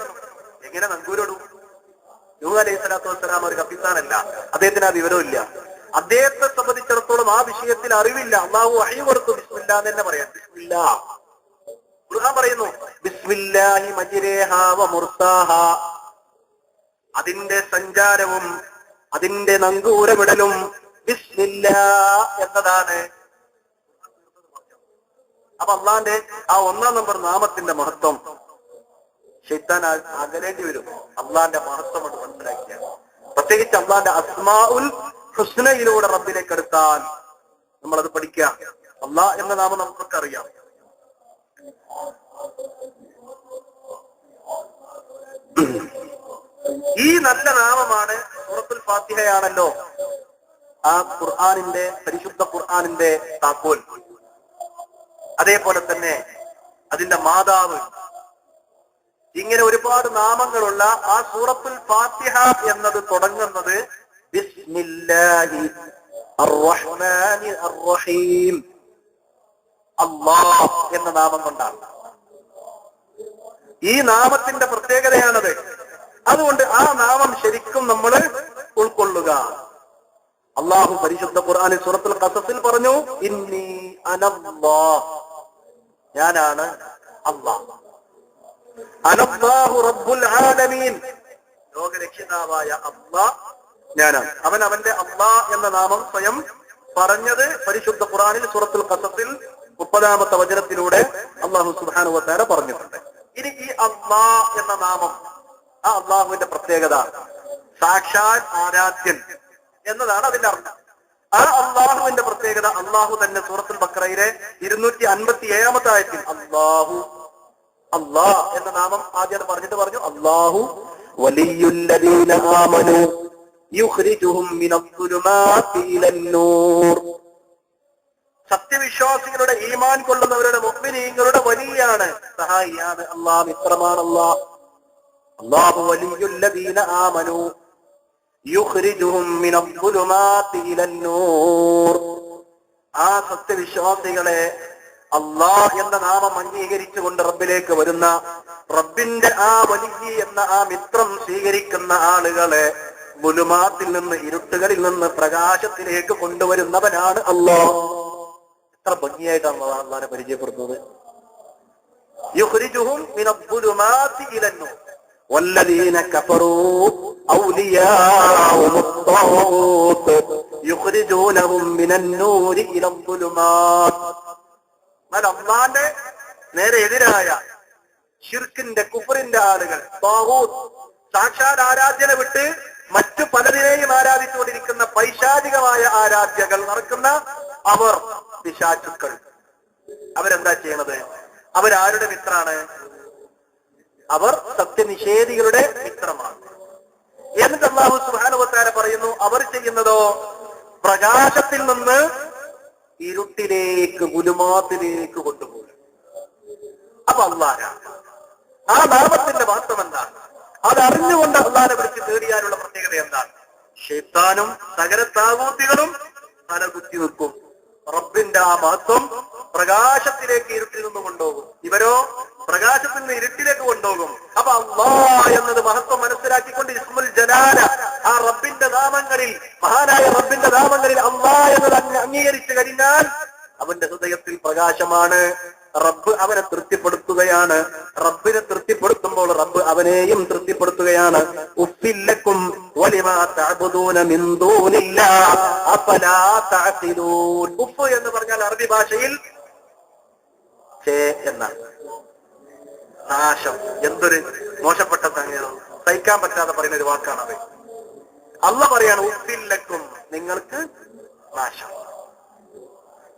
എങ്ങനെ നങ്കൂരിടും? നൂഹ് അലൈഹി സ്വലാത്തു വസ്സലാം ഒരു കപ്പിത്താനല്ല, അദ്ദേഹത്തിന് ആ വിവരമില്ല. അദ്ദേഹത്തെ സംബന്ധിച്ചിടത്തോളം ആ വിഷയത്തിൽ അറിവില്ല. അള്ളാഹു വഹി കൊടുത്തു ബിസ്മില്ലാ എന്ന് തന്നെ പറയാം. ബിസ്മില്ലാ ഖുർആൻ പറയുന്നു ബിസ്മില്ലാഹി മജ്രിഹാ വ മുർസാഹാ, അതിന്റെ സഞ്ചാരവും അതിന്റെ നങ്കൂരമിടലും ബിസ്മില്ലാ എന്നതാണ്. അപ്പൊ അള്ളാന്റെ ആ 1-ാം നമ്പർ നാമത്തിന്റെ മഹത്വം ശൈത്താൻ അകലേണ്ടി വരും. അള്ളാന്റെ മഹത്വം കൊണ്ട് മനസ്സിലാക്കിയ, പ്രത്യേകിച്ച് അള്ളാന്റെ അസ്മാഉൽ ഹുസ്നയിലൂടെ റബ്ബിലേക്ക് എടുത്താൽ നമ്മളത് പഠിക്കാം. അള്ളാഹ് എന്ന നാമം നമുക്കൊക്കെ അറിയാം. ഈ നല്ല നാമമാണ് സൂറത്തുൽ ഫാത്തിഹയാണല്ലോ ആ ഖുർആനിന്റെ, പരിശുദ്ധ ഖുർആനിന്റെ താക്കോൽ. അതേപോലെ തന്നെ അതിന്റെ മാതാവ്. ഇങ്ങനെ ഒരുപാട് നാമങ്ങളുള്ള ആ സൂറത്തുൽ ഫാത്തിഹ എന്നത് തുടങ്ങുന്നത് ബിസ്മില്ലാഹി അർറഹ്മാനി അർറഹീം, അല്ലാഹ് എന്ന നാമം കൊണ്ടാണ്. ഈ നാമത്തിന്റെ പ്രത്യേകതയാണത്. അതുകൊണ്ട് ആ നാമം ശരിക്കും നമ്മൾ ഉൾക്കൊള്ളുക. അള്ളാഹു പരിശുദ്ധ ഖുർആനിൽ സൂറത്തുൽ ഖസസിൽ പറഞ്ഞു, ഇന്നി അനല്ലാഹ്, ഞാനാണ് അല്ലാഹ്. അനല്ലാഹു റബ്ബുൽ ആലമീൻ, ലോകരക്ഷിതാവായ അല്ലാഹ് ഞാനാണ്. അവൻ അവന്റെ അല്ലാഹ് എന്ന നാമം സ്വയം പറഞ്ഞത് പരിശുദ്ധ ഖുർആനിൽ സൂറത്തുൽ ഖസസിൽ 30-ാമത്തെ വചനത്തിലൂടെ അല്ലാഹു സുബ്ഹാനഹു വ തആല പറഞ്ഞിട്ടുണ്ട്. ഇനി ഈ അല്ലാഹ് എന്ന നാമം, ആ അള്ളാഹുവിന്റെ പ്രത്യേകത സാക്ഷാൽ ആരാധ്യൻ എന്നതാണ് അതിന്റെ അർത്ഥം. ആ അള്ളാഹുവിന്റെ പ്രത്യേകത അള്ളാഹു തന്നെ സൂറത്തുൽ ബഖറയിലെ 257-ാമത്തെ ആയത്തിൽ അള്ളാഹു, അല്ലാഹ് എന്ന നാമം ആദ്യം പറഞ്ഞിട്ട് പറഞ്ഞു അള്ളാഹു വലിയുല്ലദീന ആമനൂ യുഖ്രിജുഹും മിനദ്ദുലുമാതി ഇലന്നൂർ, സത്യവിശ്വാസികളുടെ ഈമാൻ കൊള്ളുന്നവരുടെ മുഅ്മിനീങ്ങളുടെ വലിയാണ്, സഹായിയാണ് അല്ലാഹ്, മിത്രമാണ് അല്ലാഹ്. അല്ലാഹു വലിയുല്ലദീന ആമനൂ യുഖ്രിജുഹും മിനദ്ദുലുമാതി ഇലന്നൂർ, ആ സത്യവിശ്വാസികളെ അല്ലാഹ് എന്ന നാമം അംഗീകരിച്ചുകൊണ്ട് റബ്ബിലേക്ക് വരുന്ന, റബ്ബിന്റെ ആ വലിയ എന്ന ആ മിത്രം സ്വീകരിക്കുന്ന ആളുകളെ ദുലുമാത്തിൽ നിന്ന്, ഇരുട്ടുകളിൽ നിന്ന് പ്രകാശത്തിലേക്ക് കൊണ്ടുവരുന്നവനാണ് അല്ലാഹ്. എത്ര ഭംഗിയായിട്ടാണ് അല്ലാഹുവിനെ പരിചയപ്പെടുത്തുന്നത്. യുഖ്രിജുഹും മിനദ്ദുലുമാതി ഇലന്നൂർ വല്ലദീന കഫറൂ ഔലിയാഉമുത് ത്വാഗൂത്ത് യുഖ്രിജൂനഹും മിനന്നൂരി ഇലദ്ദുലുമാത്. അല്ലാഹുവിന്റെ നേരെ എതിരായ ശിർക്കിന്റെ, കുഫറിന്റെ ആളുകൾ, ത്വാഗൂത്ത്, സാക്ഷാൽ ആരാധ്യനെ വിട്ട് മറ്റു പലതിനെയും ആരാധിച്ചുകൊണ്ടിരിക്കുന്ന പൈശാചികമായ ആരാധ്യകൾ നടക്കുന്ന അവർ, പിശാചുക്കൾ, അവരെന്താ ചെയ്യണത്? അവരാരുടെ മിത്രാണ്? അവർ സത്യനിഷേധികളുടെ മിത്രമാണ്. എന്നിട്ട് അല്ലാഹു സുബ്ഹാനഹു വ തആല പറയുന്നു, അവർ ചെയ്യുന്നതോ പ്രകാശത്തിൽ നിന്ന് ഇരുട്ടിലേക്ക്, ഗുലുമാത്തിലേക്ക് കൊണ്ടുപോകും. അപ്പൊ അല്ലാഹ്, ആ നാമത്തിന്റെ മഹത്വം എന്താണ്? അതറിഞ്ഞുകൊണ്ട് അല്ലാഹനെ വിളിച്ച് തേടിയാലുള്ള പ്രത്യേകത എന്താണ്? ശൈത്താനും സകല താഗൂത്തികളും തലകുത്തി വെക്കും. റബ്ബിന്റെ ആ മഹത്വം പ്രകാശത്തിലേക്ക് ഇരുട്ടിൽ നിന്ന് കൊണ്ടുപോകും. ഇവരോ പ്രകാശത്തിൽ നിന്ന് ഇരുട്ടിലേക്ക് കൊണ്ടുപോകും. അപ്പൊ അല്ലാഹ് എന്നത് മഹത്വം മനസ്സിലാക്കിക്കൊണ്ട് ഇസ്മുൽ ജലാല, ആ റബ്ബിന്റെ നാമങ്ങളിൽ, മഹാനായ റബ്ബിന്റെ നാമങ്ങളിൽ അല്ലാഹ് എന്നത് അംഗീകരിച്ചു കഴിഞ്ഞാൽ അവന്റെ ഹൃദയത്തിൽ പ്രകാശമാണ്. റബ്ബ് അവനെ തൃപ്തിപ്പെടുത്തുകയാണ്. റബ്ബിനെ തൃപ്തിപ്പെടുത്തുമ്പോൾ റബ്ബ് അവനെയും തൃപ്തിപ്പെടുത്തുകയാണ്. ഉഫ്ഫില്ലക്കും വലിമാ തഅബുദൂന മിൻ ദൂനില്ലാഹ് അഫലാ തഅഖിലൂൻ. ഉഫ് എന്ന് പറഞ്ഞാൽ അറബി ഭാഷയിൽ എന്നാണ് നാശം. എന്തൊരു മോശപ്പെട്ട സംഗീതം, സഹിക്കാൻ പറ്റാതെ പറയുന്ന ഒരു വാക്കാണത്. അല്ലാഹ് പറയാണ് ഉഫ്ഫില്ലക്കും, നിങ്ങൾക്ക് നാശം.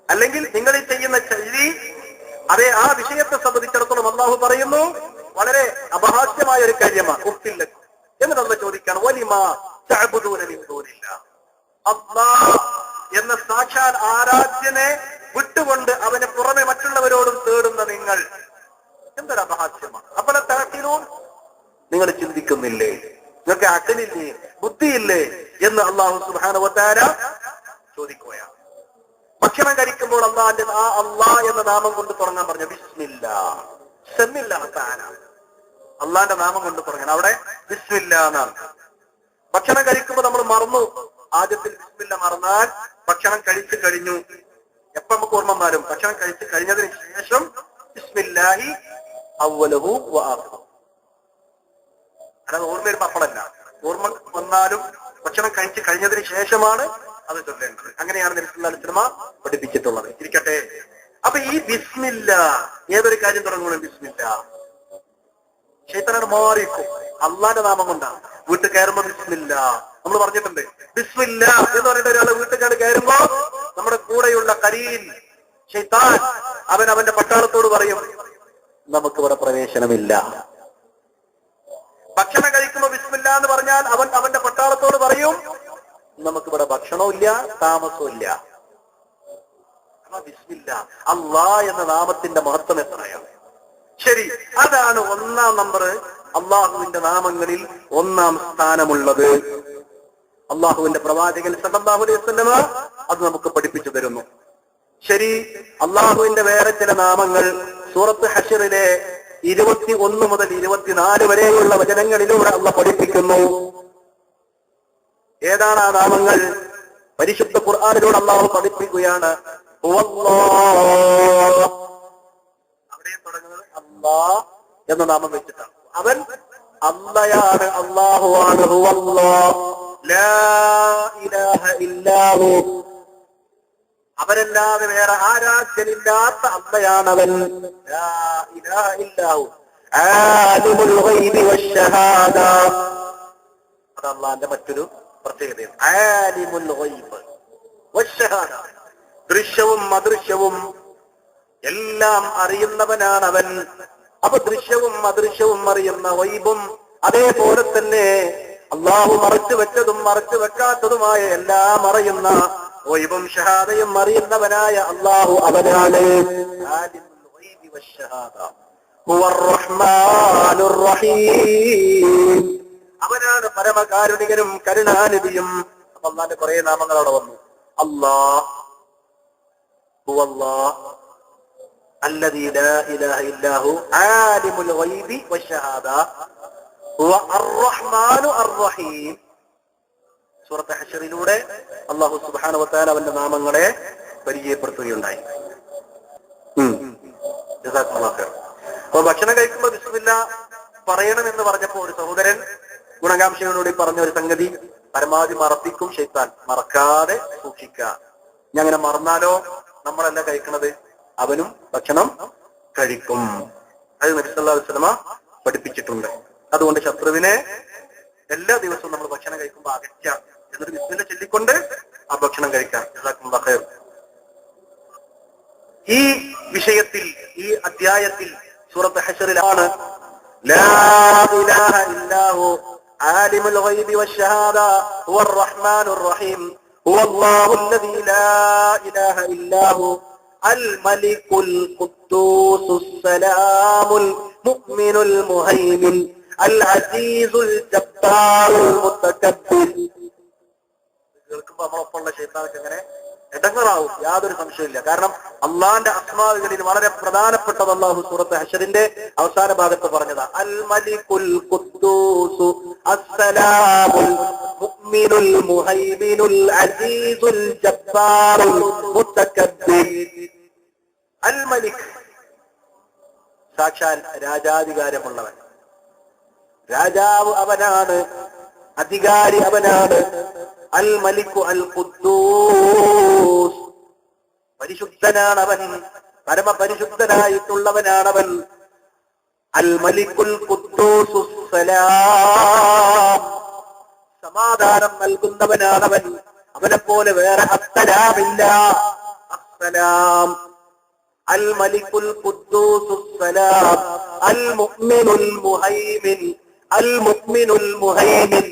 അല്ലെങ്കിൽ നിങ്ങൾ ഈ ചെയ്യുന്ന ചെയ്തി, അതേ ആ വിഷയത്തെ സംബന്ധിച്ചിടത്തോളം അല്ലാഹു പറയുന്നു വളരെ അപഹാസ്യമായ ഒരു കാര്യമാണ് ഉഫ്ഫില്ലക്കും. എന്നിട്ട് അല്ലാഹ് ചോദിക്കാണ് വലിമാ തഅബുദൂന മിൻ ദൂനില്ലാഹ്, അല്ലാഹ് എന്ന സാക്ഷാൽ ആരാധ്യനെ വിട്ടുകൊണ്ട് അവനെ പുറമെ മറ്റുള്ളവരോടും തേടുന്ന നിങ്ങൾ എന്തൊരു അപഹാസ്യമാണ്. അപ്പോൾ തഅഖിലൂൻ, നിങ്ങൾ ചിന്തിക്കുന്നില്ലേ? നിങ്ങൾക്ക് അഖലില്ലേ, ബുദ്ധിയില്ലേ എന്ന് അല്ലാഹു സുബ്ഹാനഹു വ തആല ചോദിക്കുകയാണ്. ഭക്ഷണം കഴിക്കുമ്പോൾ അള്ളാന്റെ ആ അല്ലാഹ് എന്ന നാമം കൊണ്ട് തുടങ്ങാൻ പറഞ്ഞു. ബിസ്മില്ലാഹ്, സെമില്ലാഹ് തആല, അള്ളാന്റെ നാമം കൊണ്ട് തുടങ്ങണം. അവിടെ ബിസ്മില്ലാഹ് എന്നാണ്. ഭക്ഷണം കഴിക്കുമ്പോൾ നമ്മൾ മറന്നു, ആദ്യത്തിൽ ബിസ്മില്ല മറന്നാൽ ഭക്ഷണം കഴിച്ചു കഴിഞ്ഞു. എപ്പോ നമുക്ക് ഓർമ്മ വന്നാലും ഭക്ഷണം കഴിച്ചു കഴിഞ്ഞതിന് ശേഷം ബിസ്മില്ലാഹി അവ്വലഹു വ ആഖിറഹു. അല്ലാതെ ഓർമ്മ വരുമ്പോൾ അപ്പോഴല്ല, ഓർമ്മ വന്നാലും ഭക്ഷണം കഴിച്ചു കഴിഞ്ഞതിന് ശേഷമാണ് അത് ചൊല്ലേണ്ടത്. അങ്ങനെയാണ് നബി സല്ലല്ലാഹു അലൈഹി വസല്ലം പഠിപ്പിച്ചിട്ടുള്ളത്. ഇരിക്കട്ടെ, അപ്പൊ ഈ ബിസ്മില്ല ഏതൊരു കാര്യം തുടങ്ങണം ബിസ്മില്ല, ശൈത്താനോട് മാറിക്കും. അള്ളാന്റെ നാമം കൊണ്ടാണ്. വീട്ടിൽ കയറുമ്പോ ബിസ്മില്ല നമ്മൾ പറഞ്ഞിട്ടുണ്ട്. ബിസ്മില്ല എന്ന് പറഞ്ഞിട്ട് ഒരാള് വീട്ടുകാർ കയറുമ്പോ നമ്മുടെ കൂടെയുള്ള കരീൻ ശൈത്താൻ അവന്റെ പട്ടാളത്തോട് പറയും നമുക്ക് ഇവിടെ പ്രവേശനമില്ല. ഭക്ഷണം കഴിക്കുമ്പോ ബിസ്മില്ല എന്ന് പറഞ്ഞാൽ അവന്റെ പട്ടാളത്തോട് പറയും നമുക്കിവിടെ ഭക്ഷണവും ഇല്ല താമസവും ഇല്ല. ബിസ്മില്ല, അള്ളാഹ് എന്ന നാമത്തിന്റെ മഹത്വം എത്രയാണ്. ശരി, അതാണ് ഒന്നാം നമ്പർ, അള്ളാഹുവിന്റെ നാമങ്ങളിൽ ഒന്നാം സ്ഥാനമുള്ളത്. അള്ളാഹുവിന്റെ പ്രവാചകൻ സല്ലല്ലാഹു അലൈഹി വസല്ലം അത് നമുക്ക് പഠിപ്പിച്ചു തരുന്നു. ശരി, അള്ളാഹുവിന്റെ വേറെ ചില നാമങ്ങൾ സൂറത്ത് ഹശ്റിലെ 21 മുതൽ 24 വരെയുള്ള വചനങ്ങളിലൂടെ അള്ളാഹ് പഠിപ്പിക്കുന്നു. ഏതാണ് ആ നാമങ്ങൾ? പരിശുദ്ധ ഖുർആനിലൂടെ അള്ളാഹു പഠിപ്പിക്കുകയാണ്. അവിടെ തുടങ്ങുന്നത് അല്ലാഹ് എന്ന നാമം വെച്ചിട്ടാണ്. അവൻ അല്ലാഹയാണ്, അല്ലാഹുവാണ്. ലാ ഇലാഹ ഇല്ലാഹു, അവനല്ലാതെ വേറെ ആരാധ്യനില്ലാത്ത അല്ലാഹയാണവൻ. ലാ ഇലാഹ ഇല്ലാഹു ആലിമുൽ ഗൈബി വശ്ശഹാദ, അത് അല്ലാഹുവിന്റെ മറ്റൊരു പ്രത്യേകതയാണ്. ആലിമുൽ ഗൈബ് വശ്ശഹാദ, ദൃശ്യവും അദൃശ്യവും എല്ലാം അറിയുന്നവനാണ് അവൻ. അപ്പൊ ദൃശ്യവും അദൃശ്യവും അറിയുന്ന ഗൈബും അതേപോലെ തന്നെ അള്ളാഹു മറച്ചു വെച്ചതും മറച്ചു വെക്കാത്തതുമായ എല്ലാം അറിയുന്ന ഗൈബും ഷഹാദയും അറിയുന്നവനായ അള്ളാഹു അവനാണ്. അവനാണ് പരമകാരുണികനും കരുണാനിധിയും. അപ്പൊ അള്ളാന്റെ കുറെ നാമങ്ങൾ അവിടെ വന്നു. അല്ലാഹ് الذي لا إله إلا هو عالم الغيب والشهادة هو الرحمن الرحيم. സൂറത്ത് ഹശ്റിലൂടെ അല്ലാഹു സുബ്ഹാനഹു വ തആല അവന്റെ നാമങ്ങളെ പരിചയപ്പെടുത്തുകയുണ്ടായി. ജസാക്കല്ലാഹു ഖൈർ. അപ്പോൾ ഭക്ഷണം കഴിക്കുമ്പോൾ ബിസ്മില്ലാ പറയണമെന്ന് പറഞ്ഞപ്പോ ഒരു സഹോദരൻ ഗുണകാംക്ഷയോടുകൂടി പറഞ്ഞ ഒരു സംഗതി, പരമാവധി മറപ്പിക്കും ശൈത്താൻ, മറക്കാതെ സൂക്ഷിക്കുക. ഞാൻ അങ്ങനെ മറന്നാലോ നമ്മളല്ല കഴിക്കണത്, അവനും ഭക്ഷണം കഴിക്കും. അത് നബി സല്ലല്ലാഹു അലൈഹി വസല്ലം പഠിപ്പിച്ചിട്ടുണ്ട്. അതുകൊണ്ട് ശത്രുവിനെ എല്ലാ ദിവസവും നമ്മൾ ഭക്ഷണം കഴിക്കുമ്പോൾ അകറ്റാം, എന്നിട്ട് ബിസ്മില്ലാ ചൊല്ലിക്കൊണ്ട് ആ ഭക്ഷണം കഴിക്കാം. ജസാക്കല്ലാഹു ഖൈർ. ഈ വിഷയത്തിൽ, ഈ അധ്യായത്തിൽ സൂറത്ത് ഹശ്റിലാണ് ലാ ഇലാഹ ഇല്ലാഹു ആലിമുൽ ഗൈബി വശ്ശഹാദ ഹുവർ റഹ്മാനുർ റഹീം ഹുവല്ലാഹു അല്ലദീ ലാ ഇലാഹ ഇല്ലാഹു الملك القدوس السلام المؤمن المهيمن العزيز الجبار المتكبر. കേൾക്കുമ്പോൾ നമ്മളൊപ്പമുള്ള ശൈത്താനൊക്കെ അങ്ങനെ ഇടങ്ങറാവും, യാതൊരു സംശയമില്ല. കാരണം അള്ളാന്റെ അസ്മാവുകളിൽ വളരെ പ്രധാനപ്പെട്ടത് അല്ലാഹു സൂറത്ത് ഹശ്റിന്റെ അവസാന ഭാഗത്ത് പറഞ്ഞതാ. അൽ മലികുൽ ഖുദ്ദൂസ് അസ്സലാമുൽ മുഅ്മിനുൽ മുഹൈമിനുൽ അസീസുൽ ജബ്ബാറുൽ മുതകബ്ബിർ. അൽ മലിക്, സാക്ഷാൽ രാജാധികാരമുള്ളവൻ. രാജാവ് അവനാണ്, അധികാരി അവനാണ്. അൽ മലികു അൽ ഖുദ്ദൂസ്, പരിശുദ്ധനാണവൻ, പരമപരിശുദ്ധനായിട്ടുള്ളവനാണവൻ. അൽ മലികുൽ ഖുദ്ദൂസ് സലാം, സമാധാനം നൽകുന്നവനാണവൻ. അവനെ പോലെ വേറെ അസ്സലാമില്ല. അസ്സലാം. അൽ മലികുൽ ഖുദ്ദൂസ് സലാം അൽ മുഅ്മിനുൽ മുഹൈമിൻ. അൽ മുഅ്മിനുൽ മുഹൈമിൻ,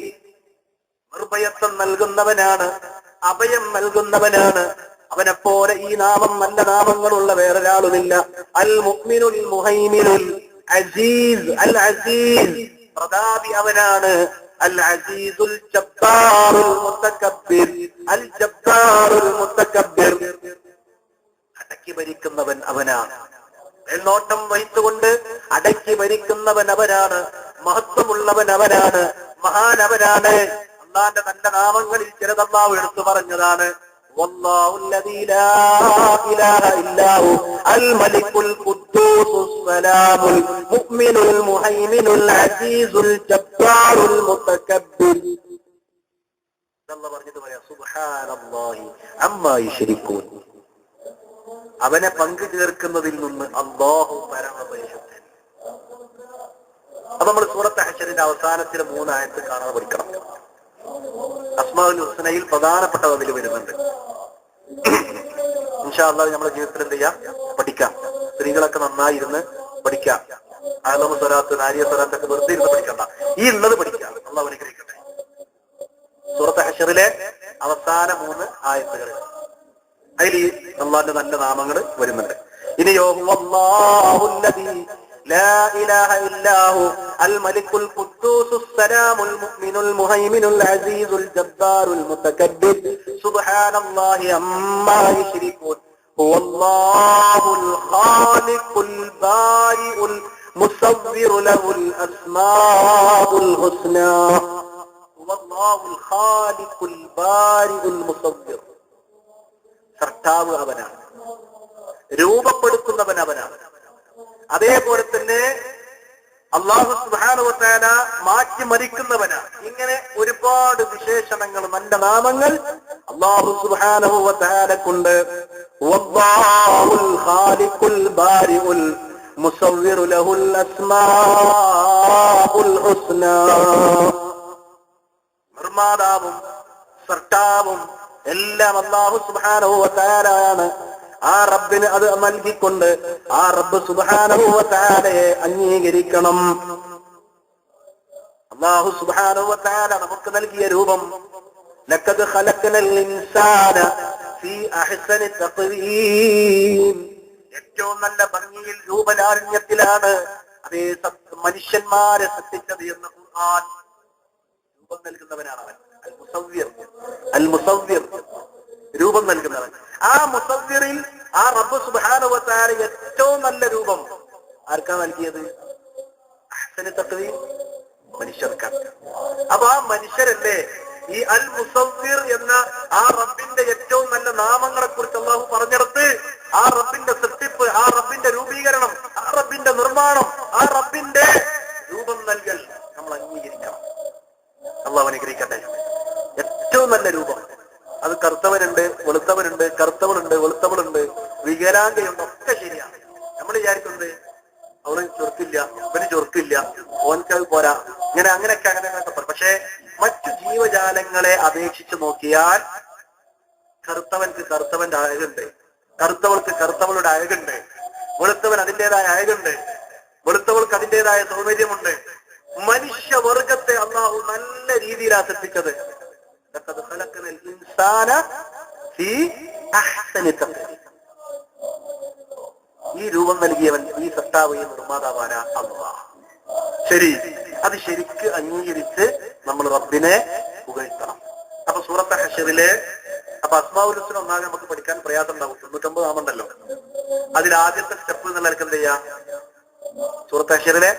നിർഭയത്വം നൽകുന്നവനാണ്, അഭയം നൽകുന്നവനാണ്. അവനെ പോലെ ഈ നാമം, നല്ല നാമങ്ങളുള്ള വേറൊരാളുമില്ല. അൽ മുഅ്മിനുൽ മുഹൈമിനുൽ അസീസ്, അൽ അസീസ്, പ്രതാപി അവനാണ്. അൽ അസീസുൽ ജബ്ബാറുൽ മുതകബ്ബിർ, അൽ ജബ്ബാറുൽ മുതകബ്ബിർ, അടക്കി ഭരിക്കുന്നവൻ അവനാണ്. നോട്ടം വഹിച്ചുകൊണ്ട് അടക്കി ഭരിക്കുന്നവൻ അവനാണ്. മഹത്വമുള്ളവൻ അവനാണ്, മഹാനവനാണ്. അള്ളാന്റെ നല്ല നാമങ്ങളിൽ ചിലത് അള്ളാഹു എടുത്തു പറഞ്ഞതാണ്. والله الذي لا إله إلا هو الملك القدوس السلام المؤمن المهيمن العزيز الجبار المتكبر. പറഞ്ഞിട്ട് പറയാം സുബ്ഹാനല്ലാഹി അമ്മാ യുശ്രികൂൻ. അവനെ പങ്കു ചേർക്കുന്നതിൽ നിന്ന് അല്ലാഹു പരമപരിശുദ്ധൻ. അപ്പൊ നമ്മൾ സൂറത്ത് ഹശറിന്റെ അവസാനത്തിലെ 3 ആയത്ത് കാണാതെ പഠിക്കണം. അസ്മാഉൽ ഹുസ്നയിൽ പ്രധാനപ്പെട്ടത് അതിൽ വരുന്നുണ്ട്. ഇൻഷാ അല്ലാഹ് നമ്മുടെ ജീവിതത്തിൽ എന്ത് ചെയ്യാം, പഠിക്കാം. സ്ത്രീകളൊക്കെ നന്നായി ഇരുന്ന് പഠിക്കാം. ആലമ സ്വലാത്ത്, നാരിയ സ്വലാത്തൊക്കെ വെറുതെ ഇരുന്ന് പഠിക്കണ്ട, ഈ ഉള്ളത് പഠിക്കാം. അള്ളാഹു അനുഗ്രഹിക്കട്ടെ. സൂറത്ത് ഹശറിലെ അവസാന 3 ആയത്തുകൾ, അതിൽ ഈ അള്ളാഹിന്റെ നല്ല നാമങ്ങൾ വരുന്നുണ്ട്. ഇനിയോ لا إله إلا هو الملك القدوس السلام المؤمن المهيمن العزيز الجبار المتكبر سبحان الله عما يشركون هو الله الخالق البارئ المصور له الأسماء الحسنى هو الله الخالق البارئ المصور. സൃഷ്ടാവ് അവനാണ്, രൂപപ്പെടുത്തുന്നവൻ അവനാണ്. അതേപോലെ തന്നെ അല്ലാഹു സുബ്ഹാനഹു വ തആല മാറ്റി മരിക്കുന്നവനാണ്. ഇങ്ങനെ ഒരുപാട് വിശേഷണങ്ങൾ, നല്ല നാമങ്ങൾ അല്ലാഹു സുബ്ഹാനഹു വ തആലക്കുണ്ട്. വല്ലാഹുൽ ഖാലിഖുൽ ബാരിഉൽ മുസവ്വിറു ലഹുൽ അസ്മാഉൽ ഹുസ്നാ. നിർമ്മാതാവും സൃഷ്ടാവും എല്ലാം അല്ലാഹു സുബ്ഹാനഹു വ തആലയാണ്. ആ റബ്ബിന് അത് നൽകിക്കൊണ്ട് ആ റബ്ബ് സുബ്ഹാനഹു വ തആലയെ അംഗീകരിക്കണം. അല്ലാഹു സുബ്ഹാനഹു വ തആല നമുക്ക് നൽകിയ രൂപം, ലഖദ് ഖലഖനൽ ഇൻസാന ഫീ അഹ്സനി തഖ്വീം, ഏറ്റവും നല്ല ഭംഗിയിൽ രൂപലാവണ്യത്തിലാണ് അതേ മനുഷ്യന്മാരെ സൃഷ്ടിച്ചത് എന്ന് ഖുർആൻ. രൂപം നൽകുന്നവനാണ് അവൻ, അൽ മുസവ്വിർ. അൽ മുസവ്വിർ, രൂപം നൽകുന്നവൻ. ആ മുസവ്വിറിൽ ആ റബ്ബ് സുബ്ഹാനഹു വ തആല ഏറ്റവും നല്ല രൂപം ആർക്കാ നൽകിയത്? അഹ്സനി തഖ്വീം, മനുഷ്യർക്കാണ്. അപ്പൊ ആ മനുഷ്യരല്ലേ ഈ അൽ മുസവ്വിർ എന്ന ആ റബ്ബിന്റെ ഏറ്റവും നല്ല നാമങ്ങളെ കുറിച്ച് അല്ലാഹു പറഞ്ഞെടുത്ത് ആ റബ്ബിന്റെ സൃഷ്ടിപ്പ്, ആ റബ്ബിന്റെ രൂപീകരണം, ആ റബ്ബിന്റെ നിർമ്മാണം, ആ റബ്ബിന്റെ രൂപം നൽകൽ നമ്മൾ അംഗീകരിക്കണം. അല്ലാഹു അനുഗ്രഹിക്കട്ടെ. ഏറ്റവും നല്ല രൂപം. അത് കറുത്തവരുണ്ട്, വെളുത്തവരുണ്ട്, കറുത്തവളുണ്ട്, വെളുത്തവളുണ്ട്, വികലാംഗയുണ്ട്, ഒക്കെ ശരിയാണ്. നമ്മൾ വിചാരിക്കുന്നത് അവള് ചൊറുക്കില്ല, ഇവന് ചൊറുക്കില്ല, ഓൻക്ക് അത് പോരാ, അങ്ങനെയൊക്കെ പറയും. പക്ഷെ മറ്റു ജീവജാലങ്ങളെ അപേക്ഷിച്ച് നോക്കിയാൽ കറുത്തവൻക്ക് കറുത്തവന്റെ അഴകുണ്ട്, കറുത്തവൾക്ക് കറുത്തവളുടെ അഴകുണ്ട്, വെളുത്തവൻ അതിൻ്റെതായ അഴകുണ്ട്, വെളുത്തവൾക്ക് അതിൻ്റെതായ സൗന്ദര്യമുണ്ട്. മനുഷ്യവർഗത്തെ അല്ലാഹു നല്ല രീതിയിലാണ് സൃഷ്ടിച്ചത്. ഈ രൂപം നൽകിയവൻ, ഈ സൃഷ്ടാവ്, ഈ നിർമ്മാതാവാന അല്ലാഹ്. ശരി, അത് ശരിക്ക് അംഗീകരിച്ച് നമ്മൾ റബ്ബിനെ പുകഴ്ത്തണം. അപ്പൊ സൂറത്ത് ഹശറിലെ അപ്പൊ അസ്മാഉൽ ഹുസ്ന ഒന്നാകെ നമുക്ക് പഠിക്കാൻ പ്രയാസം ഉണ്ടാവും. 99 നാമുണ്ടല്ലോ. അതിൽ ആദ്യത്തെ സ്റ്റെപ്പ് എന്നുള്ള എന്ത് ചെയ്യാം? സൂറത്ത് ഹശറിലെ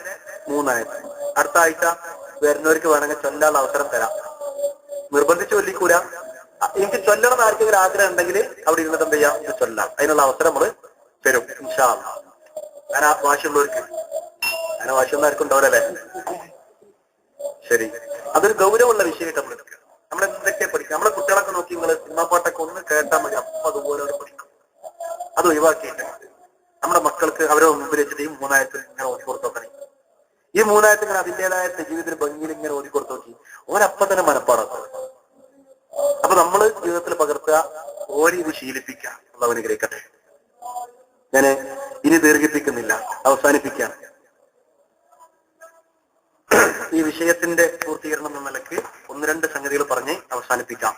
3 ആയത്ത് അടുത്ത ആഴ്ച വരുന്നവർക്ക് വേണമെങ്കിൽ ചൊല്ലാനുള്ള അവസരം തരാം. നിർബന്ധിച്ച് ചൊല്ലിക്കൂല. എനിക്ക് ചൊല്ലണം ആർക്കെങ്കിലും ആഗ്രഹം ഉണ്ടെങ്കിൽ അവിടെ ഇരുന്നിട്ട് എന്ത് ചെയ്യാം, ഇത് ചൊല്ലാം. അതിനുള്ള അവസരം നമ്മൾ തരും ഇൻഷാ അല്ലാഹ്. ഞാൻ ആ വാശിയുള്ളവർക്ക്, അങ്ങനെ വാശിയൊന്നും ആർക്കും ഉണ്ടാവില്ലല്ലേ? ശരി, അതൊരു ഗൗരവമുള്ള വിഷയമായിട്ട് നമ്മൾ എടുക്കുക. നമ്മൾ എന്തൊക്കെ പഠിക്കും? നമ്മളെ കുട്ടികളൊക്കെ നോക്കി നിങ്ങൾ സിനിമാ പാട്ടൊക്കെ ഒന്ന് കേട്ടാൽ മതി, അപ്പൊ അതുപോലെ അവർ പഠിക്കും. അത് ഒഴിവാക്കിയിട്ട് നമ്മുടെ മക്കൾക്ക് അവരെ മുമ്പിൽ വെച്ചിട്ട് ഈ 3 ആയത്ത് ഇങ്ങനെ ഓതി കൊടുത്തു നോക്കണേ. ഈ 3 ആയത്ത് ഇങ്ങനെ അതിൻ്റെതായ ജീവിതത്തിൽ ഭംഗിയിൽ ഇങ്ങനെ ഓതി കൊടുത്തു നോക്കി ഓരപ്പം തന്നെ മനപ്പാടാക്കും. അപ്പൊ നമ്മൾ ജീവിതത്തിൽ പകർത്തുക, ഓരി ഇത് ശീലിപ്പിക്കുക. അല്ലാഹു അനുഗ്രഹിക്കട്ടെ. ഞാൻ ഇനി ദീർഘിപ്പിക്കുന്നില്ല, അവസാനിപ്പിക്കാം. ഈ വിഷയത്തിന്റെ പൂർത്തീകരണം എന്ന നിലയ്ക്ക് 1-2 സംഗതികൾ പറഞ്ഞ് അവസാനിപ്പിക്കാം.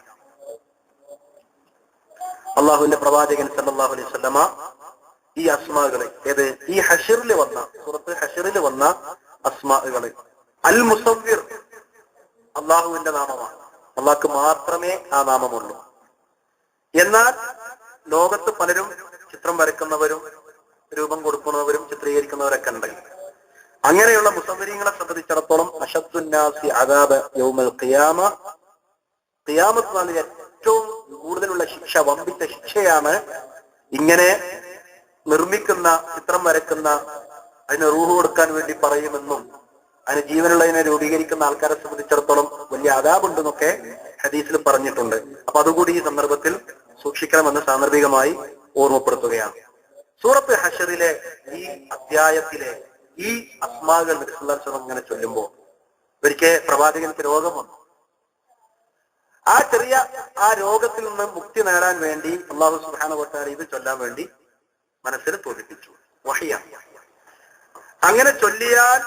അള്ളാഹുവിന്റെ പ്രവാചകൻ സല്ലല്ലാഹു അലൈഹി വസല്ലമ ഈ അസ്മാകളെ, ഏത് ഈ ഹശറിൽ വന്ന സൂറത്ത് ഹശറിൽ വന്ന അസ്മാകളെ, അൽ മുസവ്വിർ അള്ളാഹുവിന്റെ നാമമാണ്. അള്ളാഹ്ക്ക് മാത്രമേ ആ നാമമുള്ളൂ. എന്നാൽ ലോകത്ത് പലരും ചിത്രം വരയ്ക്കുന്നവരും രൂപം കൊടുക്കുന്നവരും ചിത്രീകരിക്കുന്നവരൊക്കെ ഉണ്ട്. അങ്ങനെയുള്ള മുസവ്വിരീങ്ങളെ സംബന്ധിച്ചിടത്തോളം അശദ്ദുന്നാസി അദാബ യൗമൽ ഖിയാമ ഖിയാമത്ത് നാളിൽ ഏറ്റവും കൂടുതലുള്ള ശിക്ഷ, വമ്പിച്ച ശിക്ഷയാണ് ഇങ്ങനെ നിർമ്മിക്കുന്ന, ചിത്രം വരക്കുന്ന, അതിന് റൂഹ് കൊടുക്കാൻ വേണ്ടി പറയുമെന്നും അതിന് ജീവനുള്ളതിനെ രൂപീകരിക്കുന്ന ആൾക്കാരെ സംബന്ധിച്ചിടത്തോളം വലിയ അദാബുണ്ടെന്നൊക്കെ ഹദീസിൽ പറഞ്ഞിട്ടുണ്ട്. അപ്പൊ അതുകൂടി ഈ സന്ദർഭത്തിൽ സൂക്ഷിക്കണമെന്ന് സാന്ദർഭികമായി ഓർമ്മപ്പെടുത്തുകയാണ്. സൂറത്ത് ഹശറിലെ ഈ അധ്യായത്തിലെ ഈ അസ്മാകൾ നബി സല്ലല്ലാഹു അലൈഹി വസല്ലം ഇങ്ങനെ ചൊല്ലുമ്പോൾ ഒരിക്കൽ പ്രവാചകർക്ക് രോഗം വന്നു. ആ രോഗത്തിൽ നിന്ന് മുക്തി നേടാൻ വേണ്ടി അല്ലാഹു സുബ്ഹാനഹു വ തആല ഇത് ചൊല്ലാൻ വേണ്ടി മനസ്സിൽ തോന്നിപ്പിച്ചു. വഹിയാണ്. അങ്ങനെ ചൊല്ലിയാൽ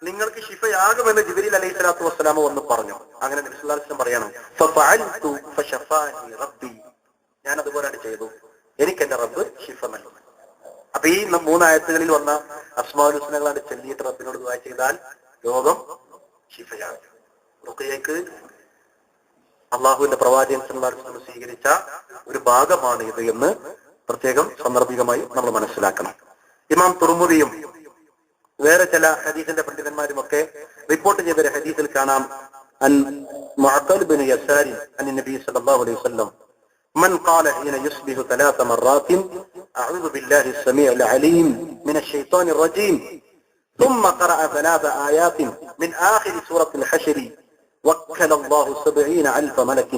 നിങ്ങൾക്ക് ശിഫയാകുമെന്ന് ജിബ്രീൽ അലൈഹി സ്വലാത്തു വസ്സലാമ വന്ന് പറഞ്ഞു. അങ്ങനെ നബി സല്ലല്ലാഹു അലൈഹി വസല്ലം പറയണം, ഫഫഅൽതു ഫശഫാനി റബ്ബി, ഞാൻ അതുപോലെയാണ് ചെയ്തു, എനിക്ക് എന്റെ റബ്ബ് ശിഫ നൽകി. അപ്പൊ ഈ 3 ആയത്തുകളിൽ വന്ന അസ്മാഉൽ ഹുസ്നകളാണ് ചൊല്ലിയിട്ട് റബ്ബിനോട് ദുആ ചെയ്താൽ രോഗം ശിഫയാകും. റുഖിയക്ക് അള്ളാഹുവിന്റെ പ്രവാചകൻ സല്ലല്ലാഹു അലൈഹി വസല്ലം സ്വീകരിച്ച ഒരു ഭാഗമാണ് ഇത് എന്ന് പ്രത്യേകം സന്ദർഭികമായി നമ്മൾ മനസ്സിലാക്കണം. ഇമാം തുർമുദിയും വേറെ ചില ഹദീസിന്റെ പണ്ഡിതന്മാരും ഒക്കെ റിപ്പോർട്ട് ചെയ്ത ഒരു ഹദീസിൽ കാണാം, അൻ മുഅത്തൽ ബിൻ യസാരി അൻ നബി സല്ലല്ലാഹു അലൈഹി വസല്ലം من قال حين يصبح 3 مرات أعوذ بالله السميع العليم من الشيطان الرجيم ثم قرأ 3 آيات من آخر سورة الحشر وكل الله 70,000 ملك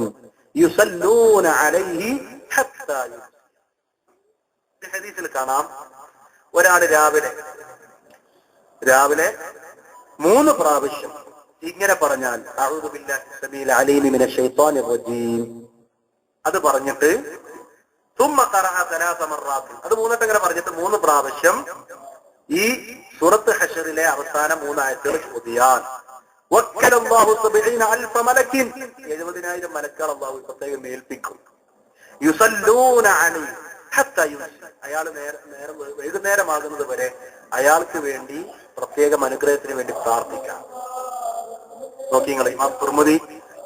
يصلون عليه حتى يصبح. ഈ ഹദീസിൽ കാണാം, ഒരാൾ രാവിലെ 3 പ്രാവശ്യം ഇങ്ങനെ പറഞ്ഞാൽ അഊദു ബില്ലാഹി സമീഉൽ അലീം മിനശ് ശൈത്വാനിർ റജീം, അത് പറഞ്ഞിട്ട് സുമ്മ ഖറഅ 3 മർറാത്ത്, അത് 3 വട്ടം ഇങ്ങനെ പറഞ്ഞിട്ട് 3 പ്രാവശ്യം ഈ സൂറത്ത് ഹശറിലെ അവസാന 3 ആയത്തുകൾ ഓതിയാൽ വക്കലല്ലാഹു 70,000 മലക്കിൻ, 70,000 മലക്കുകൾ അല്ലാഹു പ്രത്യേകം ഏൽപ്പിക്കും. യുസല്ലൂന അലൈഹി ഹത്താ യുസ്ബിഹ, അയാൾ വൈകുന്നേരമാകുന്നത് വരെ അയാൾക്ക് വേണ്ടി പ്രത്യേകം അനുഗ്രഹത്തിന് വേണ്ടി പ്രാർത്ഥിക്കാം. നോക്കി നിങ്ങൾ, ഇമാം തുർമുദി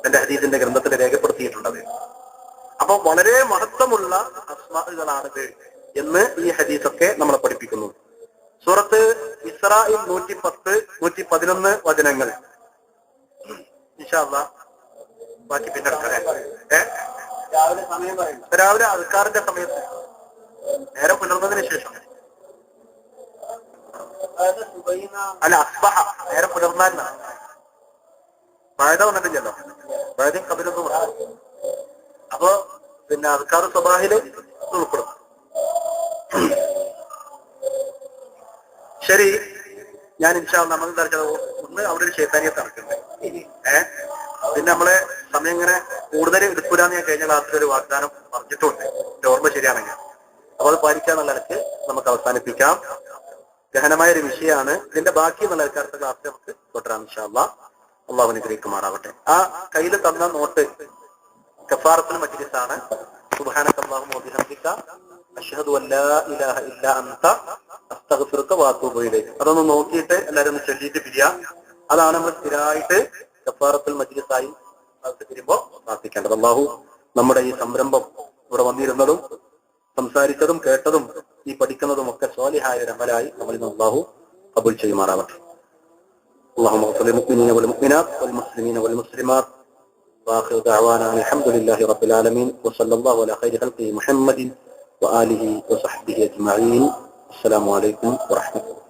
എന്റെ ഹദീസിന്റെ ഗ്രന്ഥത്തിൽ രേഖപ്പെടുത്തിയിട്ടുള്ളത്. അപ്പൊ വളരെ മഹത്വമുള്ള അസ്മാകളാണിത് എന്ന് ഈ ഹദീസൊക്കെ നമ്മളെ പഠിപ്പിക്കുന്നു. സൂറത്ത് ഇസ്രായിൽ 110, 111 വചനങ്ങൾ ഇൻഷാ അല്ലാഹ് ബാക്കി പിന്നെ രാവിലെ അദ്കാറിന്റെ സമയത്ത് നേരം പുലർന്നതിന് ശേഷം, അല്ല അസ്ബഹ നേരം പുലർന്നാലാണ്. മഴ വന്നിട്ടില്ലല്ലോ, മഴയും കബിലൊന്നും. അപ്പൊ പിന്നെ അദ്കാർ സ്വബാഹില് ഉൾപ്പെടും. ശരി, ഞാൻ ഇൻഷാ അല്ലാഹ് നമ്മൾ ഒന്ന് അവിടെ ഒരു ശൈത്താനിയെ തറക്കുന്നുണ്ട്. പിന്നെ നമ്മളെ സമയം ഇങ്ങനെ കൂടുതൽ എടുക്കൂലാന്ന് ഞാൻ കഴിഞ്ഞ ക്ലാസ്സിൽ ഒരു വാഗ്ദാനം പറഞ്ഞിട്ടുണ്ട്, എന്റെ ഓർമ്മ ശരിയാണെങ്കിൽ. അപ്പൊ അത് പാലിക്കാന്നുള്ള നിലക്ക് നമുക്ക് അവസാനിപ്പിക്കാം. ഗഹനമായ ഒരു വിഷയമാണ്. ഇതിന്റെ ബാക്കി എന്നുള്ള അടുത്ത ക്ലാസ്സിൽ നമുക്ക് തുടരാം ഇൻഷാ അല്ലാഹ്. അള്ളാഹു അനുഗ്രഹിക്കുമാറാവട്ടെ. ആ കയ്യിൽ തന്ന നോട്ട് കഫാറത്തുൽ മജ്ലിസ് ആണ്. സുബ്ഹാനക്കല്ലാഹുമ്മ വബിഹംദിക അശ്ഹദു അൻ ലാ ഇലാഹ ഇല്ലാ അൻത അസ്തഗ്ഫിറുക വഅതൂബു ഇലൈക്. അതൊന്ന് നോക്കിയിട്ട് എല്ലാവരും ഒന്ന് ചൊല്ലിയിട്ട് പിരിയാം. അതാണ് നമ്മൾ സ്ഥിരമായിട്ട് കഫാറത്തുൽ മജ്ലിസായി വരുമ്പോൾ പ്രാർത്ഥിക്കേണ്ടത്. അല്ലാഹു നമ്മുടെ ഈ സംരംഭം ഇവിടെ വന്നിരുന്നതും സംസാരിച്ചതും കേട്ടതും ഈ പഠിക്കുന്നതും ഒക്കെ സ്വാലിഹായ ഒരു അമലായി നമ്മളിൽ നിന്ന് അല്ലാഹു ഖബൂൽ ചെയ്യുമാറാവട്ടെ. اللهم اغفر للمؤمنين والمؤمنات والمسلمين والمسلمات واخر دعوانا الحمد لله رب العالمين وصلى الله على خير خلقه محمد وآله وصحبه أجمعين. السلام عليكم ورحمة الله.